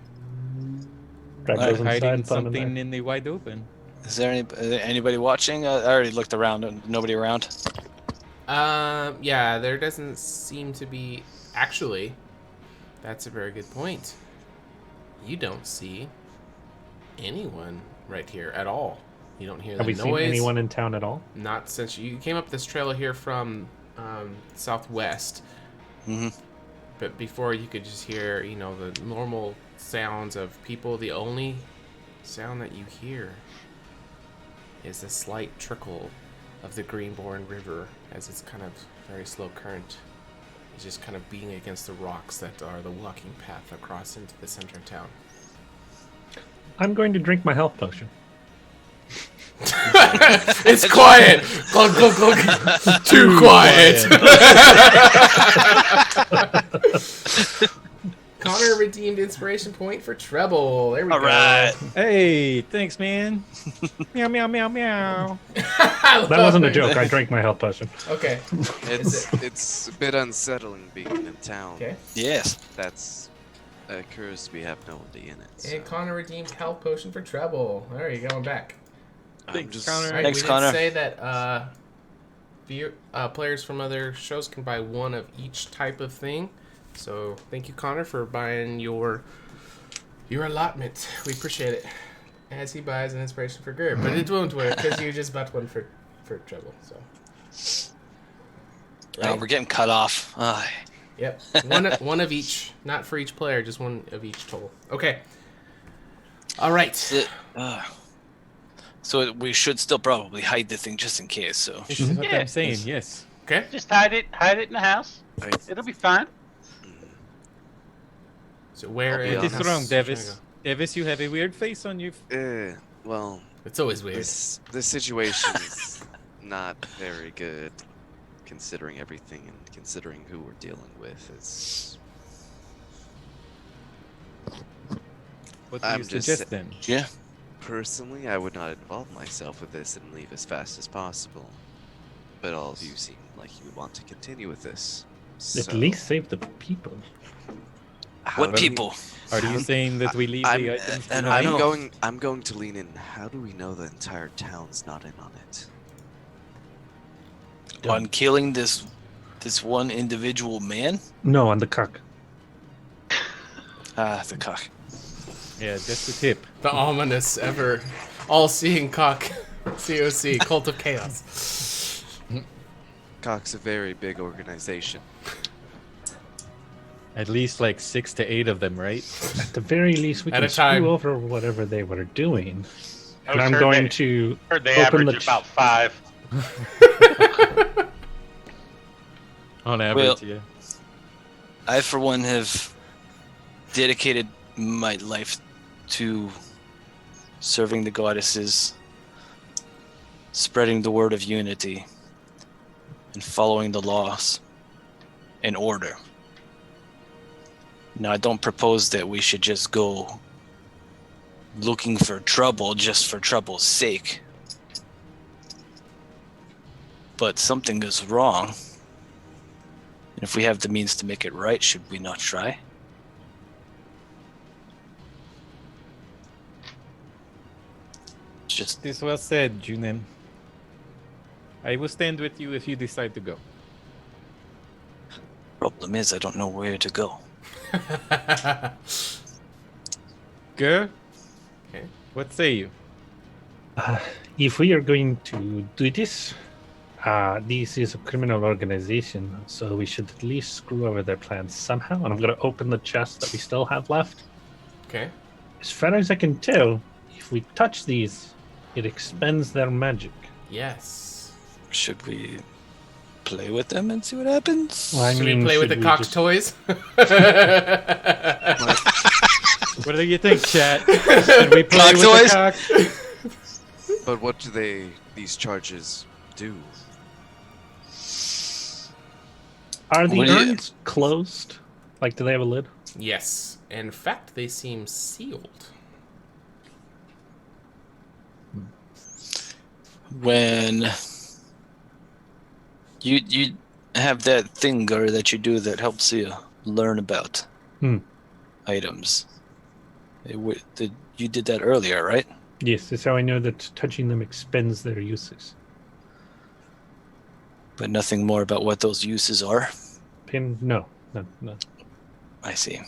Hiding something in the wide open. Is there anybody watching? I already looked around and nobody around. Yeah, there doesn't seem to be. Actually, that's a very good point. You don't see anyone right here at all. You don't hear the noise. Have we seen anyone in town at all? Not since you came up this trail here from southwest. Mm-hmm. But before, you could just hear, the normal sounds of people. The only sound that you hear is a slight trickle of the Greenborn River as it's kind of very slow current. It's just kind of beating against the rocks that are the walking path across into the center of town. I'm going to drink my health potion. It's quiet. Glug, glug, glug. Too quiet. Connor redeemed inspiration point for treble. There we go. All right. Hey, thanks, man. Meow, meow, meow, meow. That wasn't a joke. I drank my health potion. Okay. It's a bit unsettling being in town. Okay. Yes. That's a curse we have no one in it. So. And Connor redeemed health potion for treble. There you go. I'm back. Thanks, Connor. Right, Thanks, we Connor. did say that players from other shows can buy one of each type of thing. So thank you, Connor, for buying your allotment. We appreciate it. As he buys an inspiration for Gerb, but it won't work because you just bought one for treble. So. Oh, we're getting cut off. Yep. One of each, not for each player, just one of each total. Okay. All right. So we should still probably hide the thing just in case. So This is what I'm saying, yes. Okay. Just hide it in the house. It'll be fine. So where I'll be is What is wrong, Davis? Davis, you have a weird face on you. Well, It's always weird. this situation is not very good, considering everything and considering who we're dealing with. It's What do I'm you just suggest then? yeah. personally, I would not involve myself with this and leave as fast as possible. But all of you seem like you would want to continue with this. At So, least save the people. how What do we- people? Are you saying that we leave the items? and behind? I'm going to lean in. How do we know the entire town's not in on it? On killing this one individual man? No, on the cock. The cock. Yeah, just a tip. The ominous, ever all-seeing cock. COC, Cult of Chaos. Cock's a very big organization. At least like 6 to 8 of them, right? At the very least, we At can a time. screw over whatever they were doing. I And I'm heard going they- to Heard they open average the about 5. On average, Well- yeah. I, for one, have dedicated my life to serving the goddesses, spreading the word of unity, and following the laws and order. Now, I don't propose that we should just go looking for trouble just for trouble's sake. But something is wrong. And if we have the means to make it right, should we not try? This well said, Junin. I will stand with you if you decide to go. Problem is, I don't know where to go. Go. Okay. What say you? If we are going to do this, this is a criminal organization, so we should at least screw over their plans somehow. And I'm going to open the chest that we still have left. Okay. As far as I can tell, if we touch these, it expends their magic. Yes. Should we play with them and see what happens? Well, I Should mean, we play with the should we cocked just- toys? What do you think, chat? Should we play Cock with toys? the cock? But what do these charges do? Are the What do you- urns closed? Like, do they have a lid? Yes. In fact, they seem sealed. When you have that thinger that you do that helps you learn about items. You did that earlier, right? Yes, that's how I know that touching them expends their uses. But nothing more about what those uses are. No. I see.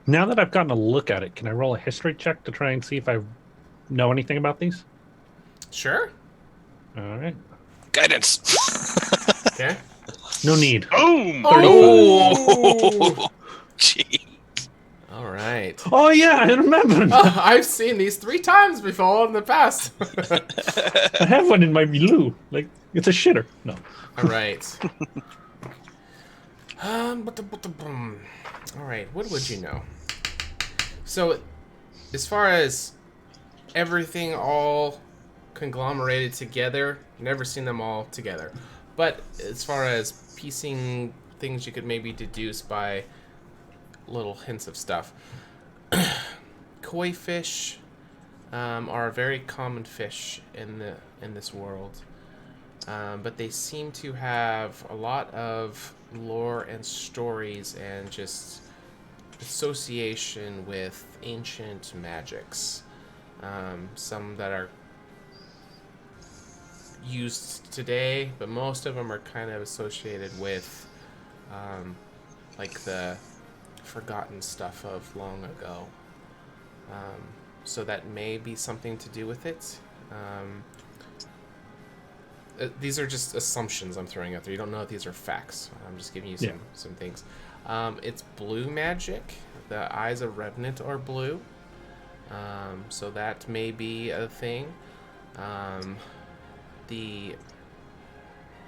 Now that I've gotten a look at it, can I roll a history check to try and see if I know anything about these? Sure. All right. Guidance. Okay. No need. Boom! Oh, gee. All right. Oh yeah, I remember. I've seen these 3 times before in the past. I have one in my blue. Like, it's a shitter. No. All right. All right. What would you know? So, as far as everything all conglomerated together, never seen them all together. But as far as piecing things you could maybe deduce by little hints of stuff. Koi fish are a very common fish in this world. But they seem to have a lot of lore and stories and just association with ancient magics. Some that are used today, but most of them are kind of associated with like the forgotten stuff of long ago. So that may be something to do with it. These are just assumptions I'm throwing out there. You don't know if these are facts. I'm just giving you some things. It's blue magic. The eyes of Revenant are blue. So that may be a thing.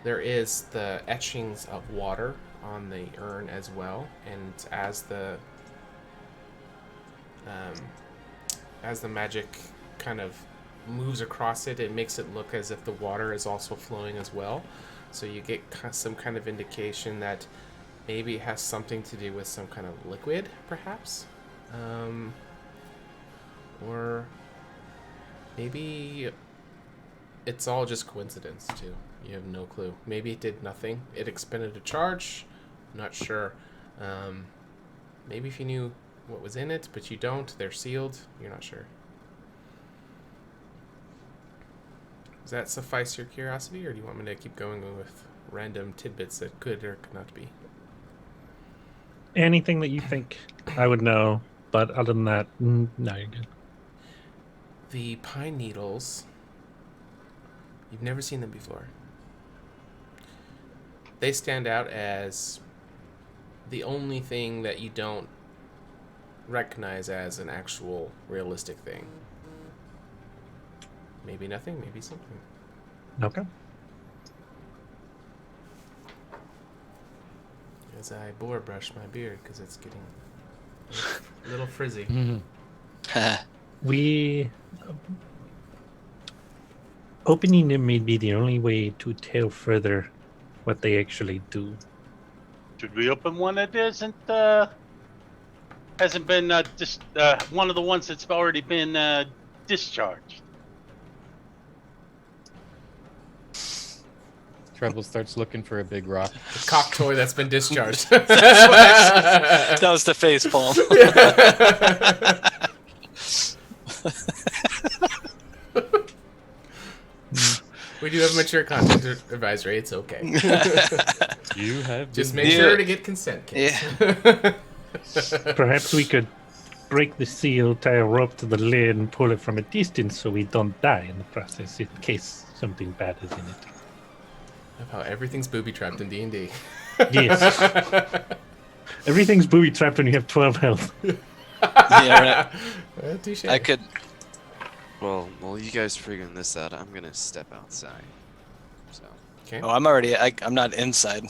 There is the etchings of water on the urn as well, and as the magic kind of moves across it, it makes it look as if the water is also flowing as well. So you get some kind of indication that maybe it has something to do with some kind of liquid, perhaps, or maybe it's all just coincidence too. You have no clue. Maybe it did nothing. It expended a charge. I'm not sure. Maybe if you knew what was in it, but you don't, they're sealed. You're not sure. Does that suffice your curiosity, or do you want me to keep going with random tidbits that could or could not be? Anything that you think I would know, but other than that, no, you're good. The pine needles. You've never seen them before. They stand out as the only thing that you don't recognize as an actual realistic thing. Maybe nothing, maybe something. Okay. As I bore brush my beard because it's getting a little frizzy. We opening them may be the only way to tell further what they actually do. Should we open one that hasn't been one of the ones that's already been discharged? Treble starts looking for a big rock. The cock toy that's been discharged. That was the face palm. We do have a mature content advisory. It's okay. You have Just been- make sure to get consent, kids. Yeah. Perhaps we could break the seal, tie a rope to the lid, and pull it from a distance so we don't die in the process in case something bad is in it. Of how everything's booby trapped in D&D. Yes. Everything's booby trapped when you have 12 health. Yeah, right. Touche. I could. Well, while you guys figuring this out, I'm gonna step outside. So. Okay. Oh, I'm already. I'm not inside.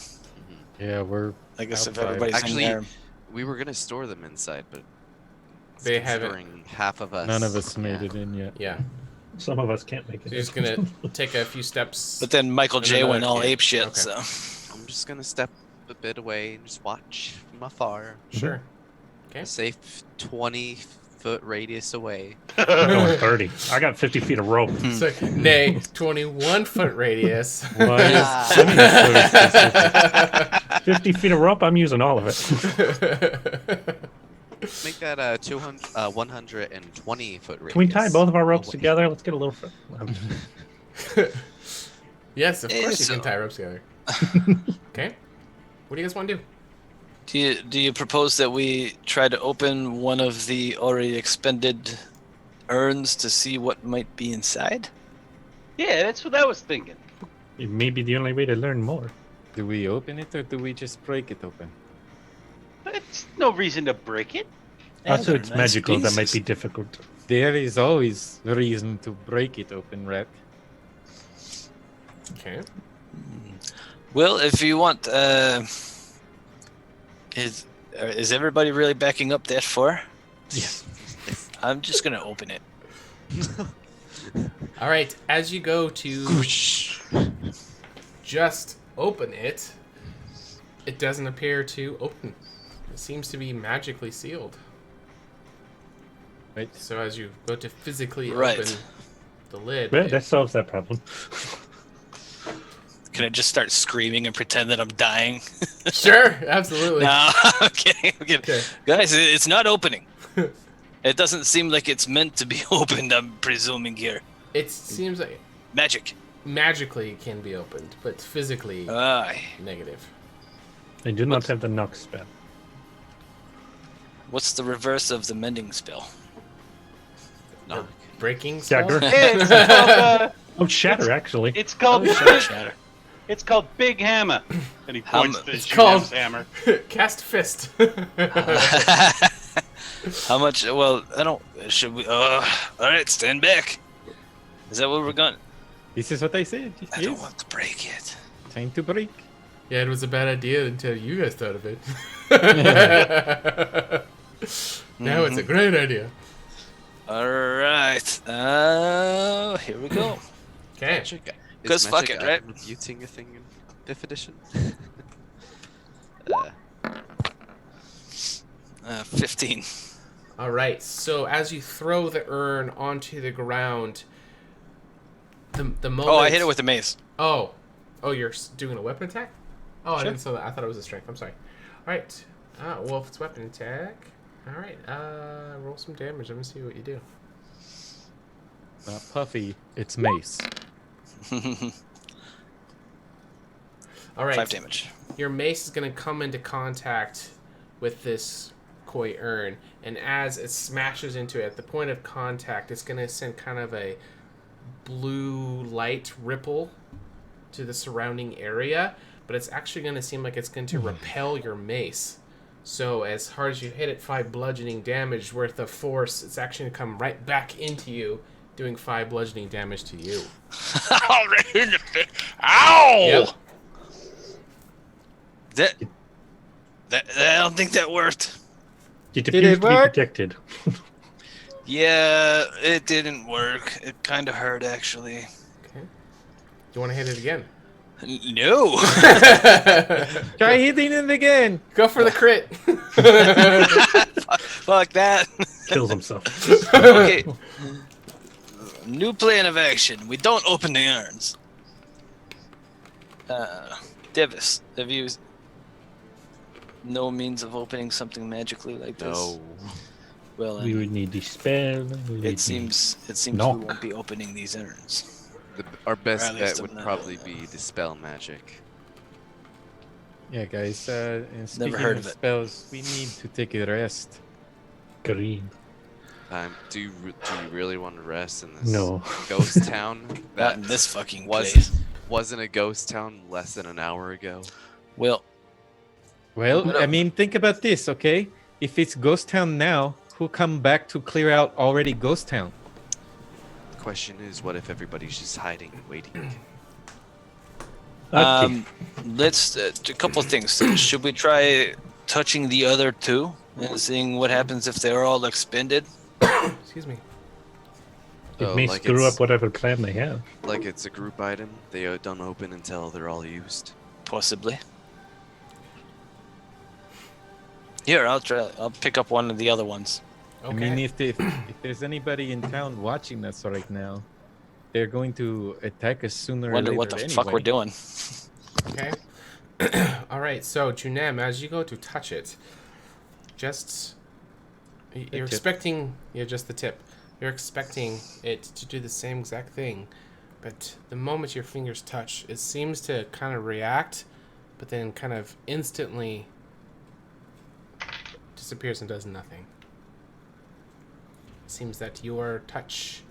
Yeah, we're. I guess if outside. everybody's Actually, in there. we were gonna store them inside, but They haven't. considering half of us. None of us made yeah. it in yet. Yeah. Some of us can't make So it. you're just gonna take a few steps. But then Michael And J another went all kid. ape shit. Okay. So I'm just gonna step a bit away and just watch from afar. Sure. Okay. A safe 20-foot radius away. I'm going 30. I got 50 feet of rope. So, nay, 21-foot radius. Why is so specific? 50 feet of rope, I'm using all of it. Make that a 120-foot radius. Can we tie both of our ropes away. together? Let's get a little. Yes, of course you So- can tie ropes together. Okay. What do you guys want to do? do you propose that we try to open one of the already expended urns to see what might be inside? Yeah, that's what I was thinking. It may be the only way to learn more. Do we open it or do we just break it open? It's no reason to break it. Also, they're it's nice magical. That might pieces. be difficult. There is always reason to break it open, Rat. Okay. Well, if you want, is everybody really backing up that far? Yes. I'm just gonna open it. All right. As you go to just open it, it doesn't appear to open. It seems to be magically sealed. Right. So as you go to physically Right. open the lid, Well, it- that solves that problem. Can I just start screaming and pretend that I'm dying? sure, absolutely. No, I'm kidding. I'm kidding. Okay. Guys, it's not opening. It doesn't seem like it's meant to be opened, I'm presuming here. It seems like Magic. magically it can be opened, but physically Aye. negative. I do not have the knock spell. What's the reverse of the mending spell? No. Breaking spell? Dagger. It's called, Oh, shatter, actually. it's called Shatter. it's called Big Hammer. And he How points mu- to It's his called- hammer. Cast fist. How much? Well, I don't. Should we? All right, stand back. Is that what we're going? This is what I said. I don't Yes. want to break it. Time to break. Yeah, it was a bad idea until you guys thought of it. Now it's a great idea. All right. Here we go. Okay. Magic. Is 'Cause fuck magic it, right? item rebuting a thing in 5th edition? 15. All right. So as you throw the urn onto the ground, the moment. Oh, I hit it with the mace. Oh, you're doing a weapon attack? Oh, I Sure. didn't saw that. I thought it was a strength. I'm sorry. All right. Well, if it's weapon attack, all right. Roll some damage. Let me see what you do. Not Puffy, it's Mace. All right. 5 damage. Your mace is going to come into contact with this koi urn, and as it smashes into it, at the point of contact, it's going to send kind of a blue light ripple to the surrounding area, but it's actually going to seem like it's going to repel your mace. So as hard as you hit it, 5 bludgeoning damage worth of force, it's actually going to come right back into you, doing 5 bludgeoning damage to you. Right in the face. Ow! Yep. That I don't think that worked. It Did appears it to be work? protected. Yeah, it didn't work. It kind of hurt, actually. Okay. Do you want to hit it again? No. Try hitting it again! Go for the crit. Fuck that. Kills himself. Okay. New plan of action. We don't open the urns. Devis, have you no means of opening something magically like this? No. Well, We would need the spell. it seems we knock. won't be opening these urns. Our best at least bet would I'm not probably doing be dispel magic. Yeah, guys. And speaking heard of of it. spells, we need to take a rest. Green. Do you really want to rest in this No. ghost town Not that in this fucking was place. wasn't a ghost town less than an hour ago? Well, Well, I mean, think about this, okay? If it's Ghost Town now, who come back to clear out already Ghost Town? The question is, what if everybody's just hiding and waiting? let's a couple of things. Should we try touching the other two and seeing what happens if they're all expended? Excuse me. It Oh, may like screw it's- up whatever plan they have. Like it's a group item, they don't open until they're all used. Possibly. Here, I'll try. I'll pick up one of the other ones. Okay. I mean, if there's anybody in town watching us right now, they're going to attack us sooner or Wonder later what the anyway. fuck we're doing. Okay. All right. So Junem, as you go to touch it, you're tip. expecting just the tip. You're expecting it to do the same exact thing, but the moment your fingers touch, it seems to kind of react, but then kind of instantly disappears and does nothing. It seems that your touch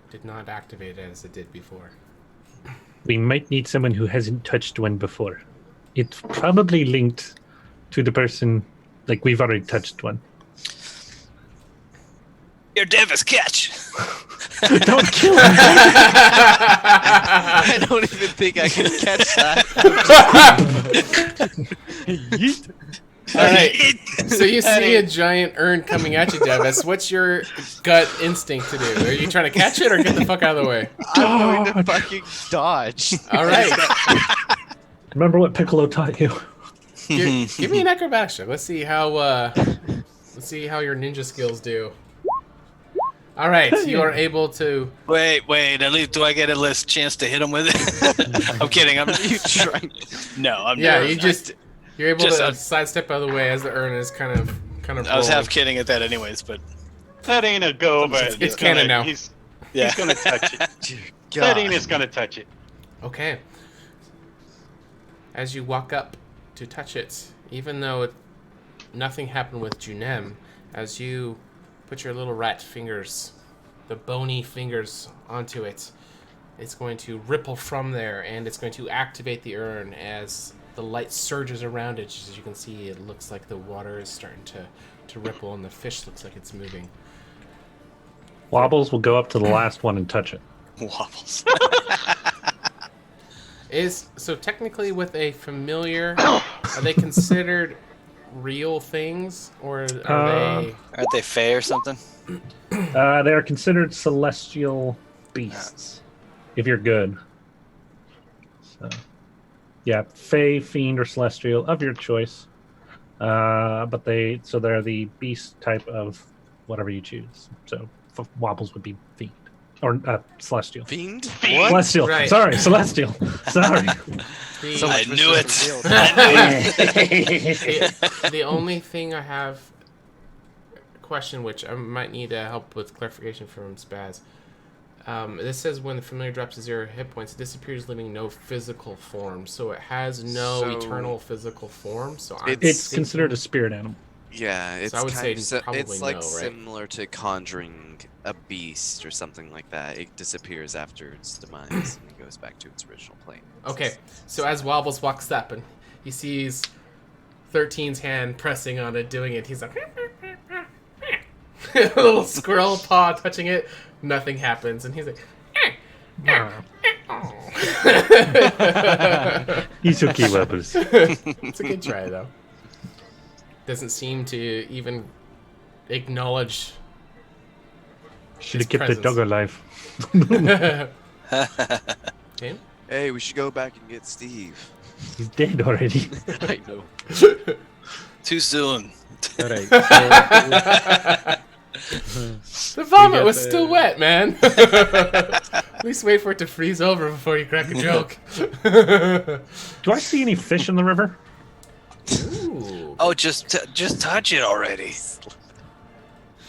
did not activate as it did before. We might need someone who hasn't touched one before. It's probably linked to the person, like we've already touched one. Your Davis catch. Don't kill him. I don't even think I can catch that. Yeet. All right. So you see a giant urn coming at you, Davis. What's your gut instinct to do? Are you trying to catch it or get the fuck out of the way? I'm going to fucking dodge. All right. Remember what Piccolo taught you? Give me an acrobatics check. Let's see how your ninja skills do. All right, you are able to. Wait. At least do I get a chance to hit him with it? I'm kidding. I'm you trying. No, I'm. Yeah, not. you're able Just, to sidestep out of the way as the urn is kind of. I was rolling. half kidding at that, anyways. But That ain't a go, but It's canon now. He's yeah, gonna touch it. God. That ain't is gonna touch it. Okay. As you walk up to touch it, even though nothing happened with Junem, as you put your little rat fingers, the bony fingers, onto it, it's going to ripple from there, and it's going to activate the urn as the light surges around it. As you can see, it looks like the water is starting to ripple, and the fish looks like it's moving. Wobbles will go up to the last one and touch it. wobbles. So technically with a familiar, are they considered real things, or are they... Aren't they fey or something? They are considered celestial beasts, if you're good. So, yeah, fey, fiend, or celestial of your choice. But they're the beast type of whatever you choose. So Wobbles would be fiend or celestial. Fiend? What? Celestial. Right. Sorry, celestial. Sorry. So I much for knew it. self-revealed. The only thing I have a question, which I might need help with clarification from Spaz. This says when the familiar drops to 0 hit points, it disappears, leaving no physical form. So it has no So- eternal physical form. So I'm It's thinking- considered a spirit animal. Yeah, it's I would say probably it's like no, right? similar to conjuring a beast or something like that. It disappears after its demise and it goes back to its original plane. Okay, so as Wobbles walks up and he sees 13's hand pressing on it, doing it, he's like, a little squirrel paw touching it, nothing happens, and he's like, He's okay, Wobbles. it's a good try though. Doesn't seem to even acknowledge. Should His have kept the dog alive. Okay. Hey, we should go back and get Steve. He's dead already. I know. Too soon. All right. The vomit got was the- still wet, man. At least wait for it to freeze over before you crack a joke. Do I see any fish in the river? Ooh. Oh, just touch it already.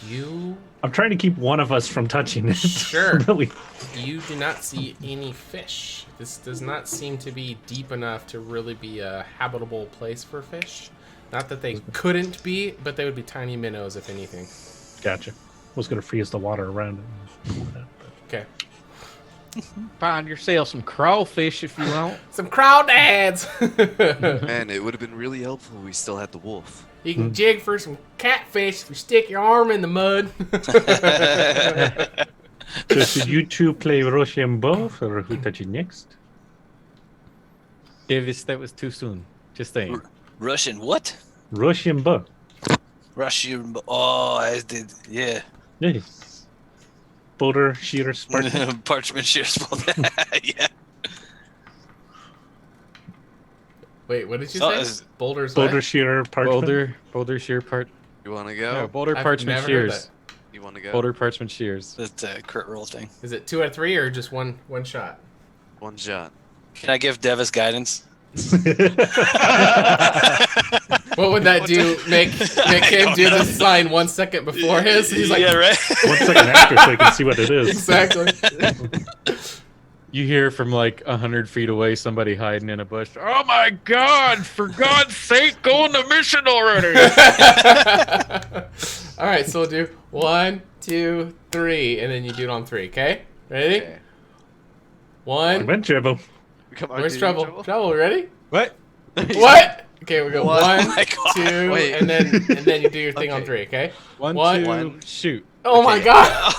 You I'm trying to keep one of us from touching it. Sure. Really. You do not see any fish. This does not seem to be deep enough to really be a habitable place for fish. Not that they couldn't be, but they would be tiny minnows, if anything. Gotcha. I was going to freeze the water around it. Okay. Find yourself some crawfish if you want. Some crawdads! Man, it would have been really helpful if we still had the wolf. You can jig for some catfish if you stick your arm in the mud. So should you two play Rochambeau, or who touches next? Davis, that was too soon. Just saying. Russian what? Rochambeau. Russian. Oh, I did. Yeah. Yeah. Boulder, shear, Spartan. Parchment shears. Yeah. Wait, what did you Oh, say? Boulder's Boulder, what? shear, parchment. Boulder shear part. You want to go? No, Boulder I've parchment never heard shears. You want to go? Boulder parchment shears. That's a crit roll thing. Is it 2 out of 3 or just one shot? One shot. Can I give Devis guidance? What would that do? Make him do the sign 1 second before his? He's like, yeah, right. 1 second after, so I can see what it is. Exactly. You hear from like 100 feet away somebody hiding in a bush. Oh my God! For God's sake, go on the mission already! All right, so we'll do 1, 2, 3, and then you do it on 3. Okay, ready? Okay. 1. Went trouble. Come on, Where's dude, trouble? Trouble, ready? What? What? Okay, we go One. 1, Oh my God. 2, Wait. and then you do your thing on Okay. 3. Okay. One, One. two, One. shoot. Oh my Okay. God!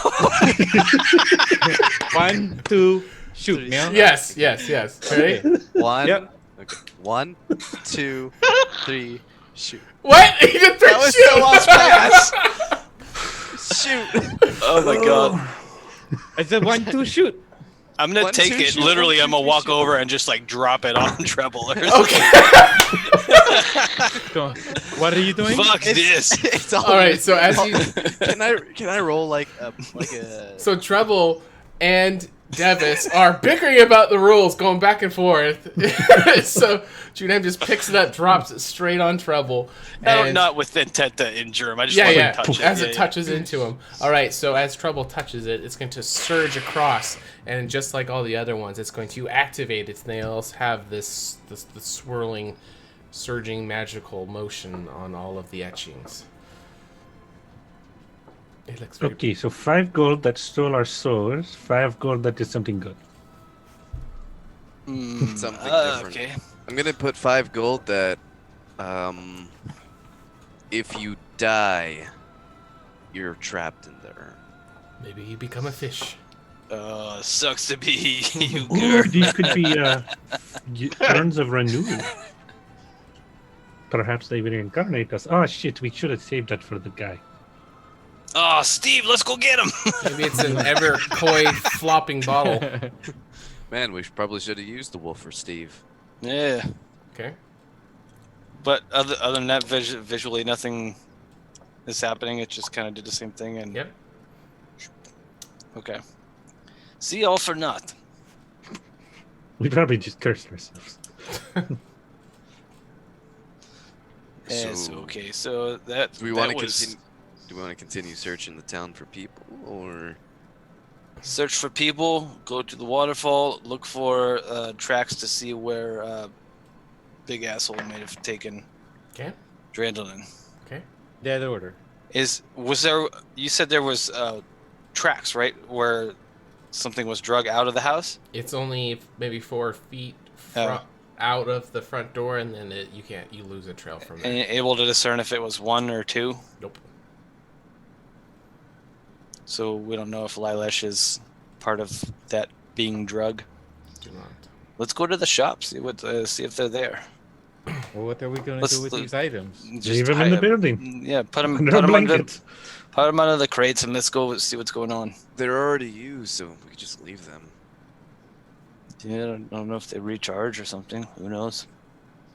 1, 2, shoot, man. Yes. Ready? One. Yep. Okay. 1, 2, 3, shoot. What? He did 3 That was shoot. so off base. Shoot. Oh my God. I said 1, 2, shoot. I'm gonna 1, take 2, it. shoot. Literally, 1, I'm 2, gonna walk 3, over and just like drop it on Treble. Or Okay. Go on. What are you doing? Fuck this. It's All right. So as you, Can I roll like a so Treble and Devis are bickering about the rules, going back and forth. So Junem just picks it up, drops it straight on Treble. and- Not with intent to injure him. I just Yeah, want yeah. to touch it. As Yeah, it yeah. touches into him. All right. So as Treble touches it, it's going to surge across, and just like all the other ones, it's going to activate its nails, have this swirling, surging magical motion on all of the etchings. It looks very Okay, so 5 gold that stole our swords, 5 gold that did something good. something different? Okay. I'm gonna put 5 gold that, if you die, you're trapped in there. Maybe you become a fish. Sucks to be you, Or girl. these could be turns of renewal. Perhaps they will reincarnate us. Oh shit, we should have saved that for the guy. Oh, Steve, let's go get him. Maybe it's an ever coy flopping bottle. Man, we probably should have used the wolf for Steve. Yeah. Okay. But other than that, visually, nothing is happening. It just kind of did the same thing. And Yep. Okay. See all for naught. We probably just cursed ourselves. Yeah, so okay, so that Do we want to was continue? Do we want to continue searching the town for people, or search for people, go to the waterfall, look for tracks to see where Big Asshole may have taken Okay. Drandolin. Okay. Dead order. Was there? You said there was tracks, right, where something was drug out of the house? It's only maybe 4 feet Oh. out of the front door, and then you lose a trail from And there. you're able to discern if it was 1 or 2? Nope. So we don't know if Lilash is part of that being drug. Do not. Let's go to the shop, see if they're there. Well, what are we going to Let's do with look- these items? Leave him in the hide building. Yeah, put them Under a blanket. under the crates and let's go see what's going on. they're already used, so we could just leave them. Yeah, I don't know if they recharge or something. Who knows?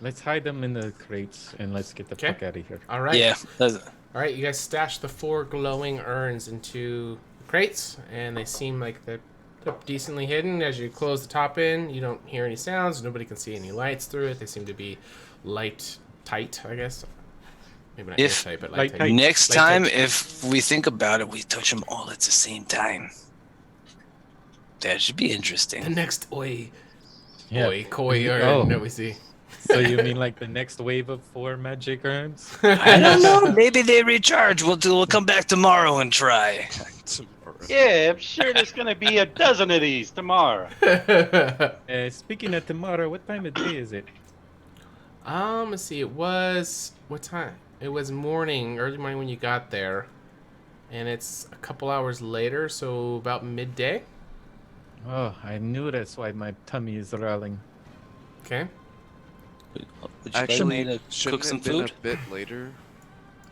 Let's hide them in the crates and let's get the Okay. fuck out of here. All right. Yeah. All right. You guys stash the 4 glowing urns into crates, and they seem like they're decently hidden. As you close the top in, you don't hear any sounds. Nobody can see any lights through it. They seem to be light tight, I guess. Maybe not If- airtight, but light light tight. tight. Next Light time, tight. if we think about it, we touch them all at the same time. That should be The interesting. next koi Oh. urn that we see. So you mean like the next wave of 4 magic urns? I don't know. Maybe they recharge. We'll come back tomorrow and try. Tomorrow. Yeah, I'm sure there's gonna be a dozen of these tomorrow. Speaking of tomorrow, what time of day is it? Let's see. It was what time? It was morning, early morning when you got there, and it's a couple hours later, so about midday. Oh, I knew that's why my tummy is rolling. Okay. Would you Actually, like me to shouldn't cook some it been food? a bit later?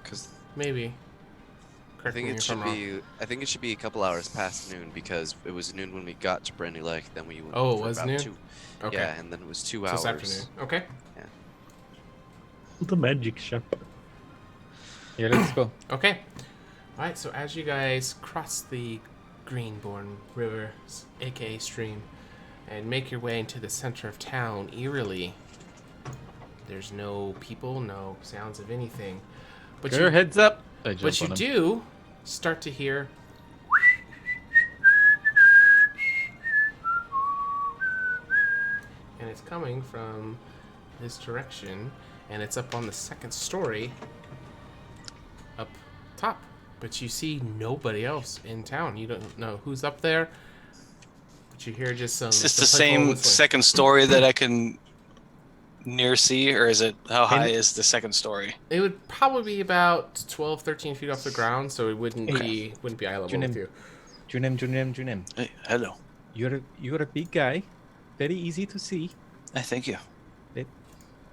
Because Maybe. I Correct think me it if should I'm wrong. be. I think it should be a couple hours past noon because it was noon when we got to Brandy Lake. Then we went Oh, it for was about noon? 2. Okay. Yeah, and then it was 2 So hours. this afternoon. Okay. The magic shop. Yeah, let's go. Okay. All right. So as you guys cross the Greenbourne River, aka stream, and make your way into the center of town, eerily, there's no people, no sounds of anything. But Your heads up. But you do start to hear and it's coming from this direction, and it's up on the second story up top. But you see nobody else in town. You don't know who's up there, but you hear just some. Is this some the playful same whistling. second story that I can near see, or is it how high is the second story? It would probably be about 12, 13 feet off the ground, so it wouldn't Hey. be eye level Junim. with you. Junim. Hey, hello. You're a big guy. Very easy to see. I thank you.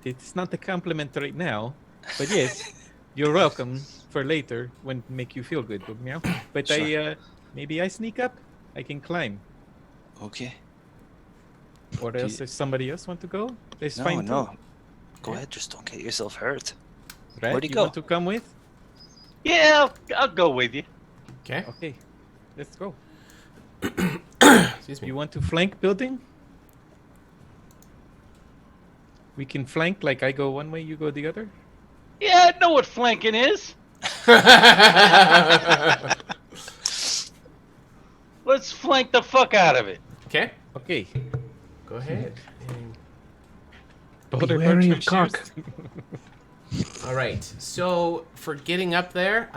It's not a compliment right now, but yes, you're welcome for later when it make you feel good, meow. But Sure. maybe I sneak up. I can climb. Okay. Or else if somebody else want to go, that's No, fine no. too. Go ahead. Just don't get yourself hurt. Right? Where'd he you go? want to come with? Yeah, I'll go with you. Okay. Okay, let's go. Excuse me. You want to flank building? We can flank like I go one way, you go the other. Yeah, I know what flanking is. Let's flank the fuck out of it. Okay. Okay. Go ahead. And Boulder wary punch of cock. all right. So for getting up there,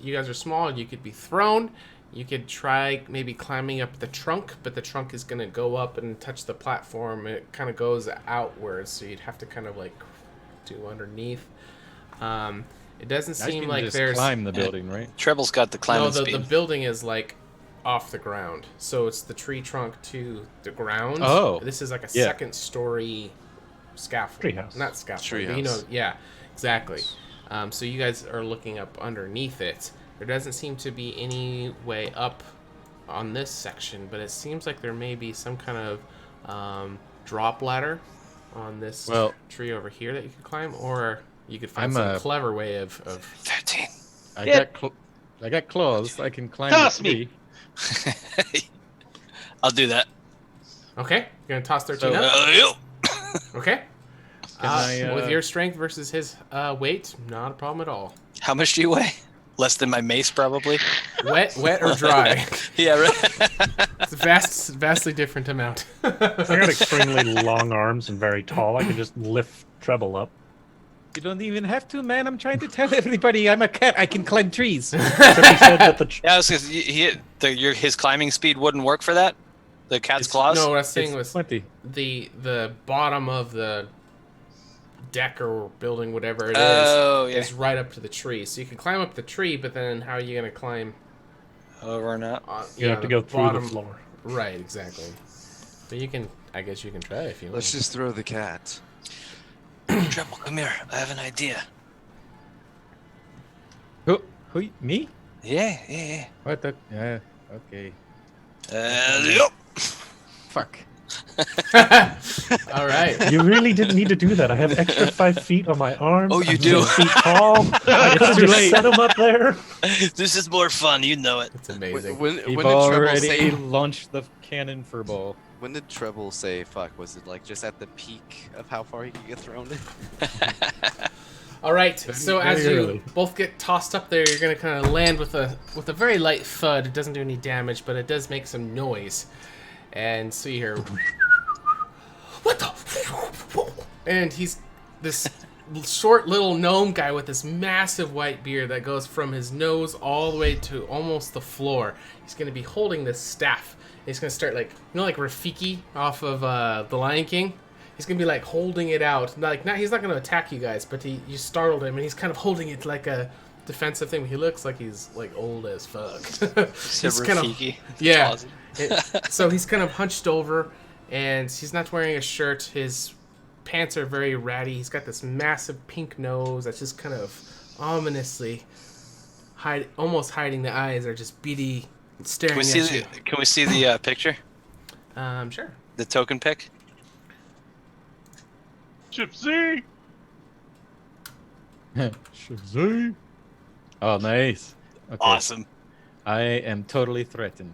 you guys are small. You could be thrown. You could try maybe climbing up the trunk, but the trunk is going to go up and touch the platform. It kind of goes outwards, so you'd have to kind of like do underneath. It doesn't I seem can like just there's climb the building, right? Treble's got the climbing no. The speed. building is like off the ground, so it's the tree trunk to the ground. Oh. This is like a Yeah. second story scaffold. Treehouse. Not scaffold. But you know, Treehouse. yeah, exactly. So you guys are looking up underneath it. There doesn't seem to be any way up on this section, but it seems like there may be some kind of drop ladder on this Well- tree over here that you could climb, or you could find I'm some a- clever way of 13. Yeah. I got claws. I can climb Toss the me. tree. I'll do that. Okay, you're gonna toss 13 So- up. Yep. Okay. I, With your strength versus his weight, not a problem at all. How much do you weigh? Less than my mace, probably. Wet or dry? Yeah, right. It's a vastly different amount. I got extremely long arms and very tall. I can just lift Treble up. You don't even have to, man. I'm trying to tell everybody I'm a cat. I can climb trees. Except he said that the Yeah, I was gonna, his climbing speed wouldn't work for that. The cat's claws. No, what I was saying It's was 20. the bottom of the deck or building, whatever it is, Oh, yeah. is right up to the tree. So you can climb up the tree, but then how are you gonna climb? Over and out. you have to go through the floor. Right, exactly. But you can, I guess you can try if you want. Let's just throw the cat. Treble, come here. I have an idea. Who? Me? Yeah. What the? Yeah. Okay. Yep. Fuck. All right. You really didn't need to do that. I have extra 5 feet on my arms. Oh, you I'm do? 6 feet tall. I could have too just late. set him up there. This is more fun. You know it. It's amazing. When We've did Treble already say? launched the cannon for ball. When did Treble say fuck? Was it like just at the peak of how far he could get thrown? All right. So as very you early. both get tossed up there, you're gonna kind of land with a very light thud. It doesn't do any damage, but it does make some noise. And so you hear, what the? And he's this short little gnome guy with this massive white beard that goes from his nose all the way to almost the floor. He's gonna be holding this staff. He's gonna start like like Rafiki off of The Lion King. He's gonna be like holding it out. He's not gonna attack you guys, but you startled him, and he's kind of holding it like a defensive thing. He looks like he's like old as fuck. He's kind of yeah. So he's kind of hunched over, and he's not wearing a shirt. His pants are very ratty. He's got this massive pink nose that's just kind of ominously almost hiding the eyes. Are just beady, staring at you. Can we see the picture? Sure. The token pic. Gypsy. Shazay. Oh, nice. Okay. Awesome. I am totally threatened.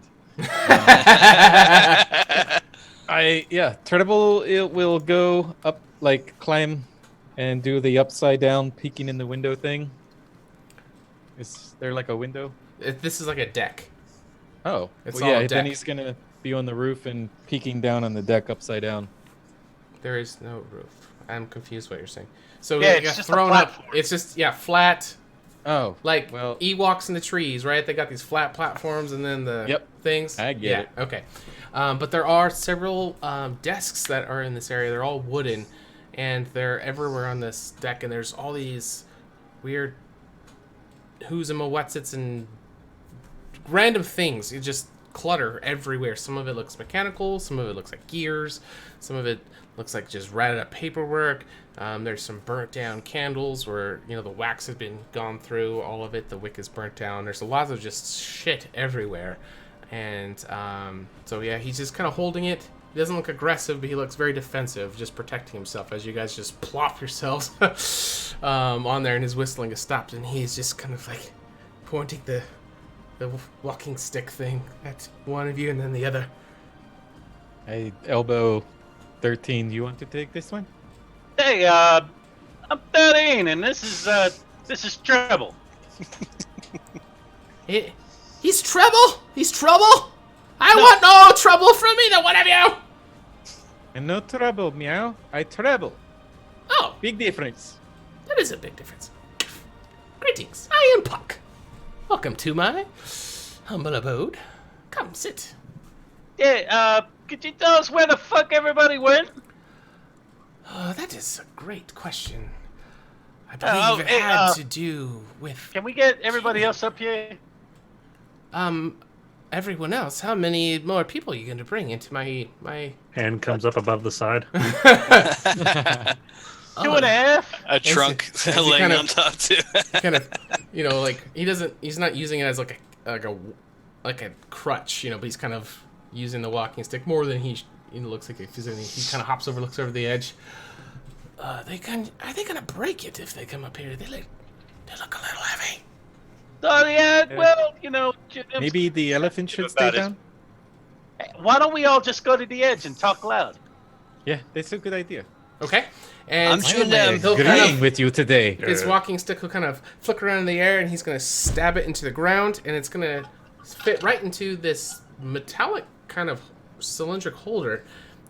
Treadable it will go up, like climb and do the upside down peeking in the window thing. Is there like a window? This is like a deck. Oh, It's well, all yeah. deck. Then he's gonna be on the roof and peeking down on the deck upside down. There is no roof. I'm confused what you're saying. So Yeah, it it's got just a thrown up. platform. It's just flat. Oh, Like well. Ewoks in the trees, right? They got these flat platforms and then the Yep. things. I get it. Okay. But there are several desks that are in this area. They're all wooden, and they're everywhere on this deck. And there's all these weird who's and whatsits and random things. You just clutter everywhere. Some of it looks mechanical. Some of it looks like gears. Some of it looks like just ratted up paperwork. There's some burnt down candles where the wax has been gone through all of it. The wick is burnt down. There's a lot of just shit everywhere, and so yeah, he's just kind of holding it. He doesn't look aggressive, but he looks very defensive, just protecting himself as you guys just plop yourselves on there, and his whistling has stopped, and he's just kind of like pointing the walking stick thing at one of you and then the other. I elbow 13. You want to take this one? Hey, I'm 13, and this is Treble. He's trouble. He's trouble. I want no trouble from either one of you. And no trouble, meow. I treble. Oh, Big difference. that is a big difference. Greetings. I am Puck. Welcome to my humble abode. Come sit. Yeah, could you tell us where the fuck everybody went? Oh, that is a great question. I believe it had to do with Can we get everybody else up here? everyone else. How many more people are you going to bring into my Hand comes up above the side. 2.5. A trunk he laying kind of- on top too. kind of, like he's not using it as like a crutch, but he's kind of using the walking stick more than he looks like he kind of hops over, looks over the edge. Are they gonna break it if they come up here? They look a little heavy. So yeah, well, Maybe the elephant should stay about it. down? Why don't we all just go to the edge and talk loud? Yeah, that's a good idea. Okay, and I'm shooting them. he'll kind Agreeing of, with you today. his walking stick will kind of flick around in the air, and he's gonna stab it into the ground, and it's gonna fit right into this metallic kind of cylindric holder. It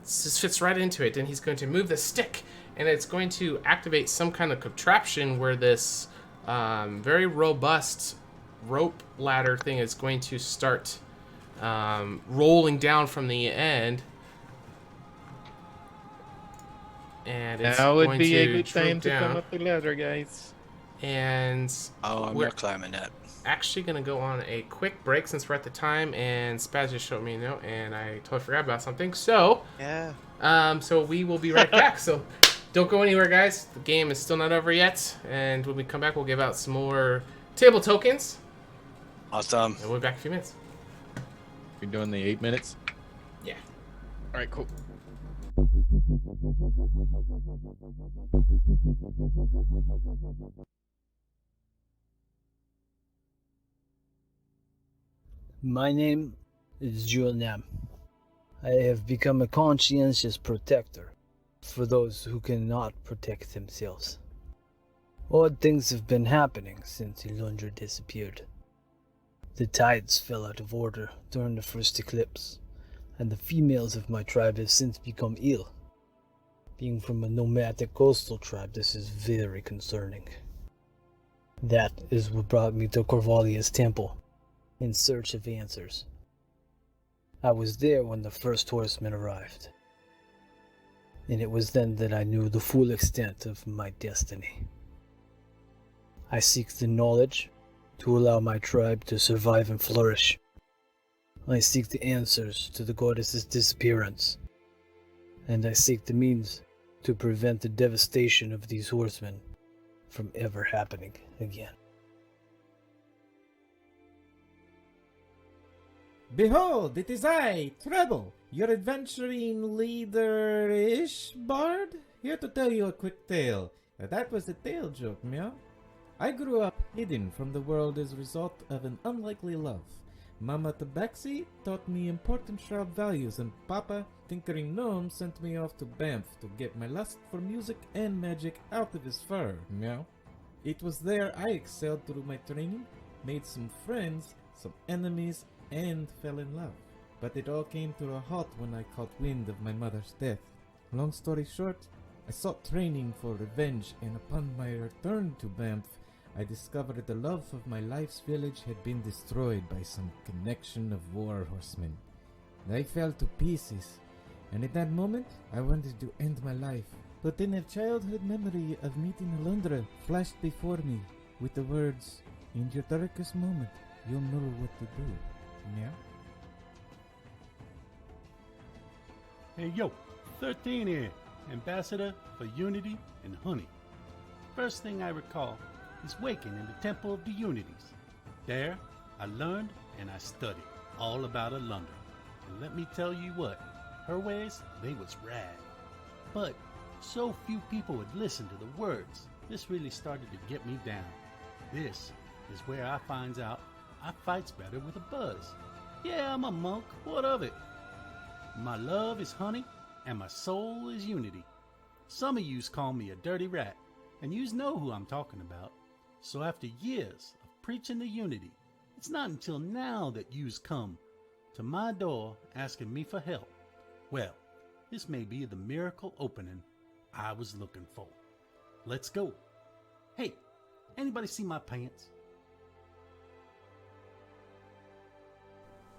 just fits right into it, and he's going to move the stick, and it's going to activate some kind of contraption where this very robust rope ladder thing is going to start rolling down from the end. And it's Now would going be to a good droop time to down. come up the ladder, guys. And Oh, I'm we're not climbing that. actually going to go on a quick break since we're at the time, and Spaz just showed me a note, and I totally forgot about something. So, Yeah. so we will be right back. So don't go anywhere, guys. The game is still not over yet, and when we come back, we'll give out some more table tokens, Awesome. and we'll be back in a few minutes. You're doing the 8 minutes? Yeah. All right, cool. My name is Jules Nam. I have become a conscientious protector for those who cannot protect themselves. Odd things have been happening since Ilundra disappeared. The tides fell out of order during the first eclipse, and the females of my tribe have since become ill. Being from a nomadic coastal tribe, this is very concerning. That is what brought me to Corvalia's temple, in search of answers. I was there when the first horseman arrived, and it was then that I knew the full extent of my destiny. I seek the knowledge to allow my tribe to survive and flourish. I seek the answers to the goddess's disappearance, and I seek the means to prevent the devastation of these horsemen from ever happening again. Behold, it is I, Treble, your adventuring leader-ish bard, here to tell you a quick tale. That was a tale joke, meow. I grew up hidden from the world as a result of an unlikely love. Mama Tabaxi taught me important shrub values, and Papa, Tinkering Gnome, sent me off to Banff to get my lust for music and magic out of his fur, meow. It was there I excelled through my training, made some friends, some enemies, and fell in love. But it all came to a halt when I caught wind of my mother's death. Long story short, I sought training for revenge, and upon my return to Banff, I discovered the love of my life's village had been destroyed by some connection of war horsemen. I fell to pieces, and at that moment, I wanted to end my life. But then a childhood memory of meeting Alundra flashed before me with the words, "In your darkest moment, you'll know what to do." Yeah? Hey yo, 13 here, Ambassador for Unity and Honey. First thing I recall is waking in the Temple of the Unities. There, I learned and I studied all about Alundra. And let me tell you what, her ways, they was rad. But so few people would listen to the words. This really started to get me down. This is where I finds out I fights better with a buzz. Yeah, I'm a monk, what of it? My love is honey, and my soul is unity. Some of yous call me a dirty rat, and yous know who I'm talking about. So after years of preaching the unity, it's not until now that yous come to my door asking me for help. Well, this may be the miracle opening I was looking for. Let's go. Hey, anybody see my pants?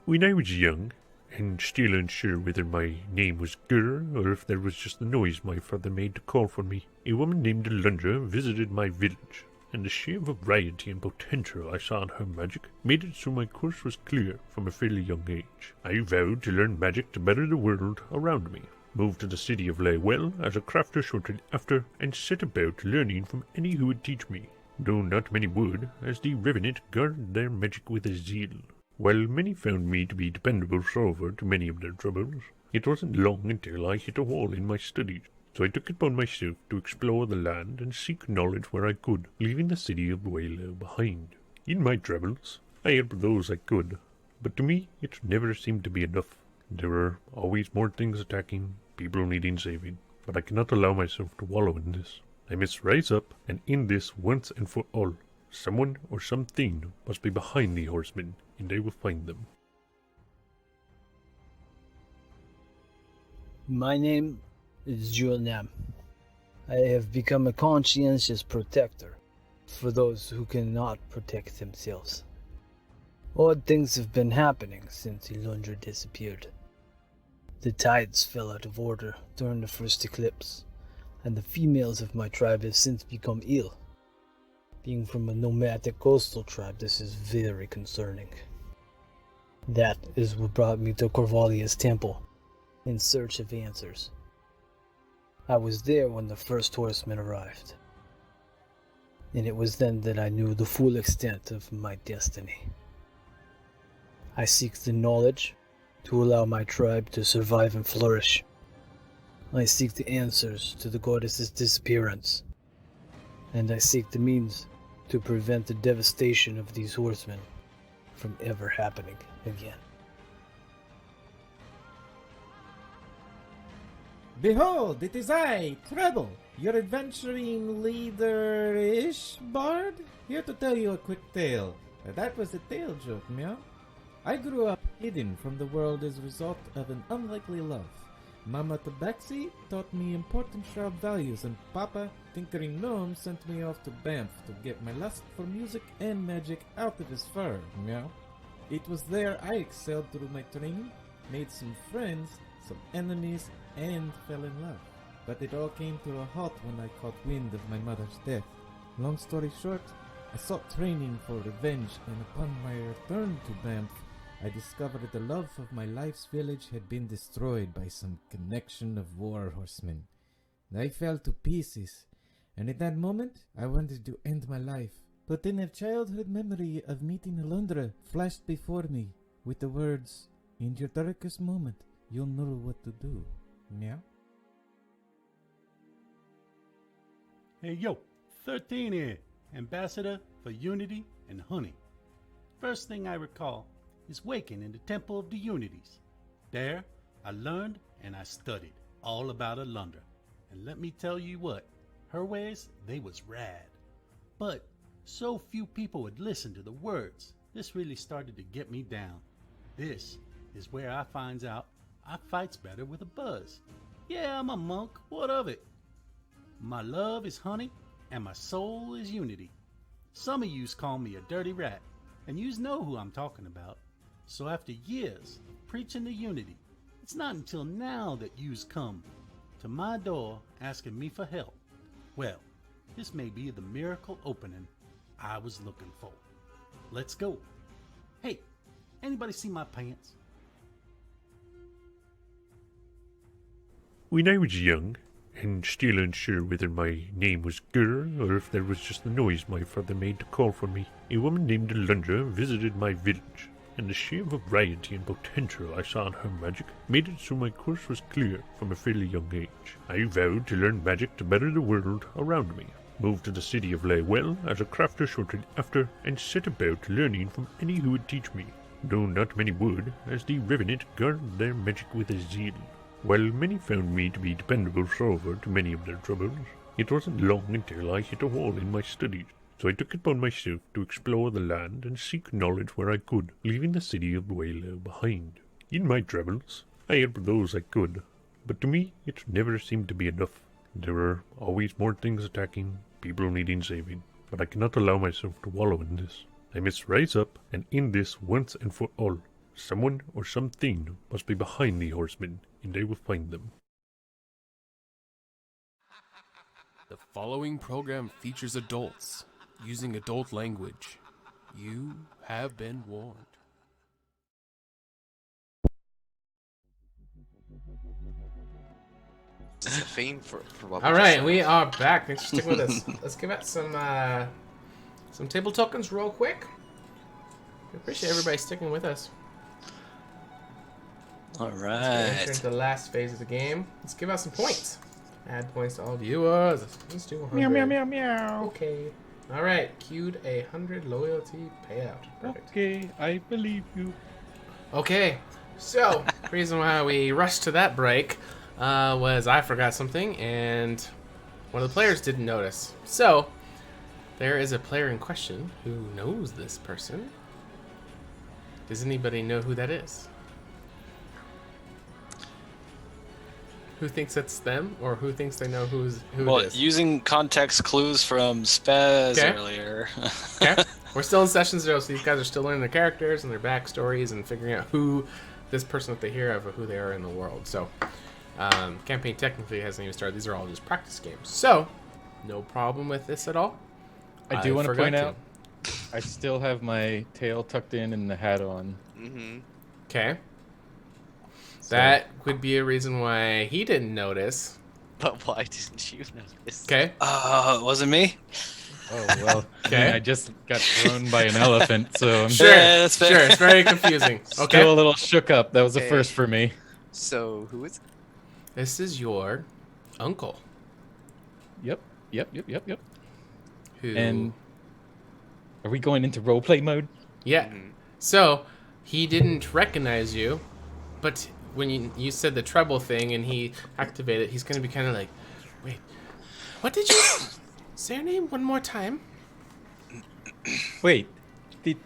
When I was young, and still unsure whether my name was Gur or if there was just the noise my father made to call for me, a woman named Alundra visited my village, and the sheer variety and potential I saw in her magic made it so my course was clear from a fairly young age. I vowed to learn magic to better the world around me, moved to the city of Laywell as a crafter shortly after, and set about learning from any who would teach me, though not many would, as the Revenant guarded their magic with a zeal. While many found me to be a dependable solver to many of their troubles, it wasn't long until I hit a wall in my studies, so I took it upon myself to explore the land and seek knowledge where I could, leaving the city of Waylow behind. In my travels, I helped those I could, but to me it never seemed to be enough. There were always more things attacking, people needing saving, but I cannot allow myself to wallow in this. I must rise up and end this once and for all. Someone or something must be behind the horsemen, and I will find them. My name is Nam. I have become a conscientious protector for those who cannot protect themselves. Odd things have been happening since Ilundra disappeared. The tides fell out of order during the first eclipse, and the females of my tribe have since become ill. Being from a nomadic coastal tribe, this is very concerning. That is what brought me to Corvalia's temple, in search of answers. I was there when the first horseman arrived, and it was then that I knew the full extent of my destiny. I seek the knowledge to allow my tribe to survive and flourish. I seek the answers to the goddess's disappearance, and I seek the means to prevent the devastation of these horsemen from ever happening again. Behold, it is I, Treble, your adventuring leader-ish bard, here to tell you a quick tale. That was a tale joke, meow. I grew up hidden from the world as a result of an unlikely love. Mama Tabaxi taught me important sharp values, and Papa, Tinkering Gnome, sent me off to Banff to get my lust for music and magic out of his fur, meow. It was there I excelled through my training, made some friends, some enemies, and fell in love. But it all came to a halt when I caught wind of my mother's death. Long story short, I sought training for revenge, and upon my return to Banff, I discovered the love of my life's village had been destroyed by some connection of war horsemen. I fell to pieces, and in that moment, I wanted to end my life. But then a childhood memory of meeting Alundra flashed before me with the words, "In your darkest moment, you'll know what to do." Meow? Hey yo, 13 here, Ambassador for Unity and Honey. First thing I recall is waking in the Temple of the Unities. There, I learned and I studied all about Alundra. And let me tell you what, her ways, they was rad. But so few people would listen to the words. This really started to get me down. This is where I finds out I fights better with a buzz. Yeah, I'm a monk, what of it? My love is honey, and my soul is unity. Some of yous call me a dirty rat, and yous know who I'm talking about. So after years of preaching the unity, it's not until now that yous come to my door asking me for help. Well, this may be the miracle opening I was looking for. Let's go. Hey, anybody see my pants? When I was young, and still unsure whether my name was Gur or if there was just the noise my father made to call for me, a woman named Alundra visited my village, and the sheer variety and potential I saw in her magic made it so my course was clear from a fairly young age. I vowed to learn magic to better the world around me, moved to the city of Laywell as a crafter shortly after, and set about learning from any who would teach me, though not many would, as the Revenant guarded their magic with a zeal. While many found me to be dependable solver to many of their troubles, it wasn't long until I hit a wall in my studies, so I took it upon myself to explore the land and seek knowledge where I could, leaving the city of Waylow behind. In my travels, I helped those I could, but to me it never seemed to be enough. There were always more things attacking, people needing saving, but I cannot allow myself to wallow in this. I must rise up and end this once and for all. Someone or something must be behind the horsemen, and I will find them. The following program features adults using adult language. You have been warned. This is a theme for what All right, we are back. Thanks for sticking with us. Let's give out some table tokens real quick. We appreciate everybody sticking with us. All Let's right. enter into the last phase of the game. Let's give out some points. Add points to all viewers. Let's do 100. Meow, meow, meow, meow. Okay. All right. Queued 100 loyalty payout. Perfect. Okay, I believe you. Okay. So, reason why we rushed to that break was I forgot something, and one of the players didn't notice. So, there is a player in question who knows this person. Does anybody know who that is? Who thinks it's them, or who thinks they know who Well, it is? using context clues from Spaz Okay. earlier. Okay. We're still in session 0, so these guys are still learning their characters and their backstories and figuring out who this person that they hear of or who they are in the world. So, campaign technically hasn't even started. These are all just practice games. So, no problem with this at all. I do want to forgot point out, I still have my tail tucked in and the hat on. Mm-hmm. Okay. That would be a reason why he didn't notice. But why didn't you notice? Okay. It wasn't me. Oh, well. Okay. I just got thrown by an elephant, so I'm Sure. Yeah, that's fair. Sure. It's very confusing. Okay. still a little shook up. That was a Okay. first for me. So, who is it? This is your uncle. Yep. Who? And are we going into roleplay mode? Yeah. Mhm. So he didn't recognize you, but when you said the treble thing and he activated, he's gonna be kind of like, wait, what did you say your name one more time? Wait, did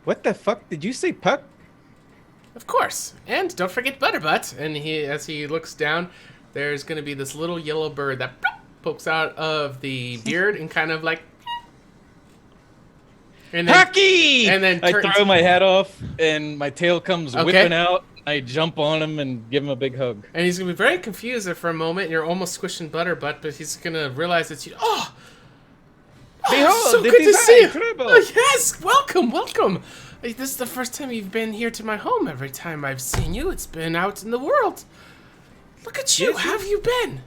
what the fuck did you say, Puck? Of course, and don't forget Butterbutt. And as he looks down, there's gonna be this little yellow bird that pokes out of the beard and kind of like. And then, Hockey! And then I throw my hat off, and my tail comes Okay. whipping out. I jump on him and give him a big hug. And he's gonna be very confused there for a moment. And you're almost squishing Butterbutt, but he's gonna realize it's you. Oh, Behold, so it good to is see I, you. Treble. Oh, yes, welcome. This is the first time you've been here to my home. Every time I've seen you, it's been out in the world. Look at you. Yes, How have you been?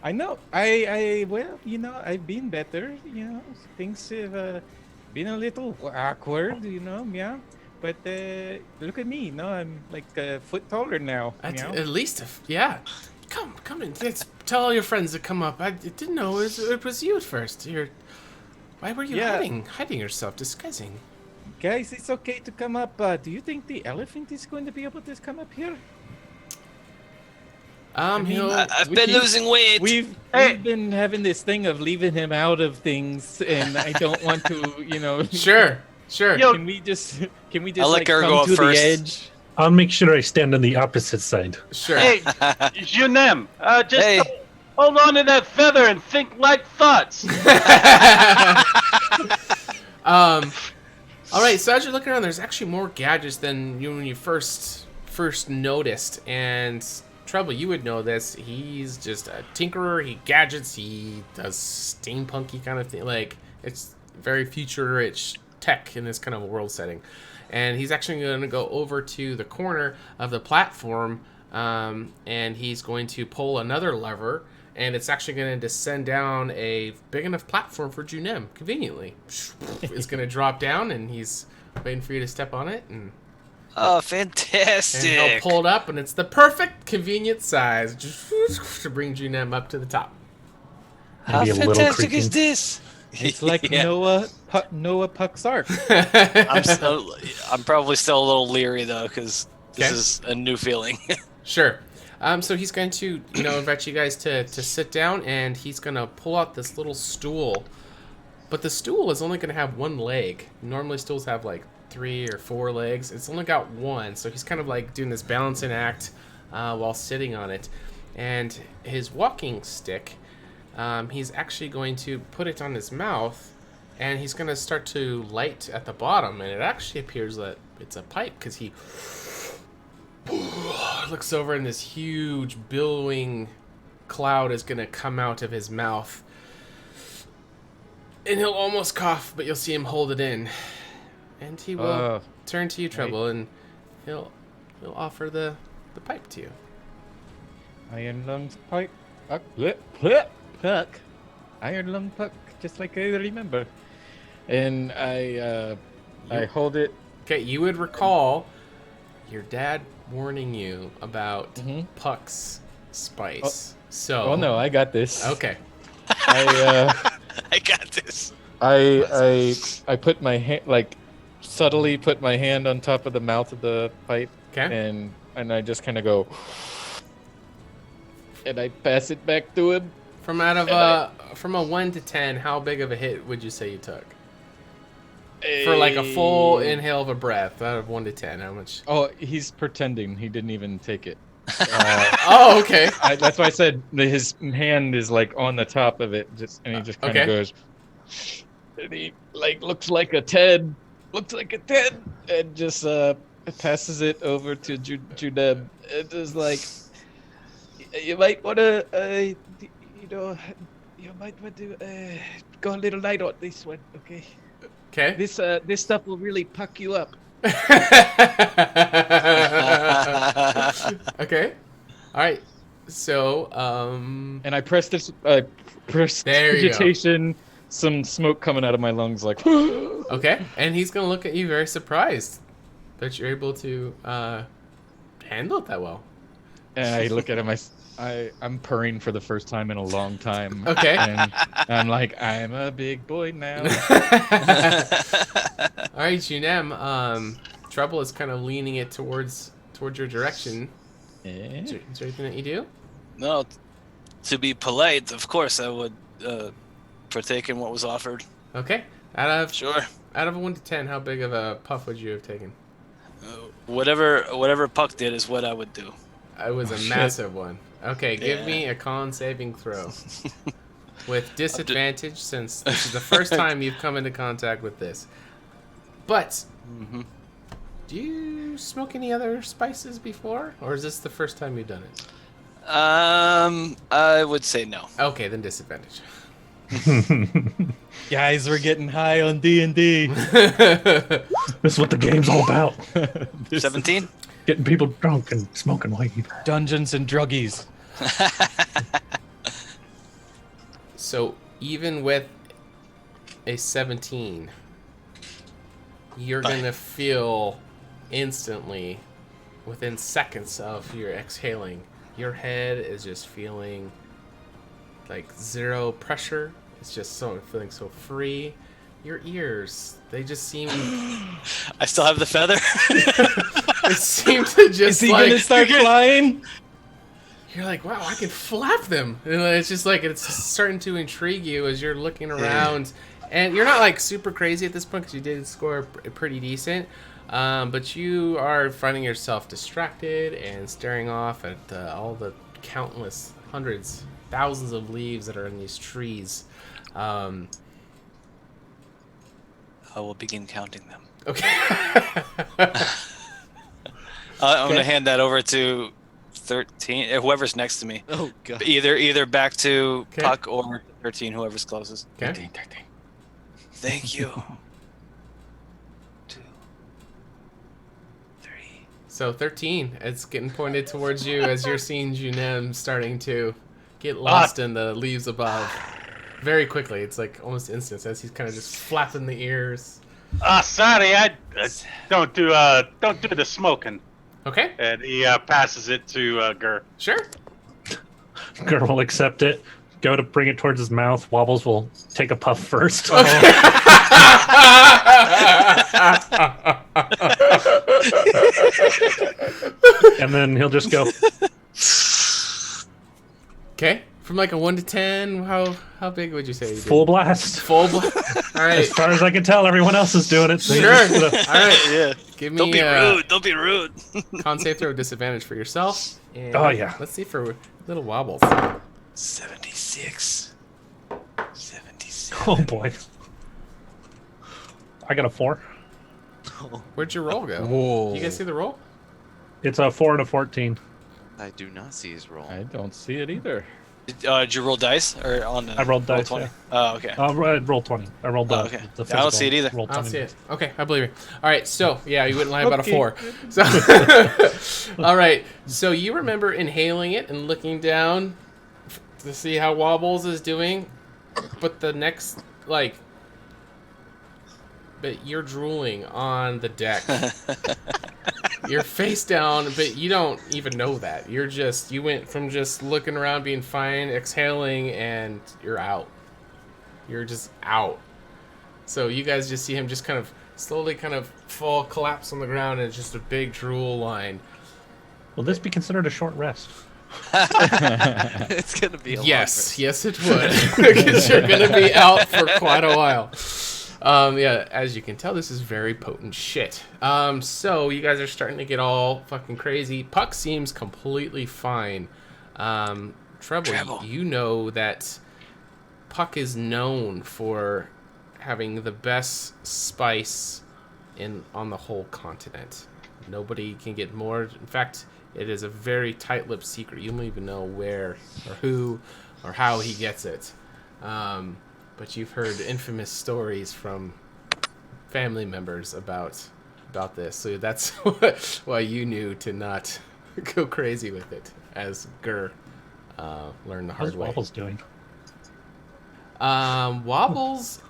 I know. Well, I've been better. Things have been a little awkward. Yeah. But look at me. I'm like a foot taller now. At least, yeah. Come in. Let's tell all your friends to come up. I didn't know it was you at first. Why were you hiding yourself, disguising? Guys, it's okay to come up. Do you think the elephant is going to be able to come up here? I've been losing weight. We've been having this thing of leaving him out of things, and I don't want to, Sure. Yo, can we just I'll let her come go up to first. the edge? I'll make sure I stand on the opposite side. Sure. Hey, Junem, just hold on to that feather and think light thoughts. All right. So as you're looking around, there's actually more gadgets than when you first noticed. And Treble, you would know this. He's just a tinkerer. He gadgets. He does steampunky kind of thing. Like, it's very future-rich tech in this kind of world setting. And he's actually going to go over to the corner of the platform, and he's going to pull another lever, and it's actually going to descend down a big enough platform for Junem, conveniently. It's going to drop down, and he's waiting for you to step on it. And oh, fantastic. And he'll pull it up, and it's the perfect, convenient size just to bring Junem up to the top. How fantastic is this? It's like Noah Puck's Ark. I'm probably still a little leery though, because this is a new feeling. Sure. So he's going to, invite you guys to sit down, and he's going to pull out this little stool. But the stool is only going to have one leg. Normally stools have like 3 or 4 legs. It's only got one, so he's kind of like doing this balancing act while sitting on it. And his walking stick, he's actually going to put it on his mouth, and he's going to start to light at the bottom, and it actually appears that it's a pipe, because he looks over and this huge billowing cloud is going to come out of his mouth. And he'll almost cough, but you'll see him hold it in. And he will turn to you, Treble, and he'll offer the pipe to you. Iron lungs pipe. Puck. Iron lung puck, just like I remember. And I hold it. Okay, you would recall your dad warning you about Puck's spice. Oh no, I got this. Okay. I got this. I put my hand, subtly put my hand on top of the mouth of the pipe. Okay. And I just kind of go, and I pass it back to him. From a 1 to 10, how big of a hit would you say you took? For like a full inhale of a breath, out of 1 to 10, how much? Oh, he's pretending he didn't even take it. Oh, okay. That's why I said his hand is like on the top of it, and he just kind of goes. And he looks like a 10, and just passes it over to Junem. It is like, you might want to, you might want to go a little light on this one, okay? Okay. This stuff will really puck you up. Okay. All right. So, and I pressed this. There you vegetation. Some smoke coming out of my lungs, like. Okay, and he's gonna look at you very surprised that you're able to handle it that well. And I look at him. I'm purring for the first time in a long time. Okay. And I'm like, I'm a big boy now. All right, Junem. Trouble is kind of leaning it towards your direction. Eh? Is there anything that you do? No, to be polite, of course I would partake in what was offered. Okay. Sure. Out of a 1 to 10, how big of a puff would you have taken? Whatever Puck did is what I would do. It was a massive one. Okay, give Yeah. me a con saving throw. With disadvantage, since this is the first time you've come into contact with this. But, do you smoke any other spices before? Or is this the first time you've done it? I would say no. Okay, then disadvantage. Guys, we're getting high on D&D. This is what the game's all about. 17? Getting people drunk and smoking weed. Dungeons and druggies. So, even with a 17, you're going to feel instantly, within seconds of your exhaling, your head is just feeling like zero pressure. It's just feeling so free. Your ears, they just seem... I still have the feather. They seem to just Is he gonna start flying? You're like, wow, I can flap them. And it's just like, it's starting to intrigue you as you're looking around. And you're not like super crazy at this point because you did score pretty decent. But you are finding yourself distracted and staring off at all the countless hundreds, thousands of leaves that are in these trees. I will begin counting them. Okay. I'm gonna hand that over to 13. Whoever's next to me. Oh god. Either back to Okay. Puck or 13. Whoever's closest. Okay. Thank you. 2, 3. So 13, it's getting pointed towards you as you're seeing Junem starting to get lost in the leaves above. Very quickly, it's like almost instant as he's kind of just flapping the ears. Sorry, I don't do the smoking. Okay, And he passes it to Gur. sure. Girl will accept it. Go to bring it towards his mouth. Wobbles will take a puff first. And then he'll just go. Okay, from like a 1 to 10, how big would you say you did? Full blast. Full blast. All right. As far as I can tell, everyone else is doing it. So Sure. you're just gonna- All right. Yeah. Give me Don't be rude. Don't be rude. con save throw disadvantage for yourself. And Oh, yeah. Let's see for little wobbles. 76. 77. Oh boy. I got a 4. Where'd your roll go? Whoa. You guys see the roll? It's a 4 and a 14. I do not see his roll. I don't see it either. Did you roll dice or on the? I rolled roll dice, 20? yeah. Oh, okay. I rolled 20. I rolled the, Oh, okay. the I don't see it physical. either. Rolled I don't 20. see it. Okay, I believe you. All right, so yeah, you wouldn't lie about Okay. a 4. So, all right, so you remember inhaling it and looking down to see how Wobbles is doing, but the next but you're drooling on the deck. You're face down, but you don't even know that. You went from just looking around, being fine, exhaling, and you're out. You're just out. So you guys just see him just kind of slowly kind of collapse on the ground, and it's just a big drool line. Will this be considered a short rest? It's gonna be a long Yes, rest. yes it would. Because you're going to be out for quite a while. Yeah, as you can tell, this is very potent shit. So you guys are starting to get all fucking crazy. Puck seems completely fine. Treble, you know that Puck is known for having the best spice on the whole continent. Nobody can get more. In fact, it is a very tight-lipped secret. You don't even know where or who or how he gets it. But you've heard infamous stories from family members about this. So that's why you knew to not go crazy with it, as Gur learned the hard How's way. Wobbles doing? Wobbles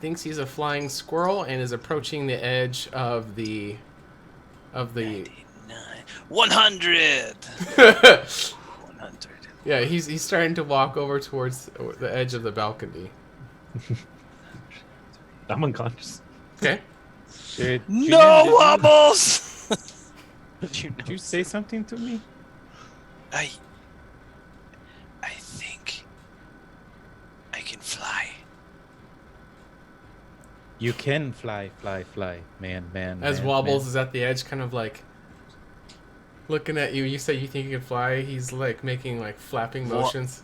thinks he's a flying squirrel and is approaching the edge of the 100. 100. Yeah, he's starting to walk over towards the edge of the balcony. I'm unconscious. Okay. No wobbles! Did you say something to me? I think I can fly. You can fly, man. As man, Wobbles man. is at the edge, kind of like looking at you. You say you think you can fly. He's like making like flapping motions.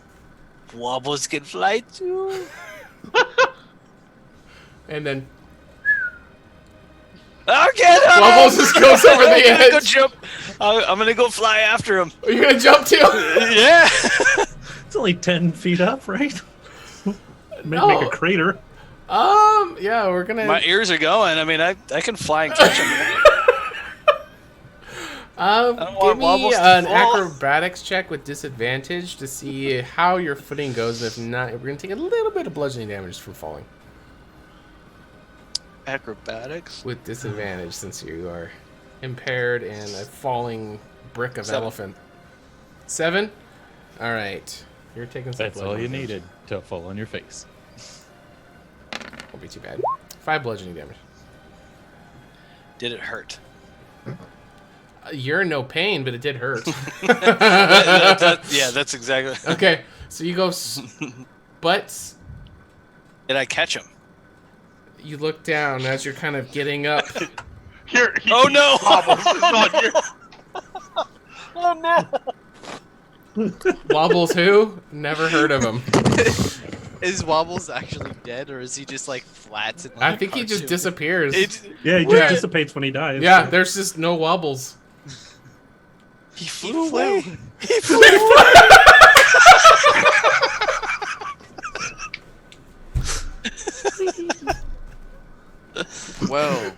Wobbles can fly too. And then I'll get him! Wobbles just goes over the I'm gonna go edge. jump. I'm gonna go fly after him. Are you gonna jump too? Yeah. It's only 10 feet up, right? Make No. a crater. Yeah, we're gonna. My ears are going. I mean, I can fly and catch him. Give want me Wobbles to an fall. acrobatics check with disadvantage to see how your footing goes. And if not, we're gonna take a little bit of bludgeoning damage from falling. Acrobatics? With disadvantage, since you are impaired and a falling brick of 7. elephant. 7? Alright. You're taking some That's all you bludgeoning damage. needed to fall on your face. Won't be too bad. 5 bludgeoning damage. Did it hurt? You're in no pain, but it did hurt. Yeah, that's exactly. Okay, so you go, but Did I catch him? you look down as you're kind of getting up. Oh no! Oh no! Wobbles who? Never heard of him. Is Wobbles actually dead, or is he just like flat? And, I think he just disappears. Yeah, he just dissipates when he dies. Yeah, there's just no Wobbles. He flew away. He flew Well,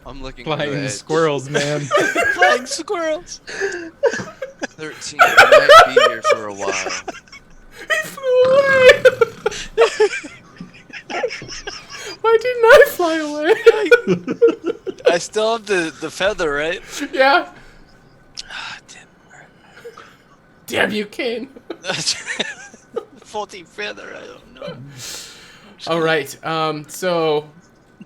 I'm looking. Flying squirrels, man. Flying squirrels. 13. I might be here for a while. He flew away. Why didn't I fly away? I still have the feather, right? Yeah. Didn't work. Damn you, Kane. 14 feather, I don't know. All right. So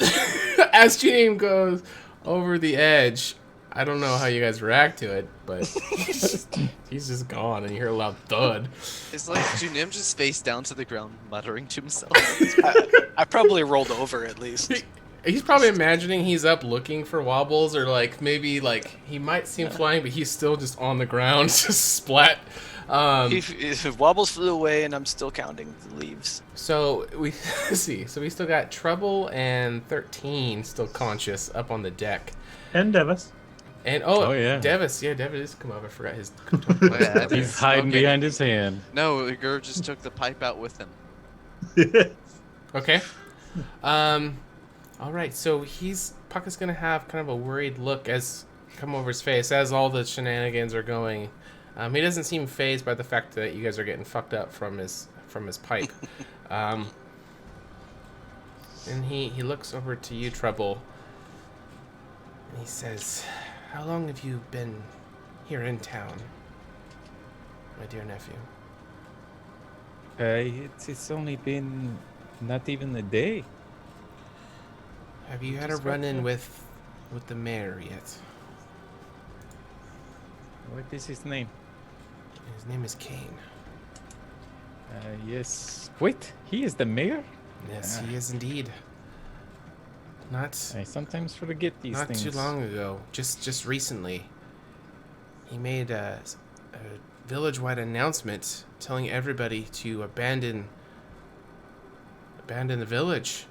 as Janine goes over the edge, I don't know how you guys react to it, but he's just gone, and you hear a loud thud. It's like Junim just face down to the ground, muttering to himself. I probably rolled over at least. He's probably imagining he's up looking for Wobbles, or like maybe like he might see him flying, but he's still just on the ground, just splat. If Wobbles flew away, and I'm still counting the leaves. So we see. So we still got Trouble and 13 still conscious up on the deck. And Devis. And yeah. Devis. Yeah, Devis come up. I forgot his. He's hiding behind his hand. No, the girl just took the pipe out with him. Okay. All right. So Puck is gonna have kind of a worried look as come over his face as all the shenanigans are going. He doesn't seem fazed by the fact that you guys are getting fucked up from his pipe. And he looks over to you, Trouble, and he says, "How long have you been here in town, my dear nephew?" It's only been not even a day. Have you had a run-in with the mayor yet? What is his name? His name is Kane. Yes. Wait, he is the mayor? Yes, he is indeed. Not I sometimes forget these not things. too long ago, just recently, he made a village-wide announcement telling everybody to abandon the village.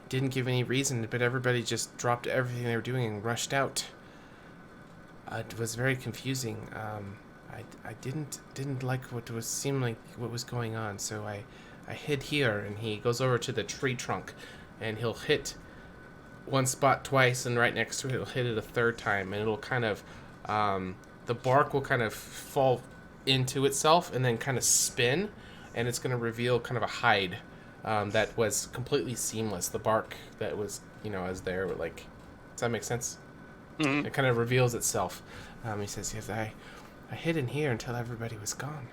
Didn't give any reason, but everybody just dropped everything they were doing and rushed out. It was very confusing. I didn't like what was going on, so I hid here. And he goes over to the tree trunk, and he'll hit one spot twice, and right next to it, he'll hit it a third time, and it'll kind of the bark will kind of fall into itself and then kind of spin, and it's going to reveal kind of a hide that was completely seamless. The bark that was as there, like, does that make sense? Mm-hmm. It kind of reveals itself. He says, "Yes, I hid in here until everybody was gone."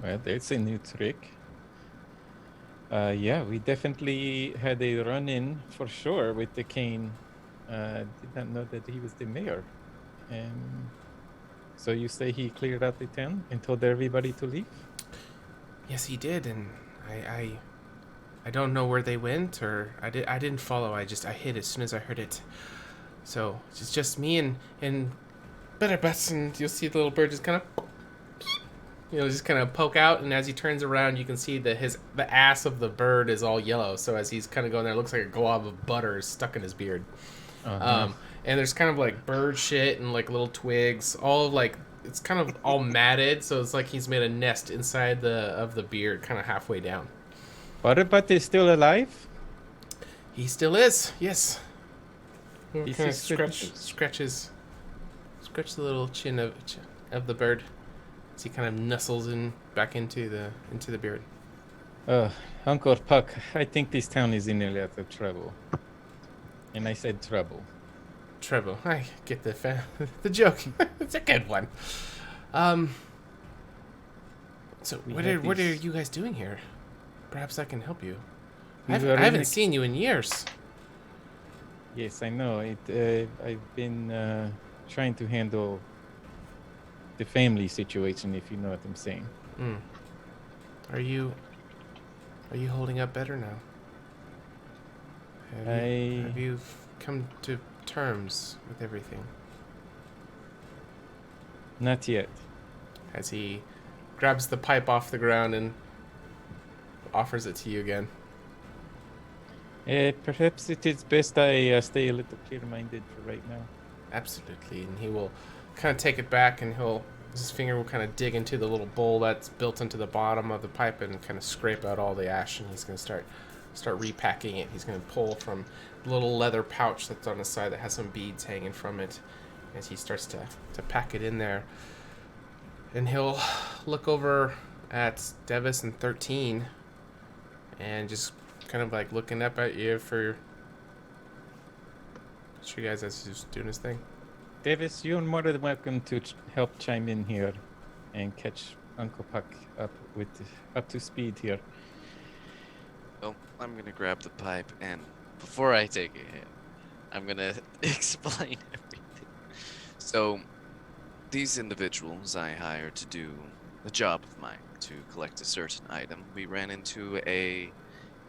Well, that's a new trick. Yeah, we definitely had a run-in for sure with the Kane. Did not know that he was the mayor. So you say he cleared out the town and told everybody to leave? Yes, he did, and I don't know where they went, or I didn't follow. I hid as soon as I heard it. So it's just me and better butts, and you'll see the little bird just kind of, just kind of poke out, and as he turns around, you can see that the ass of the bird is all yellow. So as he's kind of going there, it looks like a glob of butter is stuck in his beard. Uh-huh. And there's kind of like bird shit and like little twigs, all like it's kind of all matted, so it's like he's made a nest inside of the beard, kind of halfway down. Butterbutt is still alive? He still is, yes. This Kind of is good. scratch the little chin of the bird as he kind of nuzzles back into the beard. Uncle Puck, I think this town is in a lot of trouble. And I said trouble. Trouble. I get the joke. It's a good one. So what are you guys doing here? Perhaps I can help you. I haven't seen you in years. Yes, I know. I've been trying to handle the family situation, if you know what I'm saying. Are you holding up better now? Have you come to terms with everything? Not yet. As he grabs the pipe off the ground and offers it to you again. Perhaps it is best I stay a little clear-minded for right now. Absolutely, and he will kind of take it back, and his finger will kind of dig into the little bowl that's built into the bottom of the pipe and kind of scrape out all the ash, and he's going to start repacking it. He's going to pull from the little leather pouch that's on the side that has some beads hanging from it as he starts to pack it in there. And he'll look over at Devis and 13 and just kind of like looking up at you for you guys as he's doing his thing. Davis, you're more than welcome to help chime in here and catch Uncle Puck up to speed here. Well, I'm gonna grab the pipe, and before I take a hit, I'm gonna explain everything. So, these individuals I hired to do a job of mine to collect a certain item. We ran into a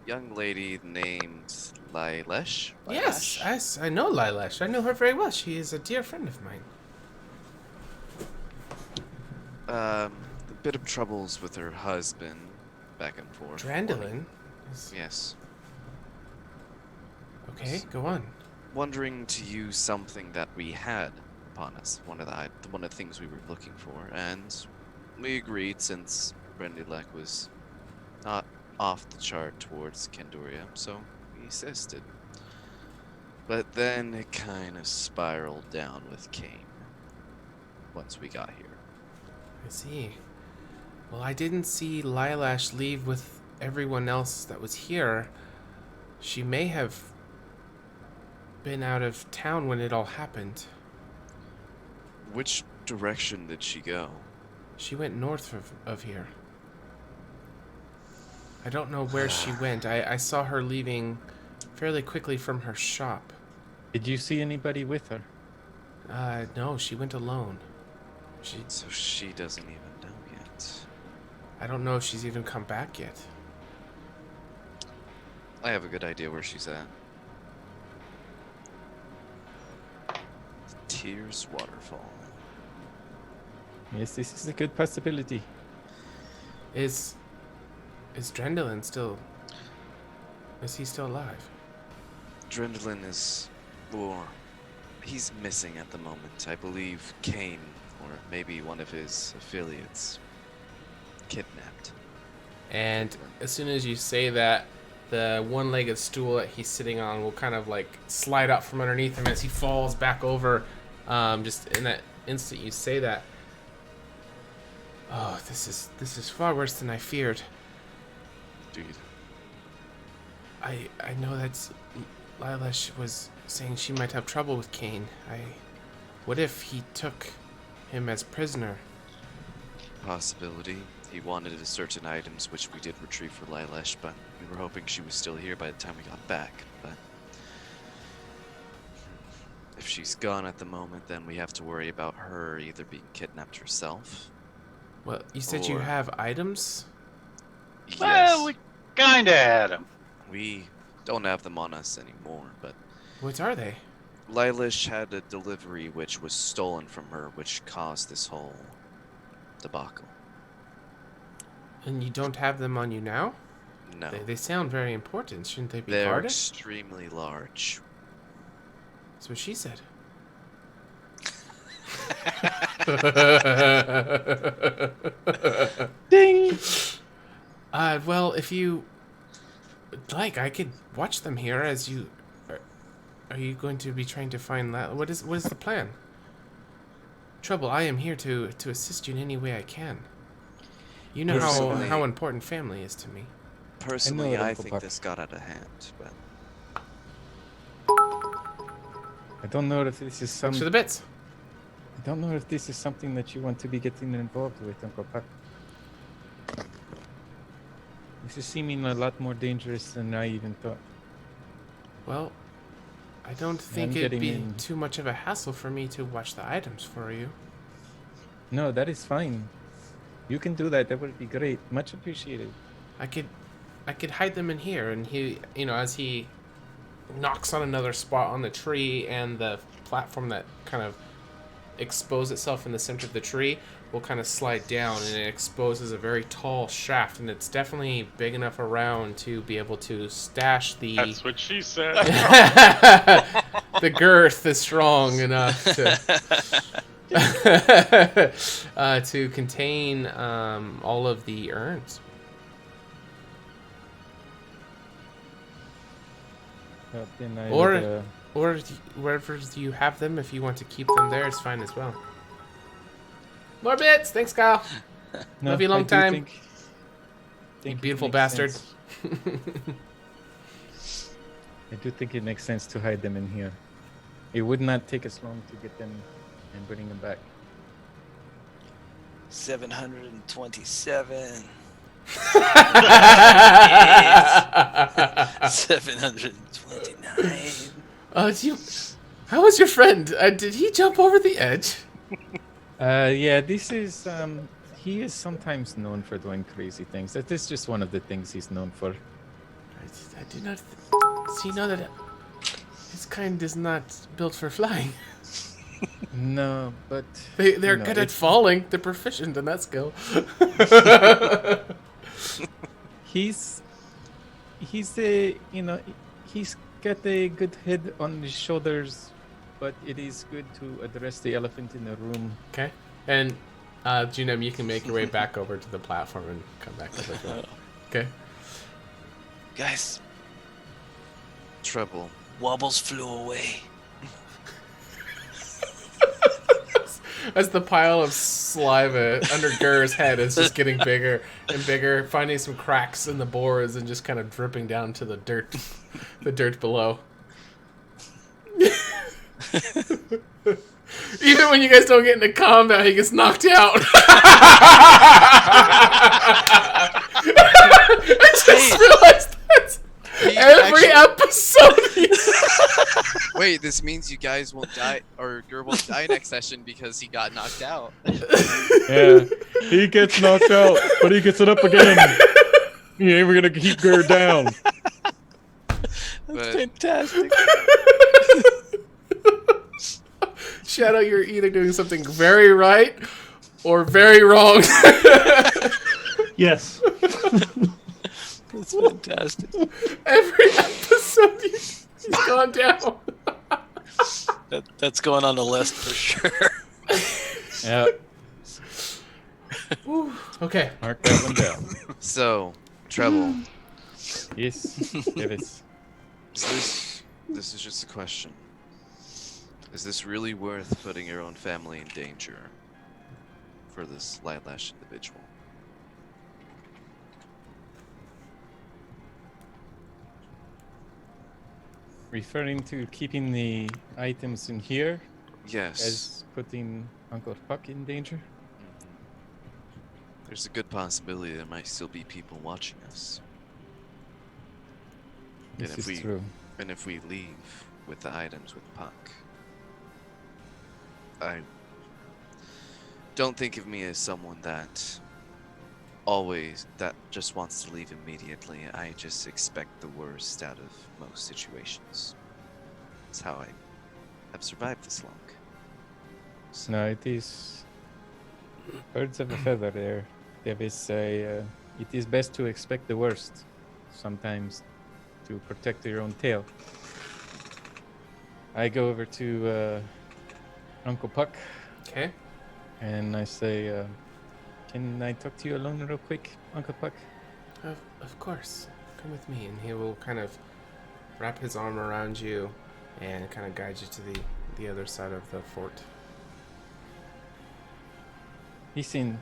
young lady named Lilesh. Yes, I know Lilesh. I know her very well. She is a dear friend of mine. A bit of troubles with her husband, back and forth. Drandolin? Yes. Okay, go on. Wondering to use something that we had upon us, one of the things we were looking for, and we agreed since Brendilek was not off the chart towards Kanduria, so we assisted. But then it kind of spiraled down with Kane once we got here. I see. Well, I didn't see Lilash leave with everyone else that was here. She may have been out of town when it all happened. Which direction did she go? She went north of here. I don't know where she went. I saw her leaving fairly quickly from her shop. Did you see anybody with her? No, she went alone. So she doesn't even know yet. I don't know if she's even come back yet. I have a good idea where she's at. The Tears Waterfall. Yes, this is a good possibility. Is Drendolin still... Is he still alive? Drendolin is... Well, he's missing at the moment. I believe Kane, or maybe one of his affiliates, kidnapped. And as soon as you say that, the one-legged stool that he's sitting on will kind of like slide out from underneath him as he falls back over. Just in that instant you say that. Oh, this is far worse than I feared. Dude. I know that Lilash was saying she might have trouble with Kane. What if he took him as prisoner? Possibility. He wanted certain items, which we did retrieve for Lilash, but we were hoping she was still here by the time we got back. But if she's gone at the moment, then we have to worry about her either being kidnapped herself. Well, you said you have items? Yes. Well, we kinda had them. We don't have them on us anymore, but What are they? Lilash had a delivery which was stolen from her, which caused this whole debacle. And you don't have them on you now? No. They sound very important. Shouldn't they be They're guarded? extremely large. That's what she said. Ding! Well, if you like, I could watch them here as you... Are you going to be trying to find... What is the plan? Trouble, I am here to assist you in any way I can. You know how important family is to me. Personally, I think this got out of hand, but... I don't know if this is some... Thanks for the bits. I don't know if this is something that you want to be getting involved with, Uncle Puck. This is seeming a lot more dangerous than I even thought. Well, I don't think it'd be too much of a hassle for me to watch the items for you. No, that is fine. You can do that. That would be great. Much appreciated. I could hide them in here, and he, as he knocks on another spot on the tree, and the platform that kind of exposed itself in the center of the tree will kind of slide down, and it exposes a very tall shaft, and it's definitely big enough around to be able to stash the... That's what she said. The girth is strong enough to... to contain all of the urns. Or wherever you have them, if you want to keep them there, it's fine as well. More bits! Thanks, Kyle. No, love you long time. Think you beautiful bastard. I do think it makes sense to hide them in here. It would not take us long to get them and bring them back. 727. 729. How was your friend? Did he jump over the edge? Yeah, this is, he is sometimes known for doing crazy things. That is just one of the things he's known for. I do not see know that his kind is not built for flying. No, but... They're good at falling. They're proficient in that skill. He's got a good head on his shoulders, but it is good to address the elephant in the room. Okay. And Junem, you can make your way back over to the platform and come back over to it. Okay. Guys. Trouble. Wobbles flew away. As the pile of saliva under Gur's head is just getting bigger and bigger, finding some cracks in the boards and just kind of dripping down to the dirt below. Even when you guys don't get into combat, he gets knocked out. I just realized that every episode. Wait, this means you guys won't die, or Gur won't die next session because he got knocked out. Yeah, he gets knocked out, but he gets it up again. He ain't gonna keep Gur down. That's fantastic. Shadow, you're either doing something very right or very wrong. Yes. That's fantastic. Every episode he's gone down. That's going on the list for sure. Yeah. Okay. Mark that one down. So, Treble. Yes, Davis. This is just a question. Is this really worth putting your own family in danger for this Lilash individual? Referring to keeping the items in here? Yes. As putting Uncle Puck in danger? There's a good possibility there might still be people watching us. This and if is true. And if we leave with the items with Puck, I don't think of me as someone that just wants to leave immediately. I just expect the worst out of most situations. That's how I have survived this long. So, No, it is birds of a feather there. There is it is best to expect the worst sometimes to protect your own tail. I go over to Uncle Puck. Okay. And I say, can I talk to you alone real quick, Uncle Puck? Of course. Come with me, and he will kind of wrap his arm around you and kind of guide you to the other side of the fort. Listen,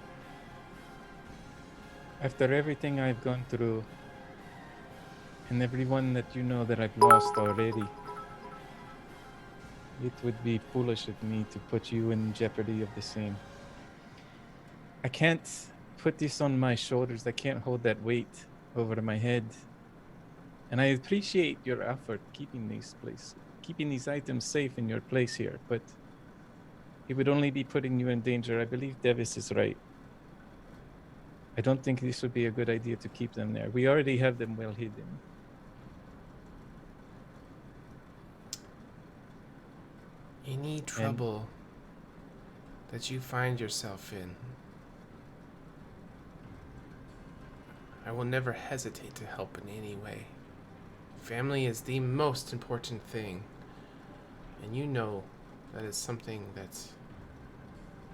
after everything I've gone through, and everyone that you know that I've lost already, it would be foolish of me to put you in jeopardy of the same. I can't put this on my shoulders. I can't hold that weight over my head. And I appreciate your effort keeping these items safe in your place here, but it would only be putting you in danger. I believe Davis is right. I don't think this would be a good idea to keep them there. We already have them well hidden. Any trouble that you find yourself in, I will never hesitate to help in any way. Family is the most important thing, and you know that is something that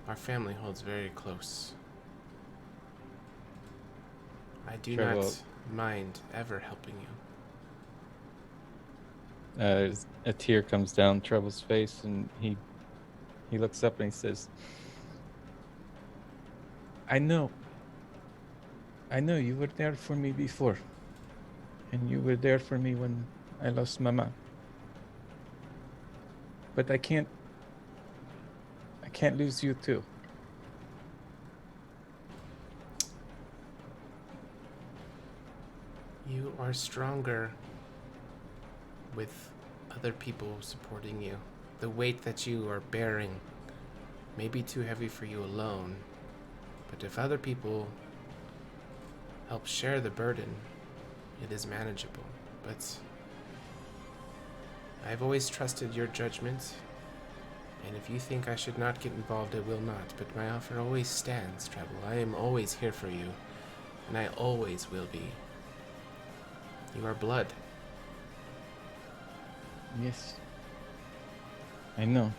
our family holds very close. I do not mind ever helping you. A tear comes down Trevor's face, and he looks up and he says, I know you were there for me before, and you were there for me when I lost Mama. But I can't lose you too. You are stronger with other people supporting you. The weight that you are bearing may be too heavy for you alone, but if other people help share the burden, it is manageable. But I've always trusted your judgment, and if you think I should not get involved, I will not. But my offer always stands, Treble. I am always here for you, and I always will be. You are blood. Yes. I know.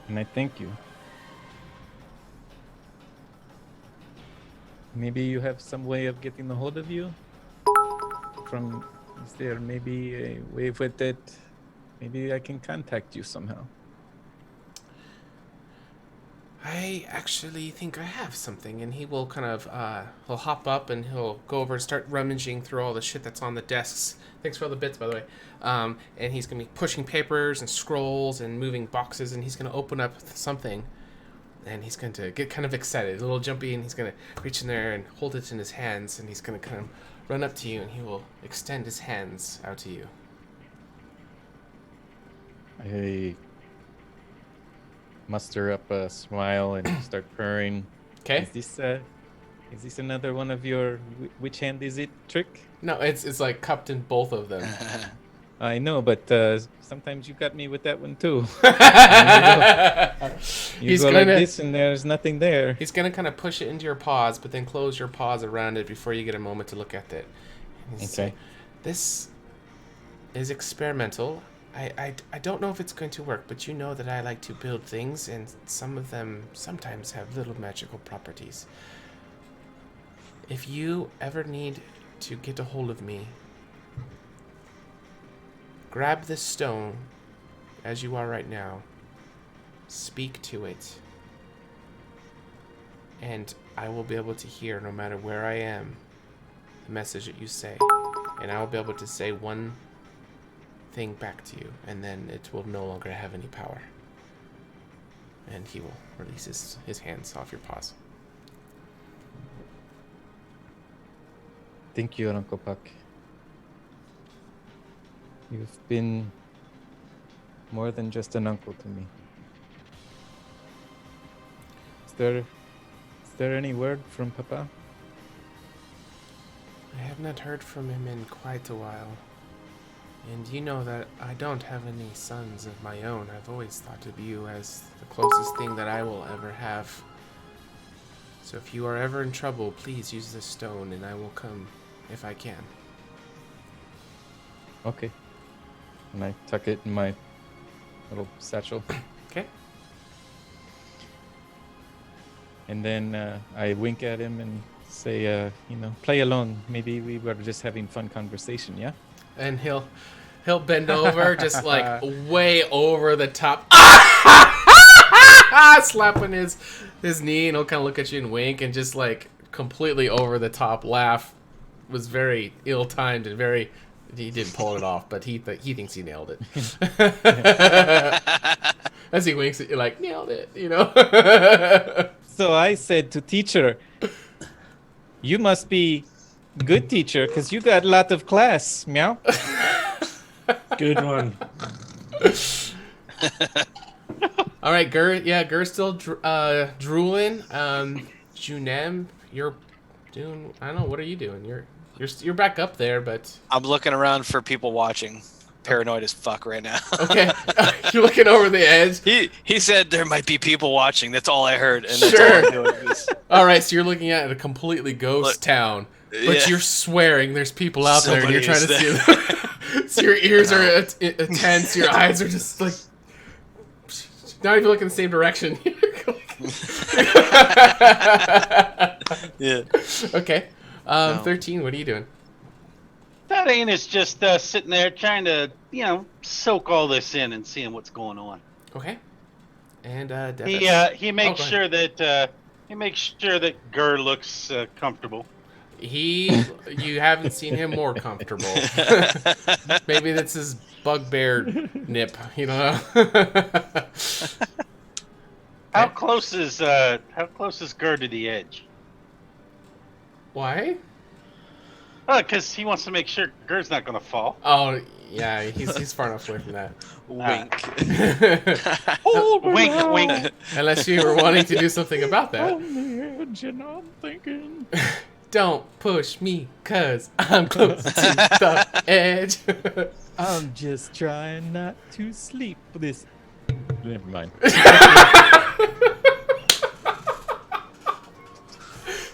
And I thank you. Maybe you have some way of getting a hold of you? Is there maybe a way with it? Maybe I can contact you somehow. I actually think I have something, and he will kind of, he'll hop up and he'll go over and start rummaging through all the shit that's on the desks. Thanks for all the bits, by the way. And he's going to be pushing papers and scrolls and moving boxes, and he's going to open up something, and he's going to get kind of excited, a little jumpy, and he's going to reach in there and hold it in his hands, and he's going to kind of run up to you, and he will extend his hands out to you. I muster up a smile and start purring. Okay. Is this another one of your which hand is it trick? No, it's like cupped in both of them. I know, but sometimes you got me with that one too. you go like this and there's nothing there. He's gonna kind of push it into your paws, but then close your paws around it before you get a moment to look at it. Okay. This is experimental. I don't know if it's going to work, but you know that I like to build things, and some of them sometimes have little magical properties. If you ever need to get a hold of me, grab this stone as you are right now, speak to it, and I will be able to hear, no matter where I am, the message that you say, and I will be able to say one thing back to you, and then it will no longer have any power. And he will release his hands off your paws. Thank you, Uncle Puck. You've been more than just an uncle to me. Is there any word from Papa? I have not heard from him in quite a while. And you know that I don't have any sons of my own. I've always thought of you as the closest thing that I will ever have. So if you are ever in trouble, please use this stone and I will come if I can. Okay. And I tuck it in my little satchel. Okay. And then I wink at him and say, play along. Maybe we were just having fun conversation, yeah? And he'll bend over, just like way over the top, slapping his knee, and he'll kind of look at you and wink, and just like completely over the top laugh. Was very ill timed and very. He didn't pull it off, but he thinks he nailed it. As he winks at you, like nailed it, you know. So I said to teacher, "You must be good teacher, because you got a lot of class, meow." Good one. All right, Gur's still drooling. Junem, you're doing. I don't know. What are you doing? You're back up there, but I'm looking around for people watching. Paranoid as fuck right now. Okay, you're looking over the edge. He said there might be people watching. That's all I heard. And Sure. that's all I'm doing is, All right, so you're looking at a completely ghost town, but yeah. you're swearing there's people out there, and you're trying Somebody to is see them. So your ears are tense, your eyes are just like not even looking in the same direction. Yeah. Okay. No. 13. What are you doing? Thaddeus is just sitting there trying to, soak all this in and seeing what's going on. Okay. And Devis? He makes go ahead. sure that Gur looks comfortable. You haven't seen him more comfortable. Maybe that's his bugbear nip. You don't know. How close is Gur to the edge? Why? Because he wants to make sure Gur's not going to fall. Oh, yeah, he's far enough away from that. Wink. Wink, wink. Unless you were wanting to do something about that. On the edge, and I'm thinking. Don't push me, cause I'm close to the edge. I'm just trying not to sleep this. Never mind.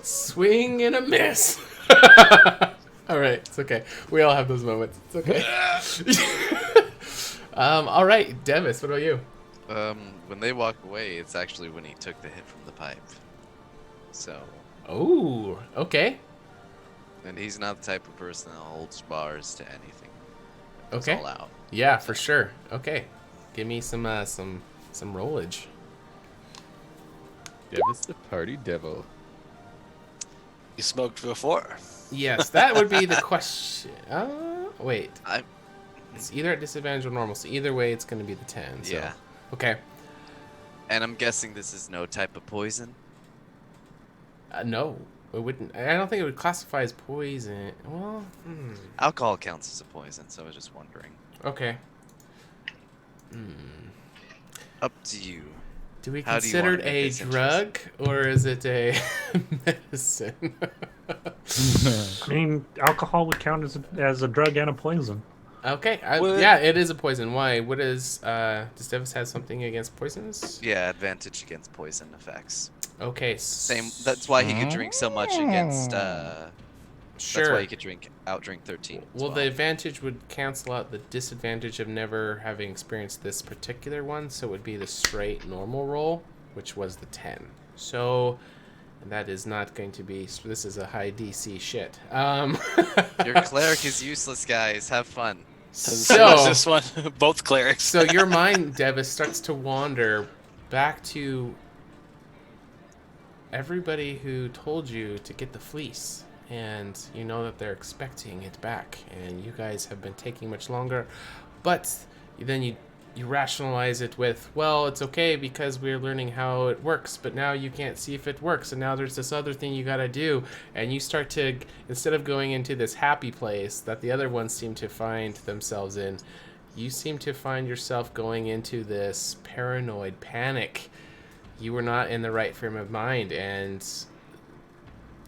Swing and a miss. All right, it's okay. We all have those moments. It's okay. All right, Devis, what about you? When they walk away, it's actually when he took the hit from the pipe. So. Oh, okay. And he's not the type of person that holds bars to anything. Okay. All out. Yeah, for sure. Okay, give me some rollage. Devis the party devil. You smoked before. Yes, that would be the question. Wait. I. It's either at disadvantage or normal, so either way it's going to be the 10. So. Yeah. Okay. And I'm guessing this is no type of poison. No, it wouldn't. I don't think it would classify as poison. Well, Alcohol counts as a poison, so I was just wondering. Okay. Up to you. Do we How do you consider wanna it make a this drug or is it a medicine? I mean, alcohol would count as a drug and a poison. Okay. Yeah, it is a poison. Why? What is? Does Devis have something against poisons? Yeah, advantage against poison effects. Okay. Same. That's why he could drink so much against. Sure. That's why he could outdrink 13. Well, the advantage would cancel out the disadvantage of never having experienced this particular one, so it would be the straight normal roll, which was the 10. So, and that is not going to be. This is a high DC shit. Your cleric is useless, guys. Have fun. So this one, both clerics. So your mind, Devis, starts to wander back to everybody who told you to get the fleece. And you know that they're expecting it back, and you guys have been taking much longer. But then you you rationalize it with, well, it's okay because we're learning how it works, but now you can't see if it works, and now there's this other thing you gotta do, and you start to, instead of going into this happy place that the other ones seem to find themselves in, you seem to find yourself going into this paranoid panic. You were not in the right frame of mind, and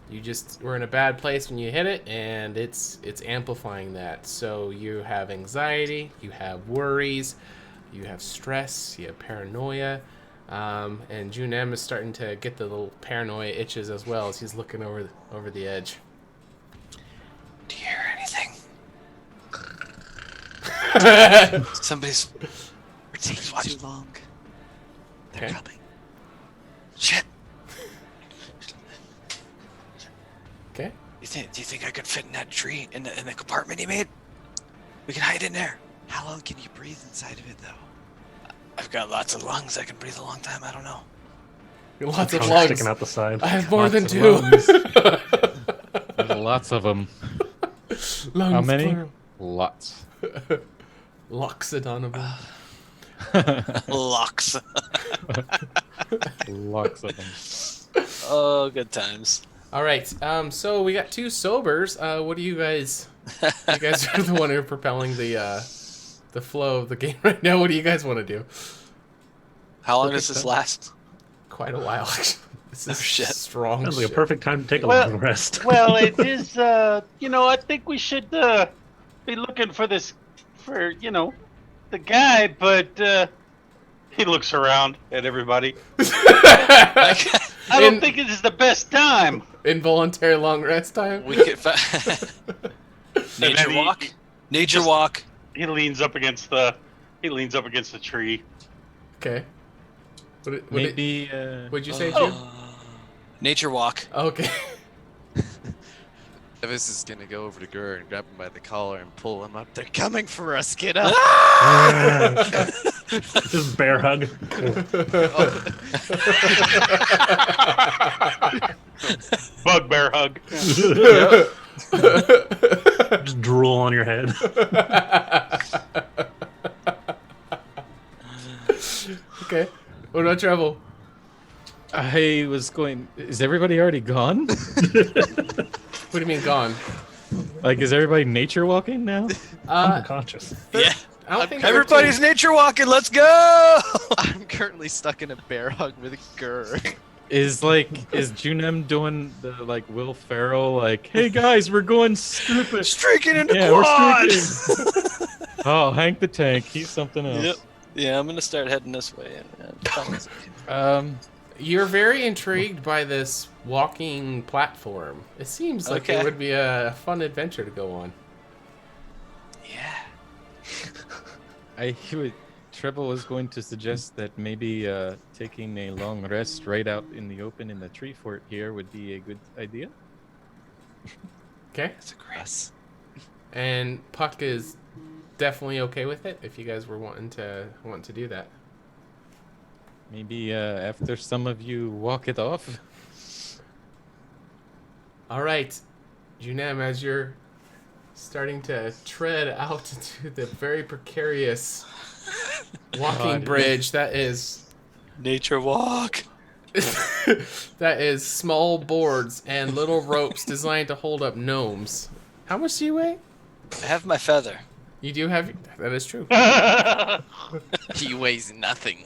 you just were in a bad place when you hit it, and it's amplifying that. So you have anxiety, you have worries, you have stress, you have paranoia, and June M is starting to get the little paranoia itches as well as he's looking over the edge. Do you hear anything? Somebody's. We're taking too long. They're Okay. coming. Shit. Okay. Do you think I could fit in that tree in the compartment he made? We can hide in there. How long can you breathe inside of it, though? I've got lots of lungs. I can breathe a long time. I don't know. Lots of Tongue lungs. sticking out the side. I have more Lots than of two. lungs. There's lots of them. Lungs, How many? plural. Lots. Loxodonable. Locks. Lots of them. Oh, good times. All right. So we got two sobers. What do you guys? You guys are the one who are propelling the flow of the game right now. What do you guys want to do? How long does this last? Quite a while. Actually. This is shit. strong. Sounds like a shit. perfect time to take a Well- long rest. Well, it is. I think we should be looking for the guy, but he looks around at everybody. I don't think it is the best time. Involuntary long rest time. We could nature then walk. he Nature just- walk. He leans up against the tree. Okay. Maybe. What'd you say, Jim? Nature walk. Okay. Evis is gonna go over to Gur and grab him by the collar and pull him up. They're coming for us. Get up. Just bear hug. Bugbear hug. Just drool on your head. Okay. What about Treble? I was going. Is everybody already gone? What do you mean gone? Like, is everybody nature walking now? Unconscious. Yeah. I don't think Everybody's nature walking. Let's go. I'm currently stuck in a bear hug with Gur. Is Junem doing the Will Ferrell hey guys, we're going stupid. Streaking in the Yeah, quad. we're streaking. Oh, Hank the Tank, he's something else. Yep. Yeah, I'm gonna start heading this way. You're very intrigued by this walking platform. It seems like it Okay. would be a fun adventure to go on. Yeah. Treble was going to suggest that maybe taking a long rest right out in the open in the tree fort here would be a good idea. Okay. That's a great. Us. And Puck is definitely okay with it if you guys were wanting to do that. Maybe after some of you walk it off. All right, Junem, as you're starting to tread out into the very precarious walking bridge that is Nature walk. that is small boards and little ropes designed to hold up gnomes. How much do you weigh? I have my feather. You do have. That is true. He weighs nothing.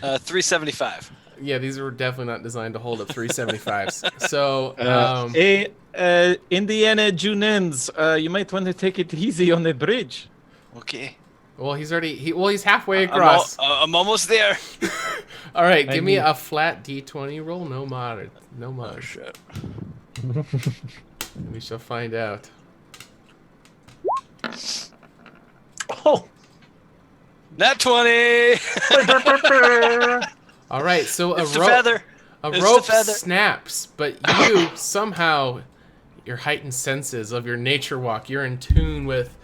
375. Yeah, these were definitely not designed to hold up 375s. So, Hey, Indiana Junens, you might want to take it easy on the bridge. Okay. well, he's halfway across. I'm almost there. All right, give me mean- a flat D20 roll. No mod. No mod. Oh shit. We shall find out. Oh, Nat 20. All right, so It's the feather. a It's the rope feather. snaps, but you somehow, your heightened senses of your nature walk, you're in tune with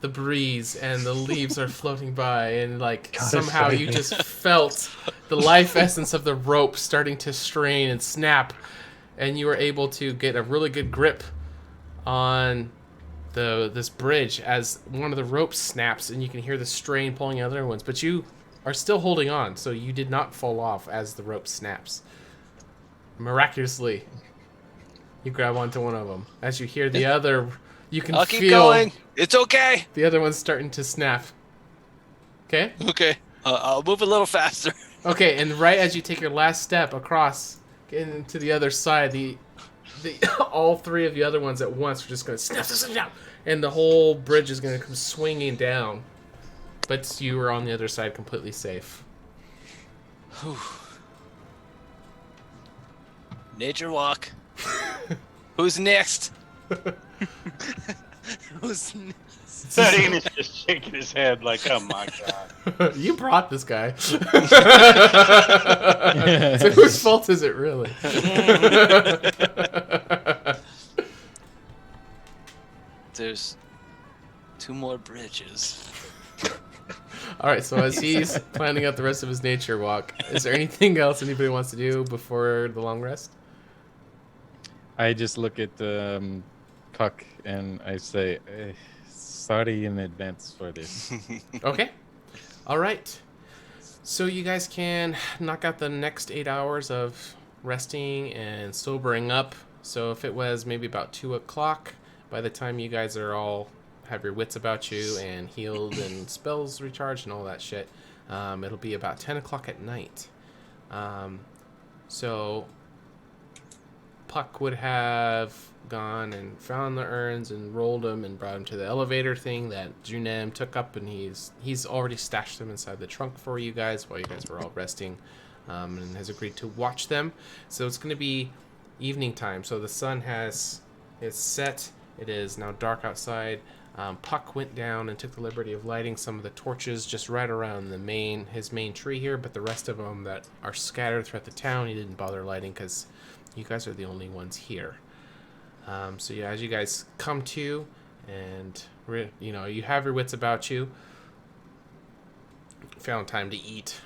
the breeze and the leaves are floating by, and somehow you just felt the life essence of the rope starting to strain and snap, and you were able to get a really good grip on this bridge as one of the ropes snaps, and you can hear the strain pulling other ones. But you are still holding on, so you did not fall off as the rope snaps. Miraculously, you grab onto one of them. As you hear the other, you can I'll feel keep going. It's okay. the other one's starting to snap. Okay? Okay. I'll move a little faster. Okay, and right as you take your last step across into the other side, the all three of the other ones at once are just going to snap down, and the whole bridge is going to come swinging down. But you are on the other side, completely safe. Nature walk. Who's next? Who's next? 13 is just shaking his head like, oh my god. You brought this guy. So whose fault is it really? There's 2 more bridges. All right, so as he's planning out the rest of his nature walk, is there anything else anybody wants to do before the long rest? I just look at Puck and I say, sorry in advance for this. Okay. All right. So you guys can knock out the next 8 hours of resting and sobering up. So if it was maybe about 2 o'clock, by the time you guys are all have your wits about you and healed and spells recharged and all that shit, it'll be about 10 o'clock at night. So Puck would have gone and found the urns and rolled them and brought them to the elevator thing that Junem took up, and he's already stashed them inside the trunk for you guys while you guys were all resting, and has agreed to watch them. So it's going to be evening time. So the sun is set. It is now dark outside. Puck went down and took the liberty of lighting some of the torches just right around his main tree here, but the rest of them that are scattered throughout the town, he didn't bother lighting because you guys are the only ones here. So yeah, as you guys come to, and you have your wits about you, found time to eat,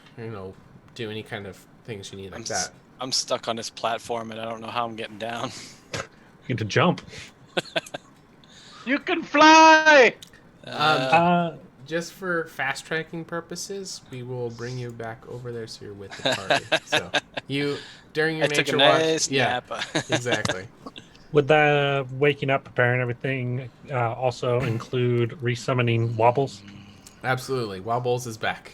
do any kind of things you need like that. I'm stuck on this platform and I don't know how I'm getting down. You get to jump. You can fly! Just for fast tracking purposes, we will bring you back over there so you're with the party. So during your I took nature a nice watch, nap. Exactly. Would the waking up, preparing everything also include resummoning Wobbles? Absolutely. Wobbles is back.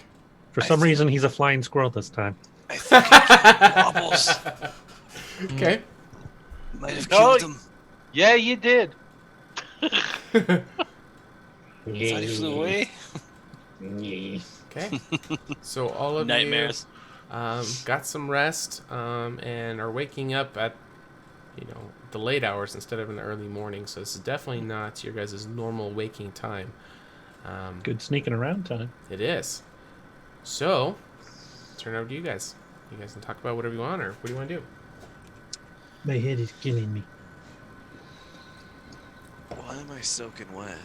For some reason, he's a flying squirrel this time. I think I killed Wobbles. Okay. Might have killed him. Yeah, you did. Thought he flew away. Okay. So all of Nightmares. you got some rest and are waking up at the late hours instead of in the early morning. So this is definitely not your guys' normal waking time. Good sneaking around time. It is. So turn it over to you guys. You guys can talk about whatever you want, or what do you want to do? My head is killing me. Why am I soaking wet?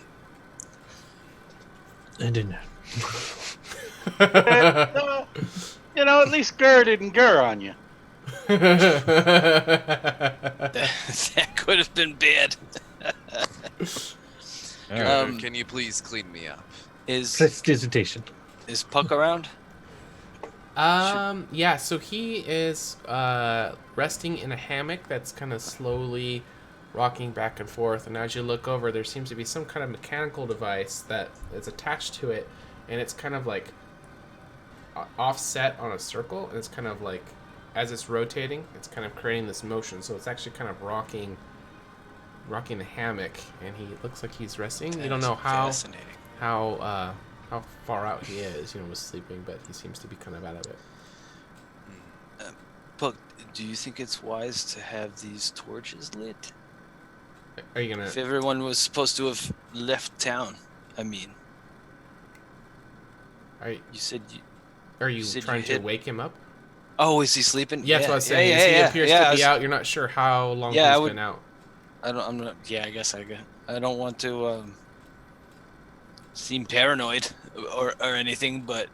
I don't know. At least Gurr didn't Gurr on you. That could have been bad. Can you please clean me up? Prestidigitation. Is Puck around? Yeah, so he is resting in a hammock that's kind of slowly rocking back and forth, and as you look over, there seems to be some kind of mechanical device that is attached to it, and it's kind of like offset on a circle, and it's kind of like, as it's rotating, it's kind of creating this motion, so it's actually kind of rocking the hammock, and he looks like he's resting. You don't know how far out he is, was sleeping, but he seems to be kind of out of it. Puck, do you think it's wise to have these torches lit? Are you gonna? If everyone was supposed to have left town, I mean. Are you said trying to wake him up? Oh, is he sleeping? Yeah, that's what I was saying. He appears to be out. You're not sure how long he's been out. I guess I don't want to seem paranoid or anything, but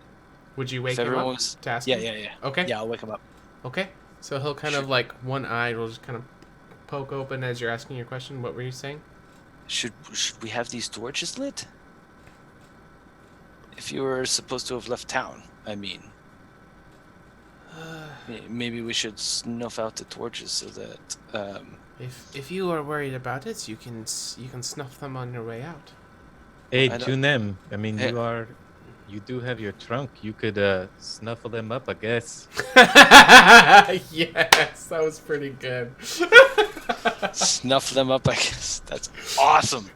would you wake him up to ask him? Yeah. Okay. Yeah, I'll wake him up. Okay. So he'll kind of like one eye will just kind of poke open as you're asking your question. What were you saying? Should we have these torches lit? If you were supposed to have left town, I mean. Maybe we should snuff out the torches so that. If you are worried about it, you can snuff them on your way out. Hey, I don't- Junem. I mean, Hey. you do have your trunk. You could snuffle them up, I guess. Yes, that was pretty good. Snuff them up, I guess. That's awesome.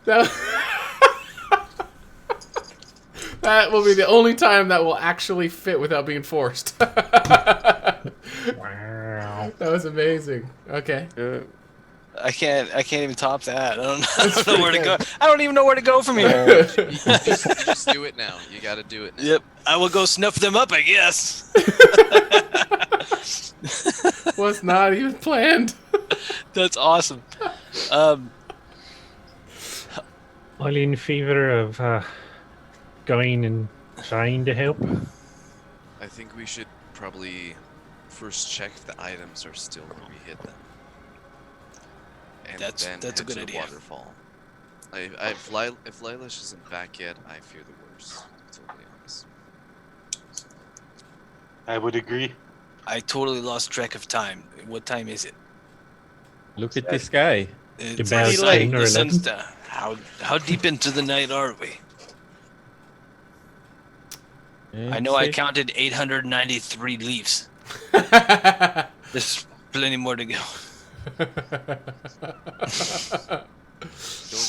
That will be the only time that will actually fit without being forced. Wow. That was amazing. Okay. I can't even top that. I don't know pretty where to go. good. I don't even know where to go from here. You just do it now. You gotta do it now. Yep. I will go snuff them up, I guess. Was not even planned. That's awesome. All in favor of going and trying to help? I think we should probably first check if the items are still where we hid them. And That's then a head good to idea. Waterfall. If Lilash isn't back yet, I fear the worst. To be totally honest. I would agree. I totally lost track of time. What time is it? Look at this guy. It's About like 10 or the 11? sun's down. How deep into the night are we? I know I counted 893 leaves. There's plenty more to go.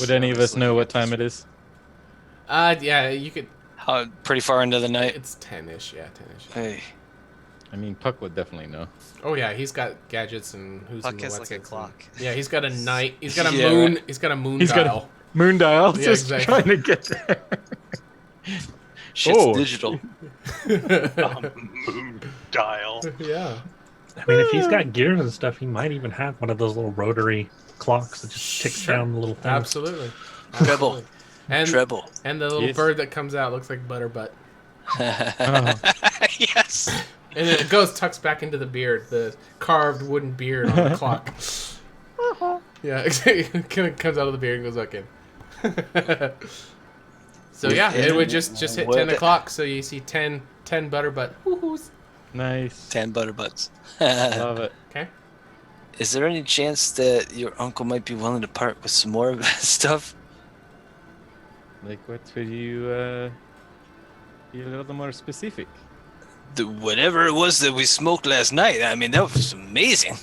Would any of us know what time it is? Yeah, you could. How pretty far into the night? It's 10-ish. Yeah, 10-ish. Hey, I mean, Puck would definitely know. Oh yeah, he's got gadgets and who's Puck in the has what's like a it. clock. Yeah, he's got a night. He's got a Yeah, moon. right. He's got a moon He's got a- dial. Moondial, Yeah, just exactly. trying to get there. shit's Oh. digital. Moon dial. Yeah. I mean, if he's got gears and stuff, he might even have one of those little rotary clocks that just ticks Sure. down the little thing. Absolutely. Treble. Absolutely. And Treble. and the little Yes. bird that comes out looks like Butterbutt. Yes. And then it goes tucks back into the beard, the carved wooden beard on the clock. Yeah, it kind of comes out of the beard and goes back in. So yeah, it would just hit What 10 the- o'clock, so you see 10 Butterbutt. Woo-hoos. Nice. 10 butterbutts. Love it. Okay. Is there any chance that your uncle might be willing to part with some more of that stuff? Like, what would you be a little more specific? Whatever it was that we smoked last night, I mean, that was amazing.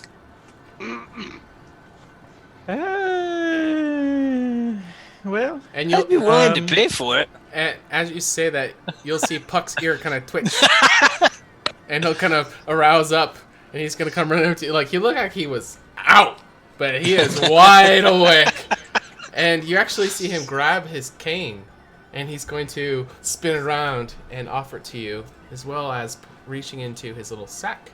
Well, And I'd be you'll willing to pay for it. and as you say that, you'll see Puck's ear kind of twitch. And he'll kind of arouse up, and he's going to come running over to you. Like, he looked like he was out, but he is wide awake. And you actually see him grab his cane, and he's going to spin it around and offer it to you, as well as reaching into his little sack.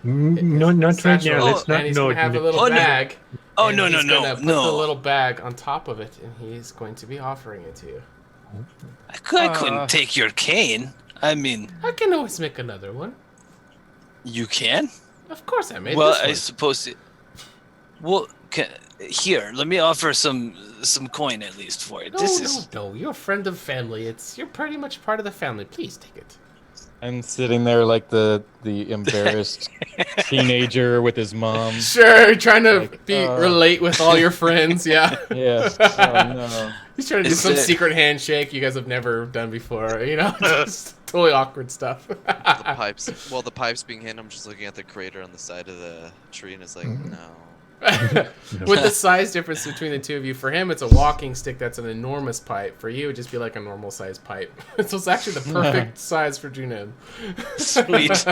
No, not right Satchel. now. Let's not. And he's no, going to have a little Oh, no. bag. Oh, and no, he's no, gonna put no. the little bag on top of it, and he's going to be offering it to you. I couldn't take your cane. I mean, I can always make another one. you can? Of course I made Well, this one. I suppose it... Well, here, let me offer some coin at least for it. No, you're a friend of family. You're pretty much part of the family. Please take it. I'm sitting there like the embarrassed teenager with his mom. Sure, trying to Like, relate with all your friends. Yeah. Yeah. Oh no. He's trying to do Is some it- secret handshake you guys have never done before. You know, just totally awkward stuff. The pipes. Well, the pipes being hit. I'm just looking at the crater on the side of the tree, and it's like, no. With the size difference between the two of you, for him it's a walking stick that's an enormous pipe. For you, it'd just be like a normal sized pipe. So it's actually the perfect size for Junin. Sweet.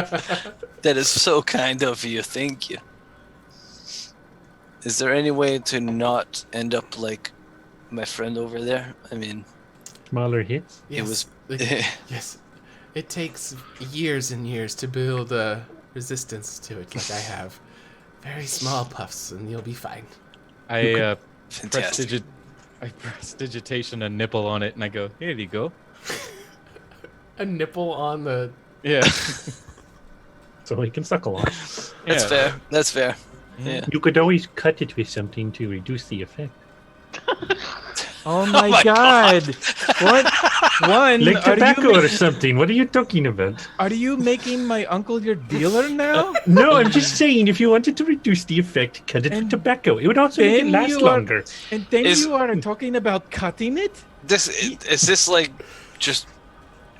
That is so kind of you. Thank you. Is there any way to not end up like my friend over there? I mean, Smaller hits. it was. Yes. It takes years and years to build a resistance to it, like I have. Very small puffs, and you'll be fine. I Fantastic. prestidigitation a nipple on it, and I go, here you go. A nipple on the. Yeah. So he can suckle on. That's Yeah. fair. That's fair. Yeah. You could always cut it with something to reduce the effect. Oh my, my God. What? One, Like are tobacco you, or something. What are you talking about? are you making my uncle your dealer now? No, I'm just saying if you wanted to reduce the effect, cut it with And tobacco. It would also make it then last you are- longer. And then Is- you are talking about cutting it? This is this like just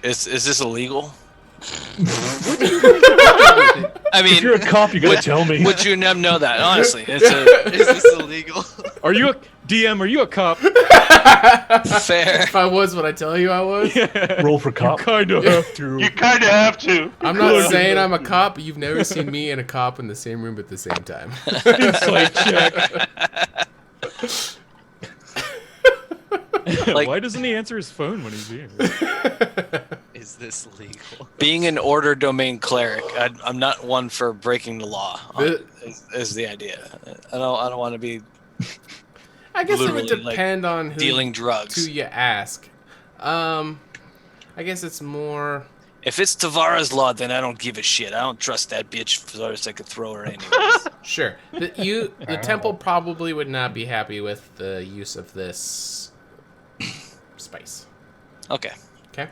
is this illegal? What do you think about it? I mean, If you're a cop, you gotta tell me. would you know that? Honestly, it's Is this illegal? Are you a DM? Are you a cop? a fair. If I was, would I tell you I was? Roll for cop. Kind of have to. You kind of have to. I'm not saying I'm a cop, but you've never seen me and a cop in the same room at the same time. Insight check. Like- Why doesn't he answer his phone when he's here? Is this legal? Being an order domain cleric, I'm not one for breaking the law. Is the idea? I don't want to be I guess it would Literally, like, depend on who, dealing drugs. who you ask. I guess it's more. If it's Tavara's law, then I don't give a shit. I don't trust that bitch as far as I could throw her anyways. Sure. The temple probably would not be happy with the use of this spice. Okay. Okay.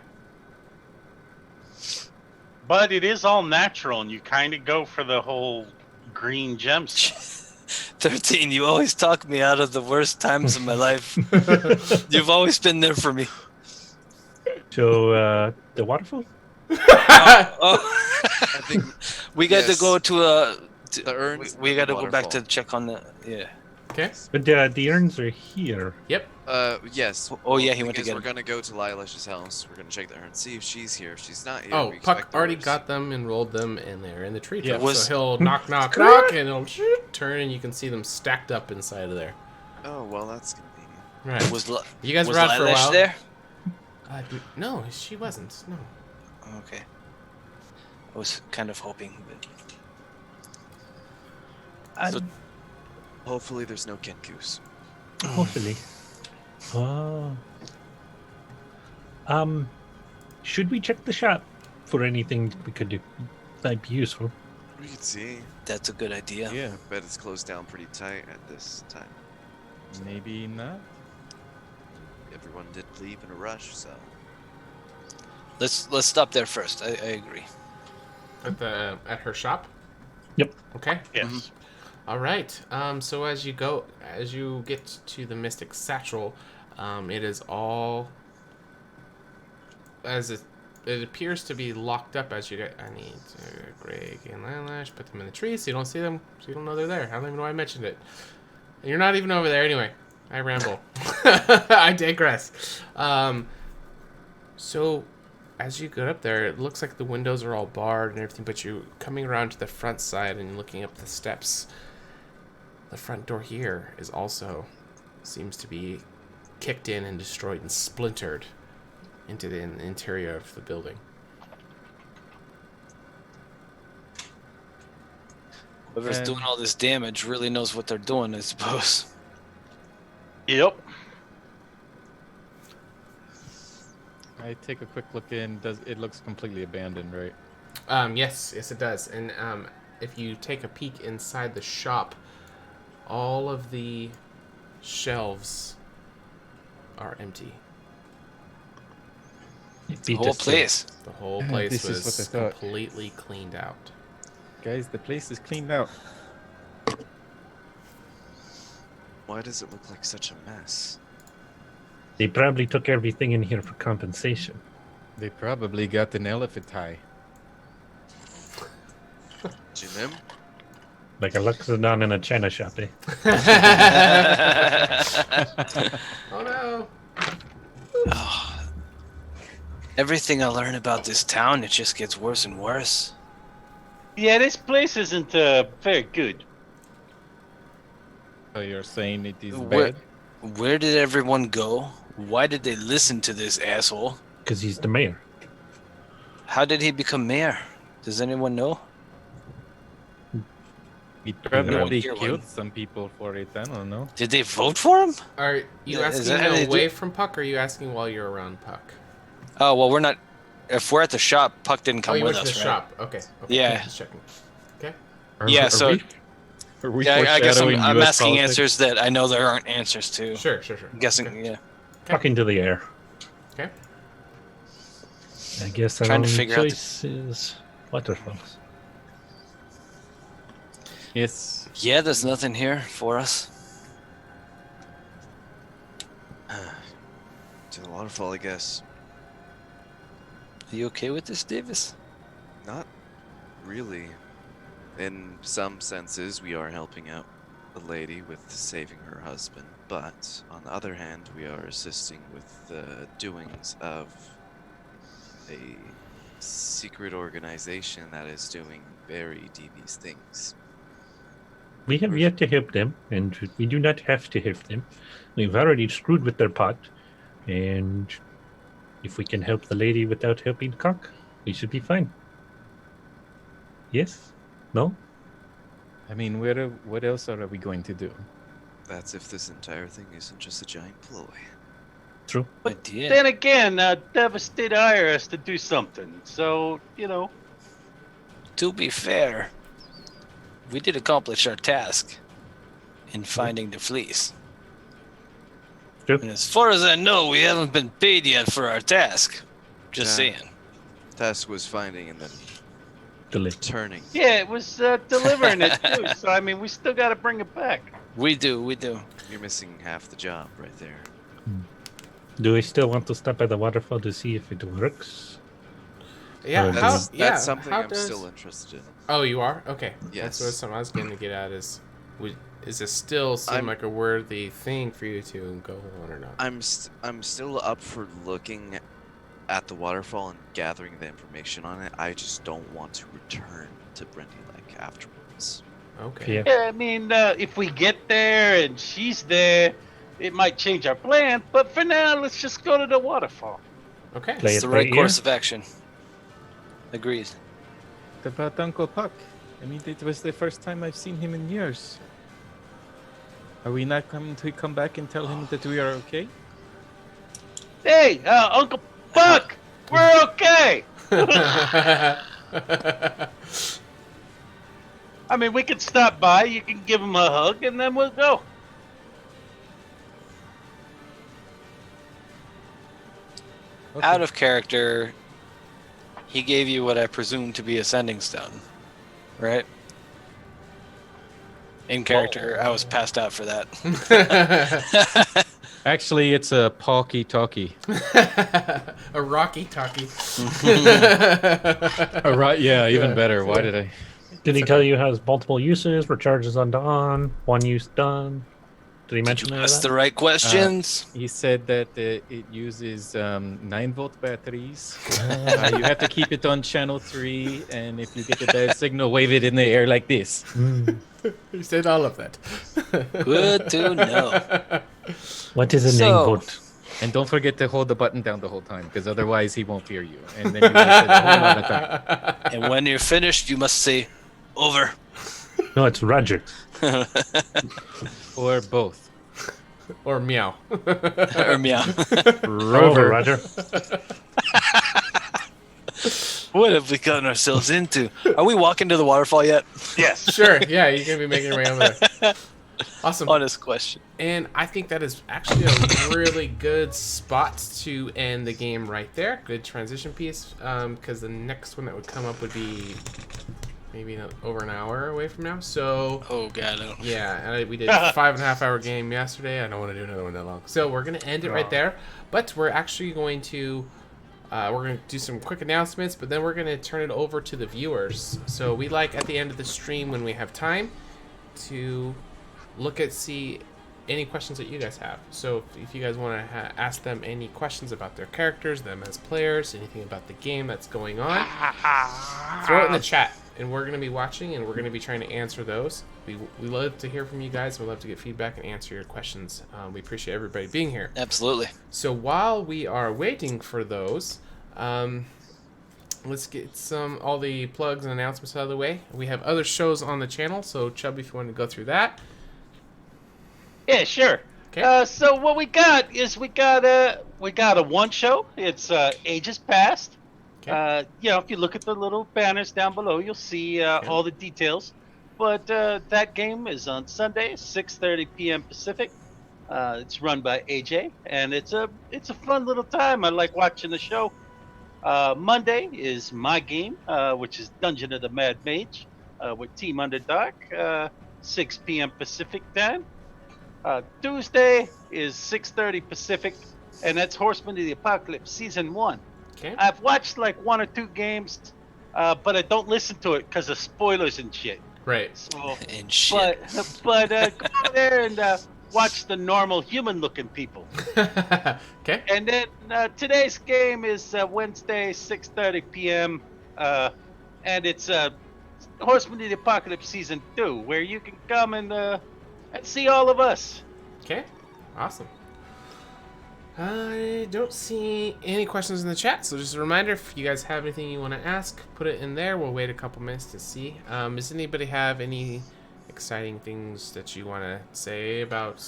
But it is all natural, and you kind of go for the whole green gems. 13, you always talk me out of the worst times of my life. You've always been there for me. So, the waterfall? Oh. I think We got Yes. to go to a. the urns. We got to go back waterfall. to check on the. Yeah. Okay. But the urns are here. Yep. Yes. Oh, yeah, he went to because get we're him. gonna go to Lilash's house. We're gonna check the urn, see if she's here. If she's not here, Oh, we Puck expect already orders. got them and rolled them, and they're in the tree Yeah, trunk. was- So he'll knock, knock, knock, and he'll turn, and you can see them stacked up inside of there. Oh well, that's convenient. Right. Was You guys was were out for a Lilash while. there? No, she wasn't. No. Okay. I was kind of hoping, but So- Hopefully, there's no Kenkus. Hopefully. Oh. Should we check the shop for anything we could do? That'd be useful. We can see. that's a good idea. Yeah, Bet it's closed down pretty tight at this time. maybe not. Everyone did leave in a rush, so. Let's stop there first. I agree. At her shop. Yep. Okay. Yes. All right. So as you get to the Mystic Satchel, it is all as it appears to be locked up. As you get, I need Greg and Lilash, put them in the tree so you don't see them, so you don't know they're there. I don't even know why I mentioned it. And you're not even over there anyway. I ramble. I digress. So as you get up there, it looks like the windows are all barred and everything, but you're coming around to the front side and looking up the steps. The front door here is also seems to be kicked in and destroyed and splintered into the interior of the building. Whoever's And- doing all this damage really knows what they're doing, I suppose. Yep. I take a quick look in. It looks completely abandoned, right? Yes, it does. And if you take a peek inside the shop, all of the shelves are empty. The whole place. The whole place This is was what I thought. completely cleaned out. Guys, the place is cleaned out. Why does it look like such a mess? They probably took everything in here for compensation. They probably got an elephant eye. Jim? Like a Luxodon in a china shop, eh? Oh no! Everything I learn about this town, it just gets worse and worse. Yeah, this place isn't very good. So you're saying it is Where, bad? where did everyone go? Why did they listen to this asshole? Because he's the mayor. How did he become mayor? Does anyone know? He probably Here, killed one. some people for it. I don't know. Did they vote for him? Are you Yeah, is asking that how they away do- from Puck, or are you asking while you're around Puck? Oh, well, we're not. If we're at the shop, Puck didn't come you with went to us, the right? shop. Okay. Yeah. Just checking. Okay. Yeah, so- Are we Yeah, I guess foreshadowing I'm US asking politics? answers that I know there aren't answers to. Sure. I'm guessing, Okay. yeah. Up into the air. Okay. I guess our Trying to only figure out the- choice is waterfalls. Yes. Yeah, there's nothing here for us. To the waterfall, I guess. Are you okay with this, Davis? Not really. In some senses, we are helping out a lady with saving her husband, but on the other hand, we are assisting with the doings of a secret organization that is doing very devious things. We have yet to help them, and we do not have to help them. We've already screwed with their pot, and if we can help the lady without helping Cock, we should be fine. Yes? No? I mean, what else are we going to do? That's if this entire thing isn't just a giant ploy. True. Idea. Then again, Davis did hire us to do something, so, To be fair, we did accomplish our task in finding the fleece. True. And as far as I know, we haven't been paid yet for our task. Just Yeah. saying. Task was finding and then turning. Yeah, it was delivering it, too. So, I mean, we still got to bring it back. We do. You're missing half the job right there. Do we still want to stop at the waterfall to see if it works? Yeah, That's something how I'm does- still interested in. Oh, you are? Okay. Yes. That's what something I was going to get at is this still seem like a worthy thing for you to go on or not? I'm still up for looking at the waterfall and gathering the information on it. I just don't want to return to Brendy Lake afterwards. Okay. Yeah, I mean, if we get there and she's there, it might change our plan. But for now, let's just go to the waterfall. Okay. It's the right course of action. Agreed. What about Uncle Puck? I mean, it was the first time I've seen him in years. Are we not coming to come back and tell him that we are okay? Hey, Uncle Buck, we're okay. I mean, we can stop by. You can give him a hug, and then we'll go. Okay. Out of character, he gave you what I presume to be a sending stone, right? In character, I was passed out for that. Actually, it's a palkie-talkie. A rocky talkie. Right? Yeah, even better. Why did I? Did he tell you it has multiple uses, recharges on, one use done? Did he mention any of That's that? the right questions. He said that it uses 9-volt batteries. You have to keep it on channel 3, and if you get the bad signal, wave it in the air like this. He said all of that. Good to know. What is a So- 9-volt? And don't forget to hold the button down the whole time, because otherwise he won't hear you. And then you have to a whole lot of time. And when you're finished, you must say, over. No, it's Roger. Or both. Or meow. Or meow. Over, Roger. What have we gotten ourselves into? Are we walking to the waterfall yet? Yes. Sure. Yeah, you're going to be making your way over there. Awesome. Honest question. And I think that is actually a really good spot to end the game right there. Good transition piece. Because the next one that would come up would be maybe over an hour away from now. So, Oh, God. Oh. yeah, and we did a 5.5 hour game yesterday. I don't want to do another one that long. So we're going to end it right there. But we're actually going to... we're going to do some quick announcements, but then we're going to turn it over to the viewers. So we like at the end of the stream when we have time to see any questions that you guys have. So if you guys want to ask them any questions about their characters, them as players, anything about the game that's going on, throw it in the chat. And we're going to be watching, and we're going to be trying to answer those. We love to hear from you guys. We love to get feedback and answer your questions. We appreciate everybody being here. Absolutely. So while we are waiting for those, let's get all the plugs and announcements out of the way. We have other shows on the channel, so Chubb, if you want to go through that. Yeah, sure. Okay. So what we got is we got a one show. It's Ages Past. Okay. If you look at the little banners down below, you'll see all the details. But that game is on Sunday, 6:30 p.m. Pacific. It's run by AJ, and it's a fun little time. I like watching the show. Monday is my game, which is Dungeon of the Mad Mage with Team Underdark, 6 p.m. Pacific time. Tuesday is 6:30 Pacific, and that's Horsemen of the Apocalypse Season 1. Okay. I've watched like 1 or 2 games, but I don't listen to it because of spoilers and shit. Right. So, And shit. but go there and watch the normal human-looking people. Okay. And then today's game is Wednesday, 6:30 p.m. And it's Horsemen of the Apocalypse Season 2, where you can come and see all of us. Okay. Awesome. I don't see any questions in the chat, so just a reminder, if you guys have anything you want to ask, put it in there. We'll wait a couple minutes to see. Does anybody have any exciting things that you want to say about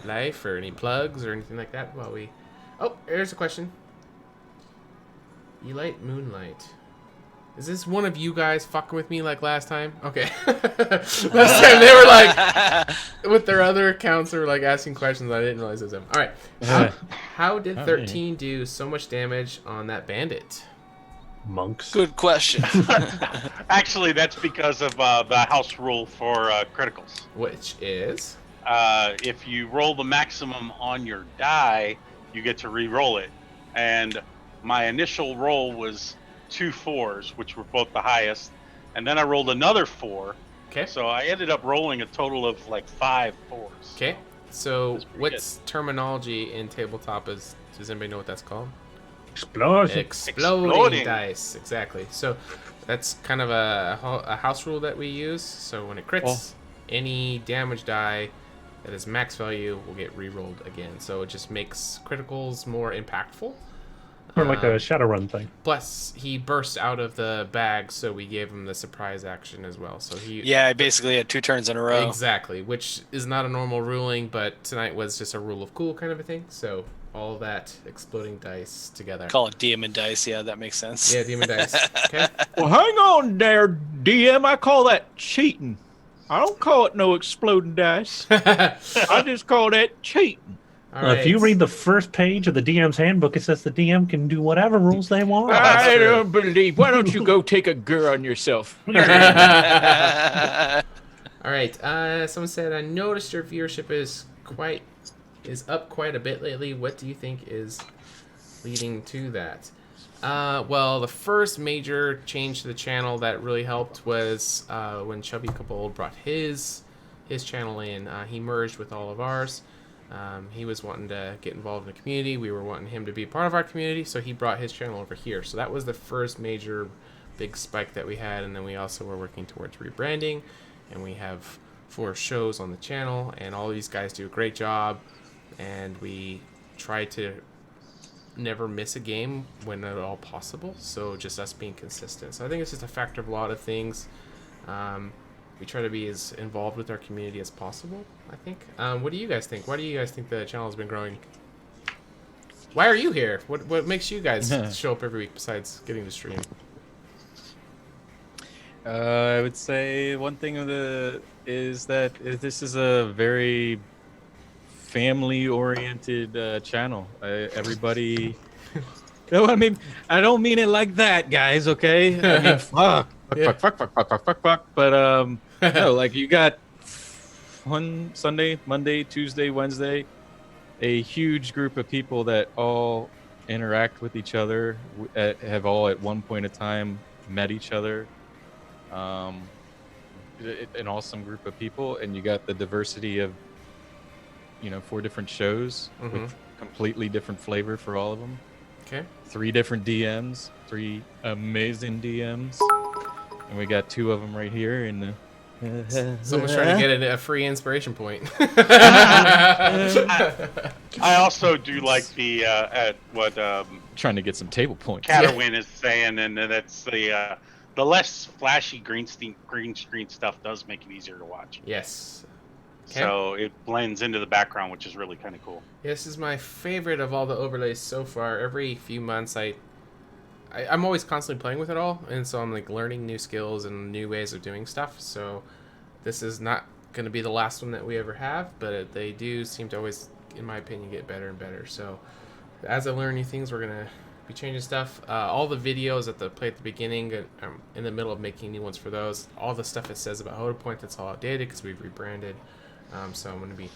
life, or any plugs or anything like that while we... Oh, here's a question. Elite Moonlight. Is this one of you guys fucking with me like last time? Okay. Last time they were like, with their other accounts, they were like asking questions. I didn't realize it was them. All right. How did 13 do so much damage on that bandit? Monks. Good question. Actually, that's because of the house rule for criticals. Which is? If you roll the maximum on your die, you get to re-roll it. And my initial roll was 2 4s, which were both the highest, and then I rolled another 4. Okay. So I ended up rolling a total of like 5 4s. Okay. So what's terminology in tabletop is? Does anybody know what that's called? Exploding dice. Exactly. So that's kind of a house rule that we use. So when it crits, any damage die that is max value will get re-rolled again. So it just makes criticals more impactful. Or like a Shadowrun thing. Plus, he burst out of the bag, so we gave him the surprise action as well. So he I basically had 2 turns in a row. Exactly, which is not a normal ruling, but tonight was just a rule of cool kind of a thing. So all that exploding dice together. Call it demon dice. Yeah, that makes sense. Yeah, demon dice. Okay. Well, hang on there, DM. I call that cheating. I don't call it no exploding dice. I just call that cheating. If you read the first page of the DM's handbook, it says the DM can do whatever rules they want. I don't believe. Why don't you go take a gur on yourself? All right. Someone said, I noticed your viewership is up quite a bit lately. What do you think is leading to that? Well, the first major change to the channel that really helped was when Chubby Couple brought his channel in. He merged with all of ours. He was wanting to get involved in the community. We were wanting him to be part of our community, so he brought his channel over here. So that was the first major big spike that we had, and then we also were working towards rebranding, and we have 4 shows on the channel, and all these guys do a great job, and we try to never miss a game when at all possible, so just us being consistent. So I think it's just a factor of a lot of things. We try to be as involved with our community as possible, I think. What do you guys think? Why do you guys think the channel has been growing? Why are you here? What makes you guys show up every week besides getting to stream? I would say one thing is that this is a very family-oriented channel. Everybody... No, I mean, I don't mean it like that, guys, okay? I mean, fuck. But, no, like, you got one Sunday, Monday, Tuesday, Wednesday, a huge group of people that all interact with each other, have all at one point in time met each other. An awesome group of people, and you got the diversity of, 4 different shows with completely different flavor for all of them. Okay. 3 different DMs, 3 amazing DMs, and we got 2 of them right here. And someone's trying to get a free inspiration point. I also do like the trying to get some table points. Catawin is saying, and that's the less flashy green screen stuff does make it easier to watch. Yes. Okay. So it blends into the background, which is really kind of cool. This is my favorite of all the overlays so far. Every few months, I'm always constantly playing with it all, and so I'm like learning new skills and new ways of doing stuff. So this is not going to be the last one that we ever have, but they do seem to always, in my opinion, get better and better. So as I learn new things, we're going to be changing stuff. All the videos that they play at the beginning, I'm in the middle of making new ones for those. All the stuff it says about HotA Point, that's all outdated because we've rebranded. So I'm going to be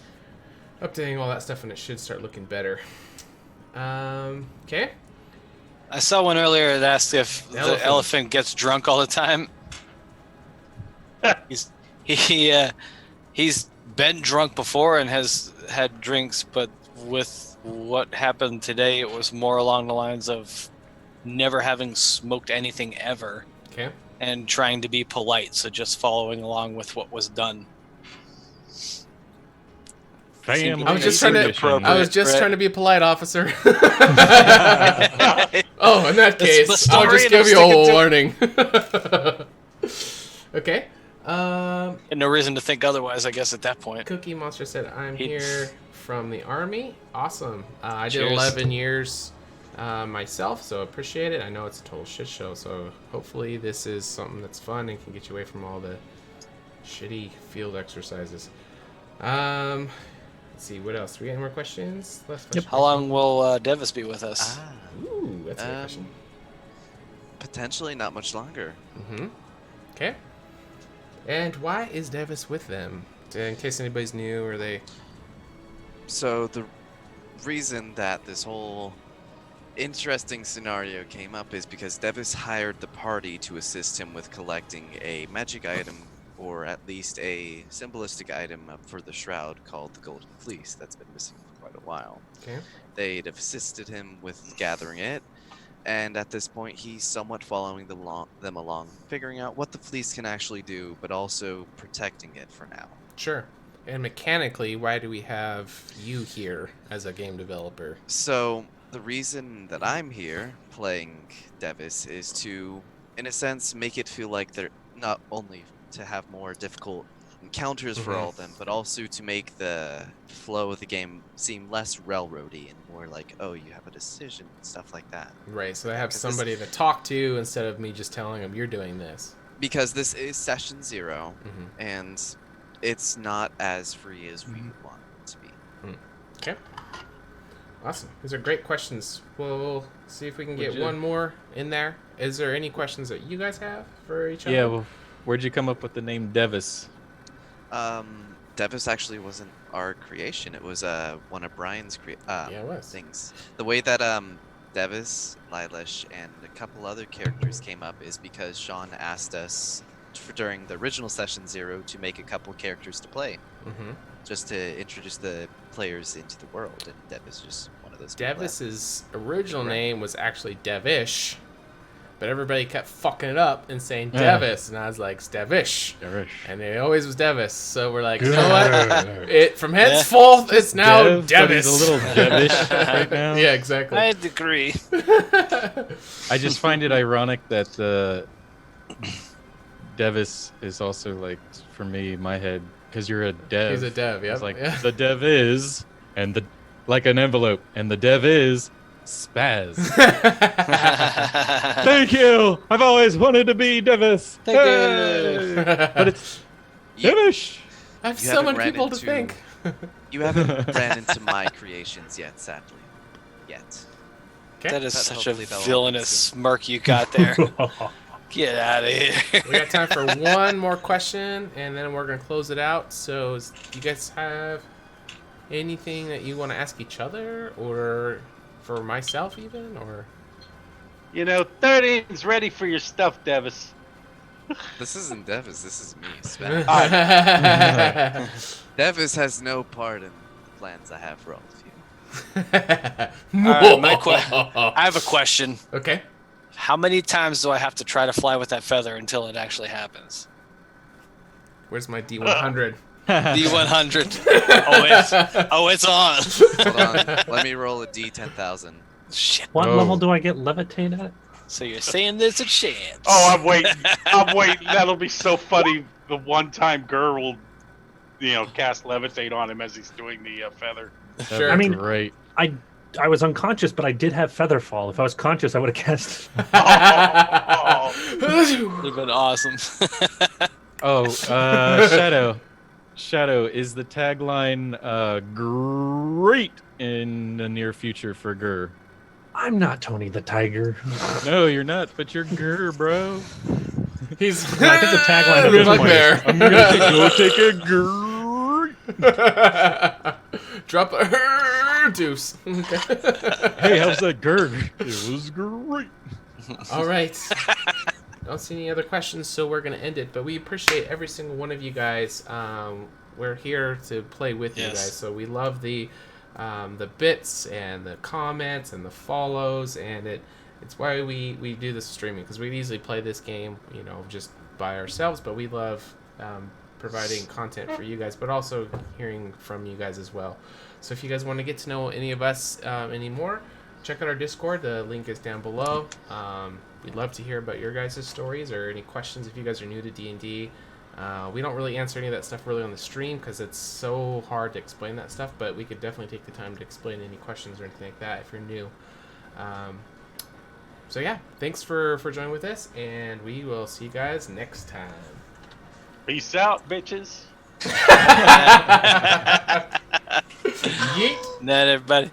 updating all that stuff, and it should start looking better. Okay. I saw one earlier that asked if the elephant gets drunk all the time. He's been drunk before and has had drinks, but with what happened today, it was more along the lines of never having smoked anything ever. Okay. And trying to be polite, so just following along with what was done. I was just trying to be a polite officer. Oh, in that case, I'll just give you a warning. Okay. And no reason to think otherwise, I guess, at that point. Cookie Monster said, I'm here from the Army. Awesome. I did Cheers. 11 years myself, so appreciate it. I know it's a total shit show, so hopefully this is something that's fun and can get you away from all the shitty field exercises. Let's see, what else? Do we got any more questions? Yep. How long will Devis be with us? Ooh, that's a good question. Potentially not much longer. Mm-hmm. Okay. And why is Devis with them? In case anybody's new or they... So the reason that this whole interesting scenario came up is because Devis hired the party to assist him with collecting a magic item, or at least a symbolistic item for the shroud called the Golden Fleece that's been missing for quite a while. Okay. They'd have assisted him with gathering it, and at this point he's somewhat following them along, figuring out what the fleece can actually do, but also protecting it for now. Sure. And mechanically, why do we have you here as a game developer? So the reason that I'm here playing Devis is to, in a sense, make it feel like they're not only to have more difficult encounters for all of them, but also to make the flow of the game seem less railroady and more like, oh, you have a decision and stuff like that. Right, so I have somebody to talk to instead of me just telling them you're doing this. Because this is session 0, and it's not as free as we want it to be. Okay. Awesome. These are great questions. We'll see if we can get one more in there. Is there any questions that you guys have for each other? Yeah, well, where'd you come up with the name Devis? Devis actually wasn't our creation. It was one of Brian's things. The way that Devis, Lilash, and a couple other characters came up is because Sean asked us during the original session 0 to make a couple characters to play, just to introduce the players into the world, and Devis is just one of those. Devis's original name was actually Devish, but everybody kept fucking it up and saying Devis, and I was like, Devish. And it always was Devis, so we're like, you know what? From henceforth, it's now Devis. A little Devish right now. Yeah, exactly. I agree. I just find it ironic that Devis is also, like, for me, my head, because you're a dev. He's a dev, yeah. It's like, the dev is, and the, like an envelope, and the dev is Spaz. Thank you! I've always wanted to be Devis. Thank you. But it's Devish. I have so many people to thank. You haven't ran into my creations yet, sadly. Yet. That is such a villainous smirk you got there. Get out of here. We got time for one more question, and then we're going to close it out. So, do you guys have anything that you want to ask each other, or for myself even, or? 13's ready for your stuff, Devis. This isn't Devis, this is me, Spaz. Devis has no part in the plans I have for all of you. I have a question. Okay. How many times do I have to try to fly with that feather until it actually happens? Where's my D100? D100. It's on. Hold on, let me roll a D10,000. Shit. What level do I get levitate at? So you're saying there's a chance? Oh, I'm waiting. I'm waiting. That'll be so funny. The one time Gur will, cast levitate on him as he's doing the feather. Sure. I mean, Great. I was unconscious, but I did have Featherfall. If I was conscious, I would have cast it. Would have been awesome. Shadow. Shadow, is the tagline great in the near future for Gur? I'm not Tony the Tiger. No, you're not, but you're Gur, bro. He's. I think the tagline at Good this luck point there. is, I'm gonna go take a Gur. Drop a deuce. Hey, how's that Gur? It was great. All right. Don't see any other questions, so we're going to end it. But we appreciate every single one of you guys. We're here to play with you guys, so we love the bits and the comments and the follows, and it's why we do this streaming, because we'd easily play this game, just by ourselves. But we love providing content for you guys, but also hearing from you guys as well. So if you guys want to get to know any of us anymore, check out our Discord. The link is down below. We'd love to hear about your guys' stories or any questions if you guys are new to D&D. We don't really answer any of that stuff really on the stream because it's so hard to explain that stuff, but we could definitely take the time to explain any questions or anything like that if you're new. So yeah, thanks for joining with us, and we will see you guys next time. Peace out, bitches. Yeet. Night, everybody.